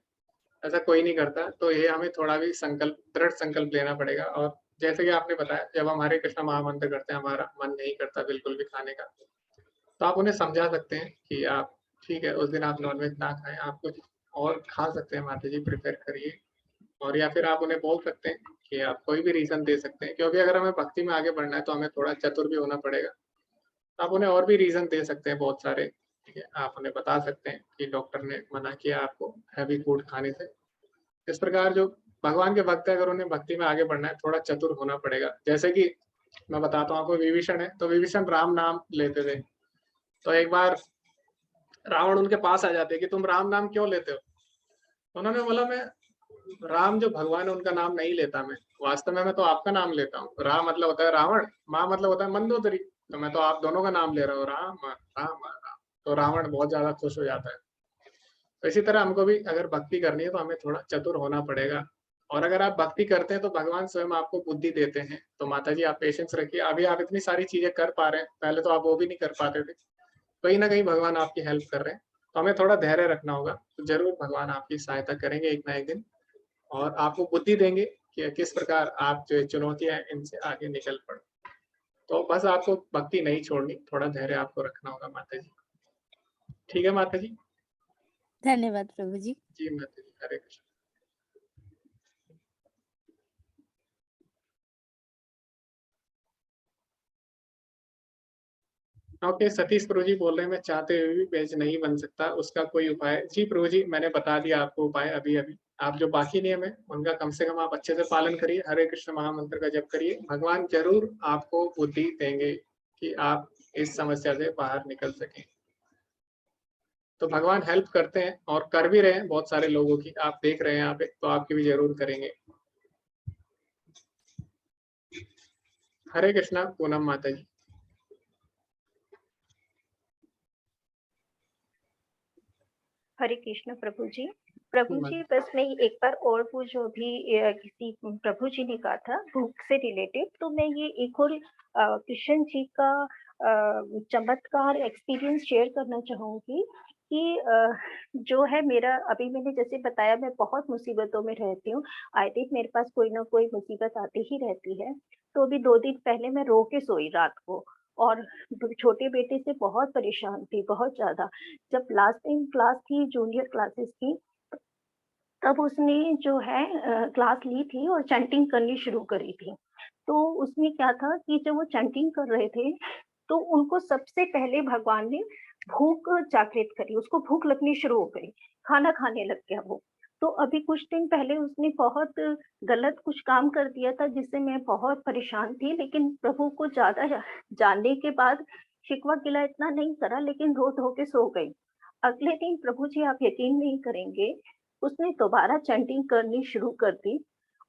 ऐसा कोई नहीं करता। तो ये हमें थोड़ा भी संकल्प, दृढ़ संकल्प लेना पड़ेगा। और जैसे कि आपने बताया, जब हम हरे कृष्ण महामंत्र करते हैं हमारा मन नहीं करता बिल्कुल भी खाने का, तो आप उन्हें समझा सकते हैं कि आप, ठीक है, उस दिन आप नॉनवेज ना खाएं, आप कुछ और खा सकते हैं माता जी, प्रिपेयर करिए। और या फिर आप उन्हें बोल सकते हैं कि आप कोई भी रीजन दे सकते हैं, क्योंकि अगर हमें भक्ति में आगे बढ़ना है तो हमें थोड़ा चतुर भी होना पड़ेगा। आप उन्हें और भी रीजन दे सकते हैं बहुत सारे, ठीक है? आप उन्हें बता सकते हैं कि डॉक्टर ने मना किया आपको हैवी फूड खाने से। इस प्रकार जो भगवान के भक्त है, अगर उन्हें भक्ति में आगे बढ़ना है थोड़ा चतुर होना पड़ेगा। जैसे कि मैं बताता हूँ आपको, विभीषण है, तो विभीषण राम नाम लेते थे। तो एक बार रावण उनके पास आ जाते कि तुम राम नाम क्यों लेते हो? तो उन्होंने बोला, मैं राम जो भगवान है उनका नाम नहीं लेता, मैं वास्तव में मैं तो आपका नाम लेता हूँ। राम मतलब होता है रावण, माँ मतलब होता है मंदोदरी, तो मैं तो आप दोनों का नाम ले रहा हूँ, राम राम राम। तो रावण बहुत ज्यादा खुश हो जाता है। तो इसी तरह हमको भी अगर भक्ति करनी है तो हमें थोड़ा चतुर होना पड़ेगा। और अगर आप भक्ति करते हैं तो भगवान स्वयं आपको बुद्धि देते हैं। तो माता जी आप पेशेंस रखिए, अभी आप इतनी सारी चीजें कर पा रहे हैं, पहले तो आप वो भी नहीं कर पाते थे। कहीं ना कहीं भगवान आपकी हेल्प कर रहे हैं, तो हमें थोड़ा धैर्य रखना होगा। तो जरूर भगवान आपकी सहायता करेंगे एक ना एक दिन, और आपको बुद्धि देंगे कि किस प्रकार आप जो चुनौतियां हैं इनसे आगे निकल पड़े। तो बस आपको भक्ति नहीं छोड़नी, थोड़ा धैर्य आपको रखना होगा माता जी। ठीक है माता जी? धन्यवाद प्रभु जी। जी माता जी, हरे कृष्ण। ओके, सतीश प्रभु जी बोल रहे हैं मैं चाहते हुए भी वेज नहीं बन सकता, उसका कोई उपाय? जी प्रभु जी, मैंने बता दिया आपको उपाय अभी अभी। आप जो बाकी नियम है उनका कम से कम आप अच्छे से पालन करिए, हरे कृष्ण महामंत्र का जप करिए, भगवान जरूर आपको बुद्धि देंगे कि आप इस समस्या से बाहर निकल सकें। तो भगवान हेल्प करते हैं और कर भी रहे हैं बहुत सारे लोगों की, आप देख रहे हैं यहाँ पे, तो आपकी भी जरूर करेंगे। हरे कृष्णा पूनम माता जी। हरे कृष्ण प्रभु जी बस मैं एक बार और वो जो भी किसी प्रभु जी ने कहा था भूख से रिलेटेड, तो मैं ये एक और कृष्ण जी का चमत्कार एक्सपीरियंस शेयर करना चाहूंगी कि जो है मेरा, अभी मैंने जैसे बताया मैं बहुत मुसीबतों में रहती हूँ, आए दिन मेरे पास कोई ना कोई मुसीबत आती ही रहती है। तो अभी 2 दिन पहले मैं रो के सोई रात को, और छोटे बेटे से बहुत परेशान थी, बहुत ज्यादा। जब लास्ट टाइम क्लास थी, जूनियर क्लासेस की, तब उसने जो है क्लास ली थी और चैंटिंग करनी शुरू करी थी। तो उसमें क्या था कि जब वो चैंटिंग कर रहे थे तो उनको सबसे पहले भगवान ने भूख जागृत करी, उसको भूख लगनी शुरू हो गई, खाना खाने लग गया वो। तो अभी कुछ दिन पहले उसने बहुत गलत कुछ काम कर दिया था जिससे मैं बहुत परेशान थी, लेकिन प्रभु को ज्यादा जानने के बाद शिकवा गिला इतना नहीं करा, लेकिन रो धो के सो गई। अगले दिन प्रभु जी आप यकीन नहीं करेंगे, उसने दोबारा चैंटिंग करनी शुरू कर दी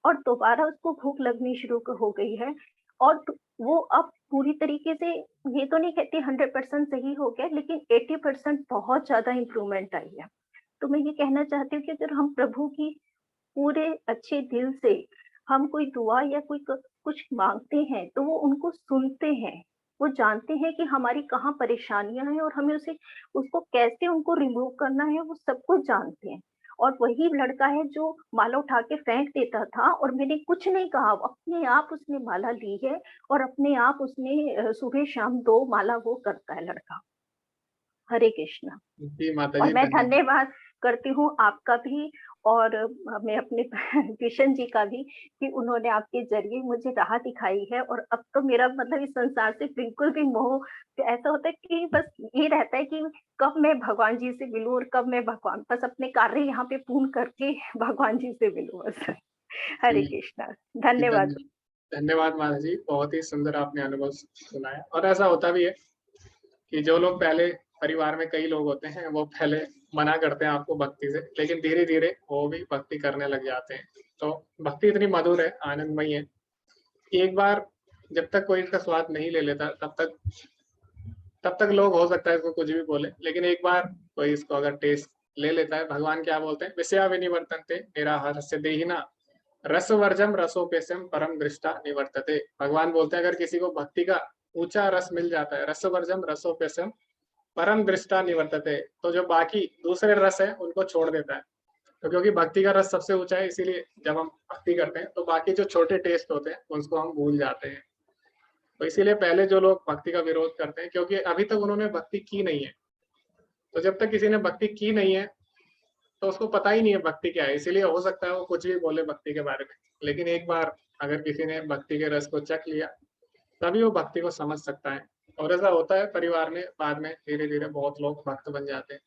और दोबारा उसको भूख लगनी शुरू हो गई है। और वो अब पूरी तरीके से, ये तो नहीं कहती 100% सही हो गया, लेकिन 80% बहुत ज्यादा इम्प्रूवमेंट आई है। तो मैं ये कहना चाहती हूँ कि अगर हम प्रभु की पूरे अच्छे दिल से हम कोई दुआ या कोई कुछ मांगते हैं तो वो उनको सुनते हैं, वो जानते हैं कि हमारी कहाँ परेशानियां हैं और हमें उसको कैसे उनको रिमूव करना है, वो सब कुछ जानते हैं। और वही लड़का है जो माला उठा के फेंक देता था और मैंने कुछ नहीं कहा, अपने आप उसने माला ली है और अपने आप उसने सुबह शाम 2 माला वो करता है लड़का। हरे कृष्णा। जी माता और जी, मैं धन्यवाद। धन्यवाद करती हूँ आपका भी और मैं अपने कृष्ण जी का भी कि उन्होंने आपके जरिए मुझे राह दिखाई है। और अब तो मेरा मतलब इस संसार से बिल्कुल भी मोह, ऐसा होता है कि बस ये रहता है कि कब मैं भगवान जी से मिलूं और कब मैं भगवान, बस अपने कार्य यहाँ पे पूर्ण करके भगवान जी से मिलूं बस। हरे जी, कृष्णा, जी, धन्यवाद। धन्यवाद माता जी, बहुत ही सुंदर आपने अनुभव सुनाया। और ऐसा होता भी है कि जो लोग पहले, परिवार में कई लोग होते हैं, वो पहले मना करते हैं आपको भक्ति से, लेकिन धीरे धीरे वो भी भक्ति करने लग जाते हैं। तो भक्ति इतनी मधुर है, आनंदमयी है कि एक बार जब तक कोई इसका स्वाद नहीं ले लेता तब तक लोग, हो सकता है इसको कुछ भी बोले, लेकिन एक बार कोई इसको अगर टेस्ट ले लेता है, भगवान क्या बोलते हैं, विषया विनिवर्तन्ते निराहारस्य देहिना रसवर्जम रसोपेशम परम दृष्टा निवर्तते। भगवान बोलते हैं अगर किसी को भक्ति का ऊंचा रस मिल जाता है, रसवर्जम रसोपेशम परम दृष्टा निवर्तते, तो जो बाकी दूसरे रस है उनको छोड़ देता है। तो क्योंकि भक्ति का रस सबसे ऊंचा है, इसीलिए जब हम भक्ति करते हैं तो बाकी जो छोटे टेस्ट होते हैं उसको हम भूल जाते हैं। तो इसीलिए पहले जो लोग भक्ति का विरोध करते हैं, क्योंकि अभी तक उन्होंने भक्ति की नहीं है। तो जब तक किसी ने भक्ति की नहीं है तो उसको पता ही नहीं है भक्ति क्या है, इसीलिए हो सकता है वो कुछ भी बोले भक्ति के बारे में। लेकिन एक बार अगर किसी ने भक्ति के रस को चख लिया तभी वो भक्ति को समझ सकता है। और ऐसा होता है परिवार में, बाद में धीरे धीरे बहुत लोग भक्त बन जाते हैं।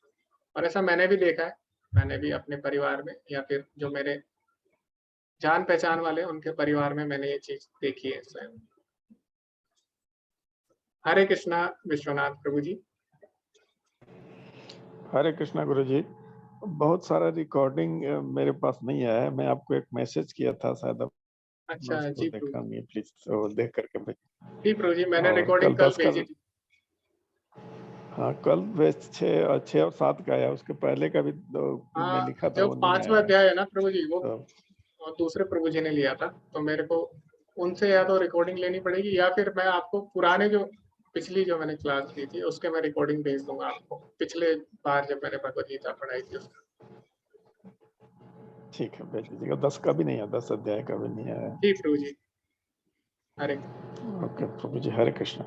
और ऐसा मैंने भी देखा है, मैंने भी अपने परिवार में या फिर जो मेरे जान पहचान वाले उनके परिवार में मैंने ये चीज देखी है स्वयं। हरे कृष्णा विश्वनाथ प्रभु जी। हरे कृष्णा गुरु जी। बहुत सारा रिकॉर्डिंग मेरे पास नहीं आया है, मैं आपको एक मैसेज किया था शायद, अच्छा उसको जी देखा प्रभु नहीं, प्लीज तो देख करके भेज। जी प्रभु जी, मैंने और रिकॉर्डिंग कल 10 का, भेजी थी। हाँ कल 6 और 7 का आया, उसके पहले का भी मैं हाँ, लिखा था जो वो नहीं 5वां आया। अध्याय है ना प्रभु जी, वो तो और दूसरे प्रभु जी ने लिया था, तो मेरे को उनसे या तो रिकॉर्डिंग लेनी पड़ेगी या फिर मैं आपको पुराने जो पिछली जो मैंने क्लास ली थी उसके मैं रिकॉर्डिंग भेज दूंगा आपको, पिछले बार जब मैंने भगवद गीता पढ़ाई थी उसका। ठीक है, भेज दीजिएगा। 10 का भी नहीं आया, 10 अध्याय का भी नहीं आया। जी प्रभु जी। हरे ओके प्रभु जी, हरे कृष्णा।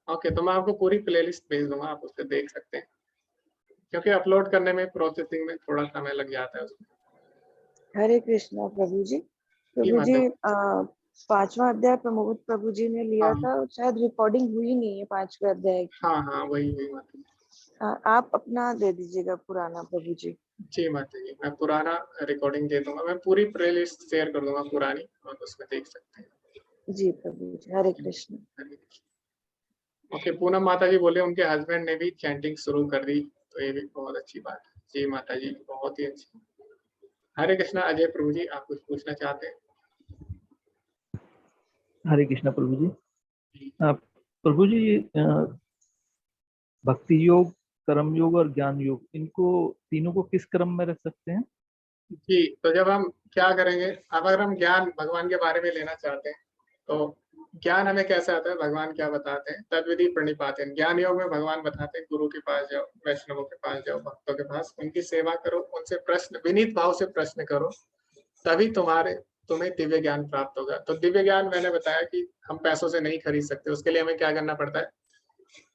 ओके, तो मैं आपको पूरी प्लेलिस्ट भेज दूंगा, आप उससे देख सकते हैं, क्योंकि अपलोड करने में, प्रोसेसिंग में थोड़ा समय लग जाता है उसमें। हरे कृष्णा प्रभु जी। जी प्रभु जी, माता। 5वां अध्याय प्रमोद प्रभु जी ने लिया हाँ था, शायद रिकॉर्डिंग हुई नहीं है 5वें अध्याय की। हाँ हाँ, वही माता। आप अपना दे दीजिएगा पुराना प्रभु जी। जी माता जी, मैं पुराना रिकॉर्डिंग दे दूंगा, मैं पूरी प्लेलिस्ट शेयर कर दूंगा पुरानी, और उसमें देख सकते हैं। जी प्रभु जी, हरे कृष्ण। हरे कृष्ण। ओके, पूनम माता जी बोले उनके हस्बैंड ने भी चैंटिंग शुरू कर दी, तो ये भी बहुत अच्छी बात है। जी माता जी, बहुत ही अच्छी। हरे कृष्णा। अजय प्रभु जी, आप कुछ पूछना चाहते हैं? हरे कृष्णा प्रभु जी। प्रभु जी, भक्ति योग, कर्म योग और ज्ञान योग, इनको तीनों को किस क्रम में रख सकते हैं? जी, तो जब हम क्या करेंगे, अगर हम ज्ञान भगवान के बारे में लेना चाहते हैं तो ज्ञान हमें कैसे आता है, भगवान क्या बताते हैं, तद्विधि प्रणिपाते हैं। ज्ञान योग में भगवान बताते हैं गुरु के पास जाओ, वैष्णवों के पास जाओ, भक्तों के पास, उनकी सेवा करो, उनसे प्रश्न, विनीत भाव से प्रश्न करो, तभी तुम्हें दिव्य ज्ञान प्राप्त होगा। तो दिव्य ज्ञान मैंने बताया कि हम पैसों से नहीं खरीद सकते, उसके लिए हमें क्या करना पड़ता है,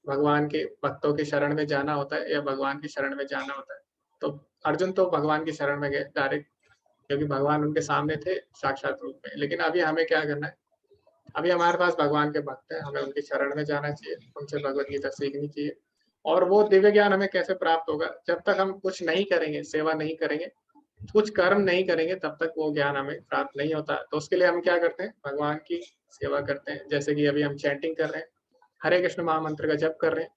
भगवान के भक्तों की शरण में जाना होता है या भगवान की शरण में जाना होता है। तो अर्जुन तो भगवान की शरण में गए डायरेक्ट, क्योंकि भगवान उनके सामने थे साक्षात रूप में। लेकिन अभी हमें क्या करना है, अभी हमारे पास भगवान के भक्त हैं, हमें उनकी शरण में जाना चाहिए, उनसे भगवत गीता सीखनी चाहिए। और वो दिव्य ज्ञान हमें कैसे प्राप्त होगा? जब तक हम कुछ नहीं करेंगे, सेवा नहीं करेंगे, कुछ कर्म नहीं करेंगे, तब तक वो ज्ञान हमें प्राप्त नहीं होता। तो उसके लिए हम क्या करते हैं? भगवान की सेवा करते हैं। जैसे कि अभी हम चैंटिंग कर रहे हैं, हरे कृष्ण महामंत्र का जप कर रहे हैं,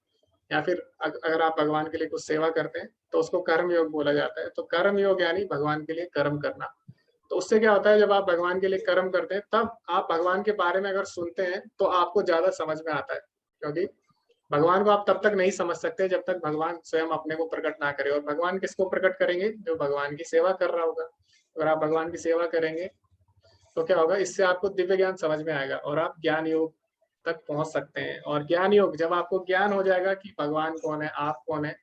या फिर अगर आप भगवान के लिए कुछ सेवा करते हैं तो उसको कर्म योग बोला जाता है। तो कर्म योग यानी भगवान के लिए कर्म करना। तो उससे क्या होता है, जब आप भगवान के लिए कर्म करते हैं तब आप भगवान के बारे में अगर सुनते हैं तो आपको ज्यादा समझ में आता है, क्योंकि भगवान को आप तब तक नहीं समझ सकते जब तक भगवान स्वयं अपने को प्रकट ना करे। और भगवान किसको प्रकट करेंगे? जो भगवान की सेवा कर रहा होगा। अगर आप भगवान की सेवा करेंगे तो क्या होगा? इससे आपको दिव्य ज्ञान समझ में आएगा और आप ज्ञान योग तक पहुंच सकते हैं। और ज्ञान योग, जब आपको ज्ञान हो जाएगा कि भगवान कौन है, आप कौन है,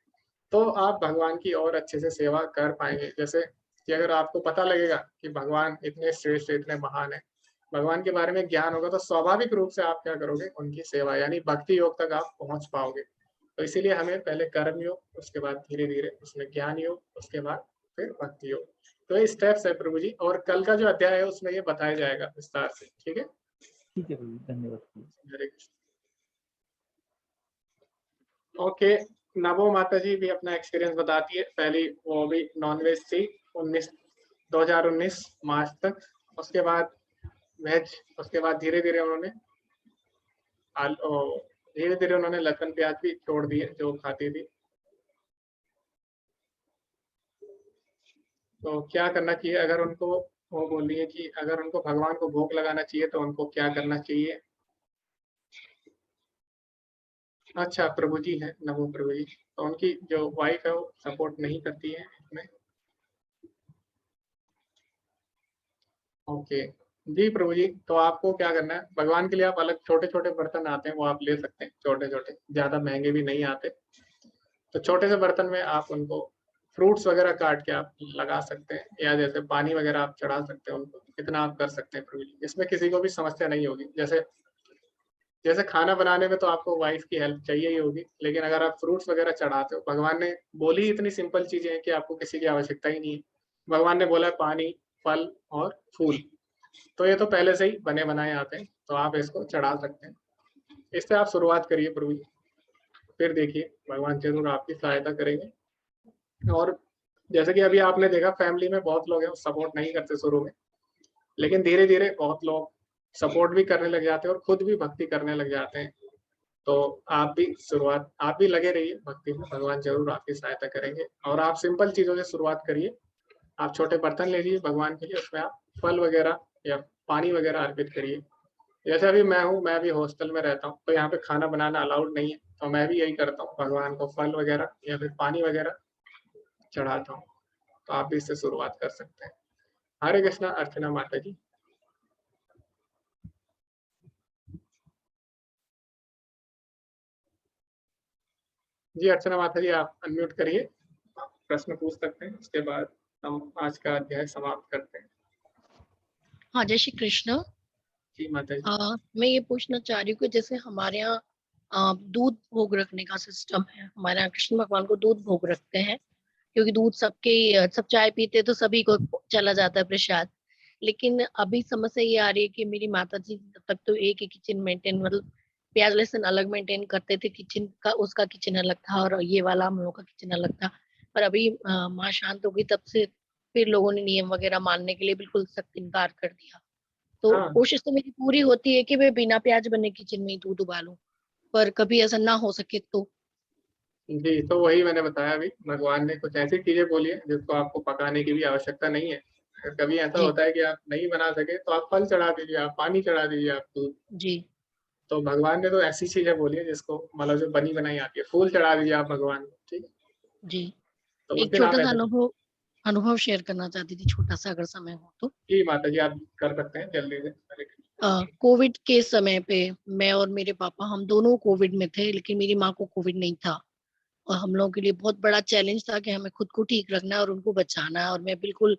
तो आप भगवान की और अच्छे से सेवा कर पाएंगे। जैसे कि अगर आपको पता लगेगा कि भगवान इतने श्रेष्ठ, इतने महान है, भगवान के बारे में ज्ञान होगा, तो स्वाभाविक रूप से आप क्या करोगे? उनकी सेवा यानी भक्ति योग तक आप पहुंच पाओगे। तो इसीलिए हमें पहले कर्म योग, उसके बाद धीरे धीरे उसमें ज्ञान योग, उसके बाद फिर भक्ति योग। तो ये स्टेप्स है प्रभु जी, और कल का जो अध्याय है उसमें ये बताया जाएगा विस्तार से। ठीक है, ठीक है प्रभु, धन्यवाद। हरे कृष्ण। ओके, नवो माता जी भी अपना एक्सपीरियंस बताती है। पहली वो भी नॉनवेज थी 2019 मार्च तक, उसके बाद वेज, उसके बाद धीरे धीरे उन्होंने लहसुन प्याज भी छोड़ दिए जो खाती थी। तो क्या करना चाहिए? अगर उनको, वो बोल रही है कि अगर उनको भगवान को भोग लगाना चाहिए तो उनको क्या करना चाहिए? अच्छा, प्रभु जी है, नमो प्रभु जी। तो उनकी जो वाइफ है वो सपोर्ट नहीं करती है इसमें। ओके जी प्रभु जी, तो आपको क्या करना है? भगवान के लिए आप अलग छोटे छोटे बर्तन आते हैं वो आप ले सकते हैं, छोटे छोटे, ज्यादा महंगे भी नहीं आते। तो छोटे से बर्तन में आप उनको फ्रूट्स वगैरह काट के आप लगा सकते हैं, या जैसे पानी वगैरह आप चढ़ा सकते हैं उनको। इतना आप कर सकते हैं प्रभु जी, इसमें किसी को भी समस्या नहीं होगी। जैसे जैसे खाना बनाने में तो आपको वाइफ की हेल्प चाहिए ही होगी, लेकिन अगर आप फ्रूट्स वगैरह चढ़ाते हो, भगवान ने बोली इतनी सिंपल चीजें हैं कि आपको किसी की आवश्यकता ही नहीं है। भगवान ने बोला पानी, फल और फूल, तो ये तो पहले से ही बने बनाए आते हैं, तो आप इसको चढ़ा सकते हैं। इससे आप शुरुआत करिए प्रभु जी, फिर देखिए भगवान जरूर आपकी सहायता करेंगे। और जैसे कि अभी आपने देखा, फैमिली में बहुत लोग हैं सपोर्ट नहीं करते शुरू में, लेकिन धीरे धीरे बहुत लोग सपोर्ट भी करने लग जाते हैं और खुद भी भक्ति करने लग जाते हैं। तो आप भी लगे रहिए भक्ति में, भगवान जरूर आपकी सहायता करेंगे। और आप सिंपल चीजों से शुरुआत करिए। आप छोटे बर्तन ले लीजिए भगवान के लिए, उसमें आप फल वगैरह या पानी वगैरह अर्पित करिए। जैसे अभी मैं हूँ, मैं भी हॉस्टल में रहता हूँ, तो यहाँ पे खाना बनाना अलाउड नहीं है, तो मैं भी यही करता हूँ, भगवान को फल वगैरह या फिर पानी वगैरह चढ़ाता हूँ। तो आप भी इससे शुरुआत कर सकते हैं। हरे कृष्णा। अर्चना माता जी। जी अर्चना माता जी, आप अनम्यूट करिए, प्रश्न पूछ सकते हैं, उसके बाद हम आज का अध्याय समाप्त करते हैं। हाँ, जय श्री कृष्ण। जी माता जी। मैं ये पूछना चाह रही हूँ कि जैसे हमारे यहाँ दूध भोग रखने का सिस्टम है, हमारे यहाँ कृष्ण भगवान को दूध भोग रखते हैं, क्योंकि दूध सब चाय पीते तो सभी को चला जाता है प्रसाद। लेकिन अभी समस्या ये आ रही है कि मेरी माता जी तब तक तो एक ही किचन मेंटेन, मतलब प्याज लहसुन अलग मेंटेन करते थे, किचन का उसका किचन अलग था और ये वाला हम लोग का किचन अलग था। पर अभी माँ शांत हो गई तब से फिर लोगों ने नियम वगैरह मानने के लिए बिल्कुल सख्त इनकार कर दिया। तो हाँ कोशिश तो मेरी पूरी होती है कि मैं बिना प्याज बने किचन में ही दूध उबालूं, पर कभी ऐसा ना हो सके तो। जी, तो वही मैंने बताया अभी, भगवान ने कुछ ऐसी चीजें बोली है जिसको आपको पकाने की भी आवश्यकता नहीं है। अगर कभी ऐसा जी होता है कि आप नहीं बना सके तो आप फल चढ़ा दीजिए, आप पानी चढ़ा दीजिए, आप दूध। जी तो भगवान ने तो ऐसी चीजें बोली है जिसको मतलब जो बनी बनाई आती है, फूल चढ़ा दीजिए आप भगवान को, ठीक है। जी। तो उस एक दिन आप छोटा सा ऐसे, अनुभव शेयर करना चाहती थी, छोटा सा अगर समय हो तो। जी माता जी आप कर सकते हैं जल्दी से। हरे कृष्ण। कोविड के समय पे मैं और मेरे पापा हम दोनों कोविड में थे, लेकिन मेरी माँ को कोविड नहीं था। और हम लोगों के लिए बहुत बड़ा चैलेंज था कि हमें खुद को ठीक रखना है और उनको बचाना है। और मैं बिल्कुल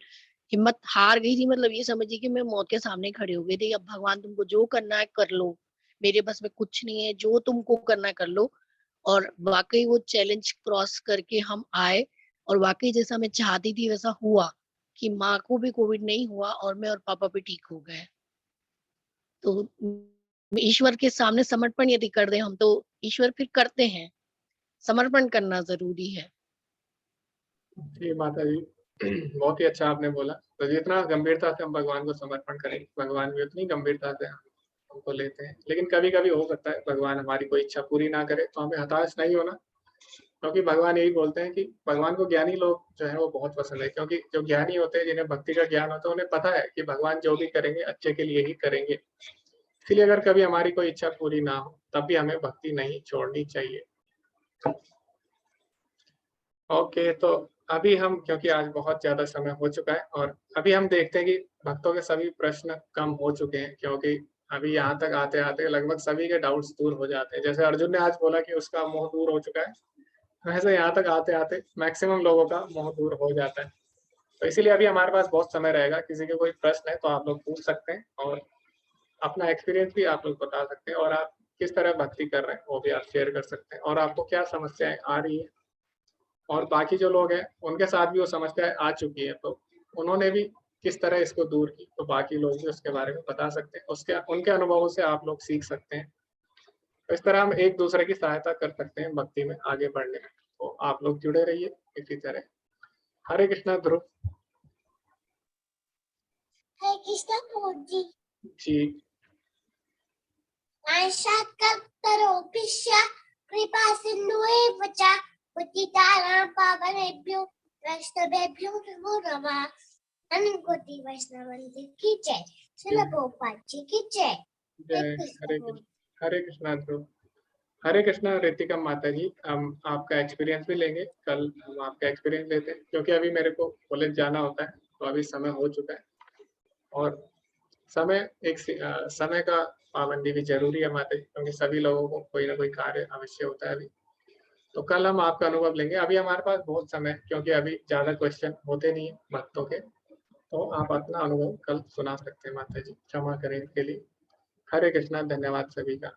हिम्मत हार गई थी, मतलब ये समझिए कि मैं मौत के सामने खड़ी हो गई थी। अब भगवान तुमको जो करना है कर लो, मेरे बस में कुछ नहीं है, जो तुमको करना है कर लो। और वाकई वो चैलेंज क्रॉस करके हम आए, और वाकई जैसा मैं चाहती थी वैसा हुआ कि माँ को भी कोविड नहीं हुआ और मैं और पापा भी ठीक हो गए। तो ईश्वर के सामने समर्पण यदि कर दें हम, तो ईश्वर फिर करते हैं। समर्पण करना जरूरी है। जी माता जी, बहुत ही अच्छा आपने बोला। तो जितना गंभीरता से हम भगवान को समर्पण करें, भगवान भी उतनी गंभीरता से हमको लेते हैं। लेकिन कभी कभी हो सकता है भगवान हमारी कोई इच्छा पूरी ना करे, तो हमें हताश नहीं होना, क्योंकि भगवान यही बोलते हैं कि भगवान को ज्ञानी लोग जो है वो बहुत पसंद है। क्योंकि जो ज्ञानी होते हैं, जिन्हें भक्ति का ज्ञान होता है, उन्हें पता है कि भगवान जो भी करेंगे अच्छे के लिए ही करेंगे। इसलिए अगर कभी हमारी कोई इच्छा पूरी ना हो, तब भी हमें भक्ति नहीं छोड़नी चाहिए। ओके, तो अभी हम, क्योंकि आज बहुत ज्यादा समय हो चुका है, और अभी हम देखते हैं कि भक्तों के सभी प्रश्न कम हो चुके हैं, क्योंकि अभी यहाँ तक आते आते लगभग सभी के डाउट्स दूर हो जाते हैं। जैसे अर्जुन ने आज बोला कि उसका मोह दूर हो चुका है, वैसे यहाँ तक आते आते मैक्सिमम लोगों का मोह दूर हो जाता है। तो इसीलिए अभी हमारे पास बहुत समय रहेगा। किसी के कोई प्रश्न है तो आप लोग पूछ सकते हैं, और अपना एक्सपीरियंस भी आप लोग बता सकते हैं, और आप किस तरह भक्ति कर रहे हैं वो भी आप शेयर कर सकते हैं, और आपको क्या समस्याएं आ रही है, और बाकी जो लोग हैं उनके साथ भी वो समस्याएं आ चुकी है, तो उन्होंने भी किस तरह इसको दूर की, तो बाकी लोग भी उसके बारे में बता सकते हैं। उसके उनके अनुभवों से आप लोग सीख सकते हैं। तो इस तरह हम एक दूसरे की सहायता कर सकते हैं भक्ति में आगे बढ़ने में। तो आप लोग जुड़े रहिए इसी तरह। हरे कृष्णा ध्रुव हरे कृष्णा प्रभु जी। जी। नाशात्करोपिष्य कृपा सिन्धुएव च पतितानां पावनेभ्यो वैष्णवेभ्यो नमो नमः। अनंतकोटि वैष्णववंदे की जय। श्रील प्रभुपाद जी की जय। हरे कृष्णा ध्रुव। हरे कृष्णा रितिका माता जी, हम आपका एक्सपीरियंस भी लेंगे कल। हम आपका एक्सपीरियंस लेते हैं, क्योंकि अभी मेरे को कॉलेज जाना होता है, तो अभी समय हो चुका है, और समय समय का पाबंदी भी जरूरी है माता जी, क्योंकि सभी लोगों को कोई ना कोई कार्य अवश्य होता है अभी। तो कल हम आपका अनुभव लेंगे। अभी हमारे पास बहुत समय, क्योंकि अभी ज्यादा क्वेश्चन होते नहीं है भक्तों के, तो आप अपना अनुभव कल सुना सकते हैं माता जी। क्षमा करें इसके लिए। हरे कृष्णा, धन्यवाद सभी का।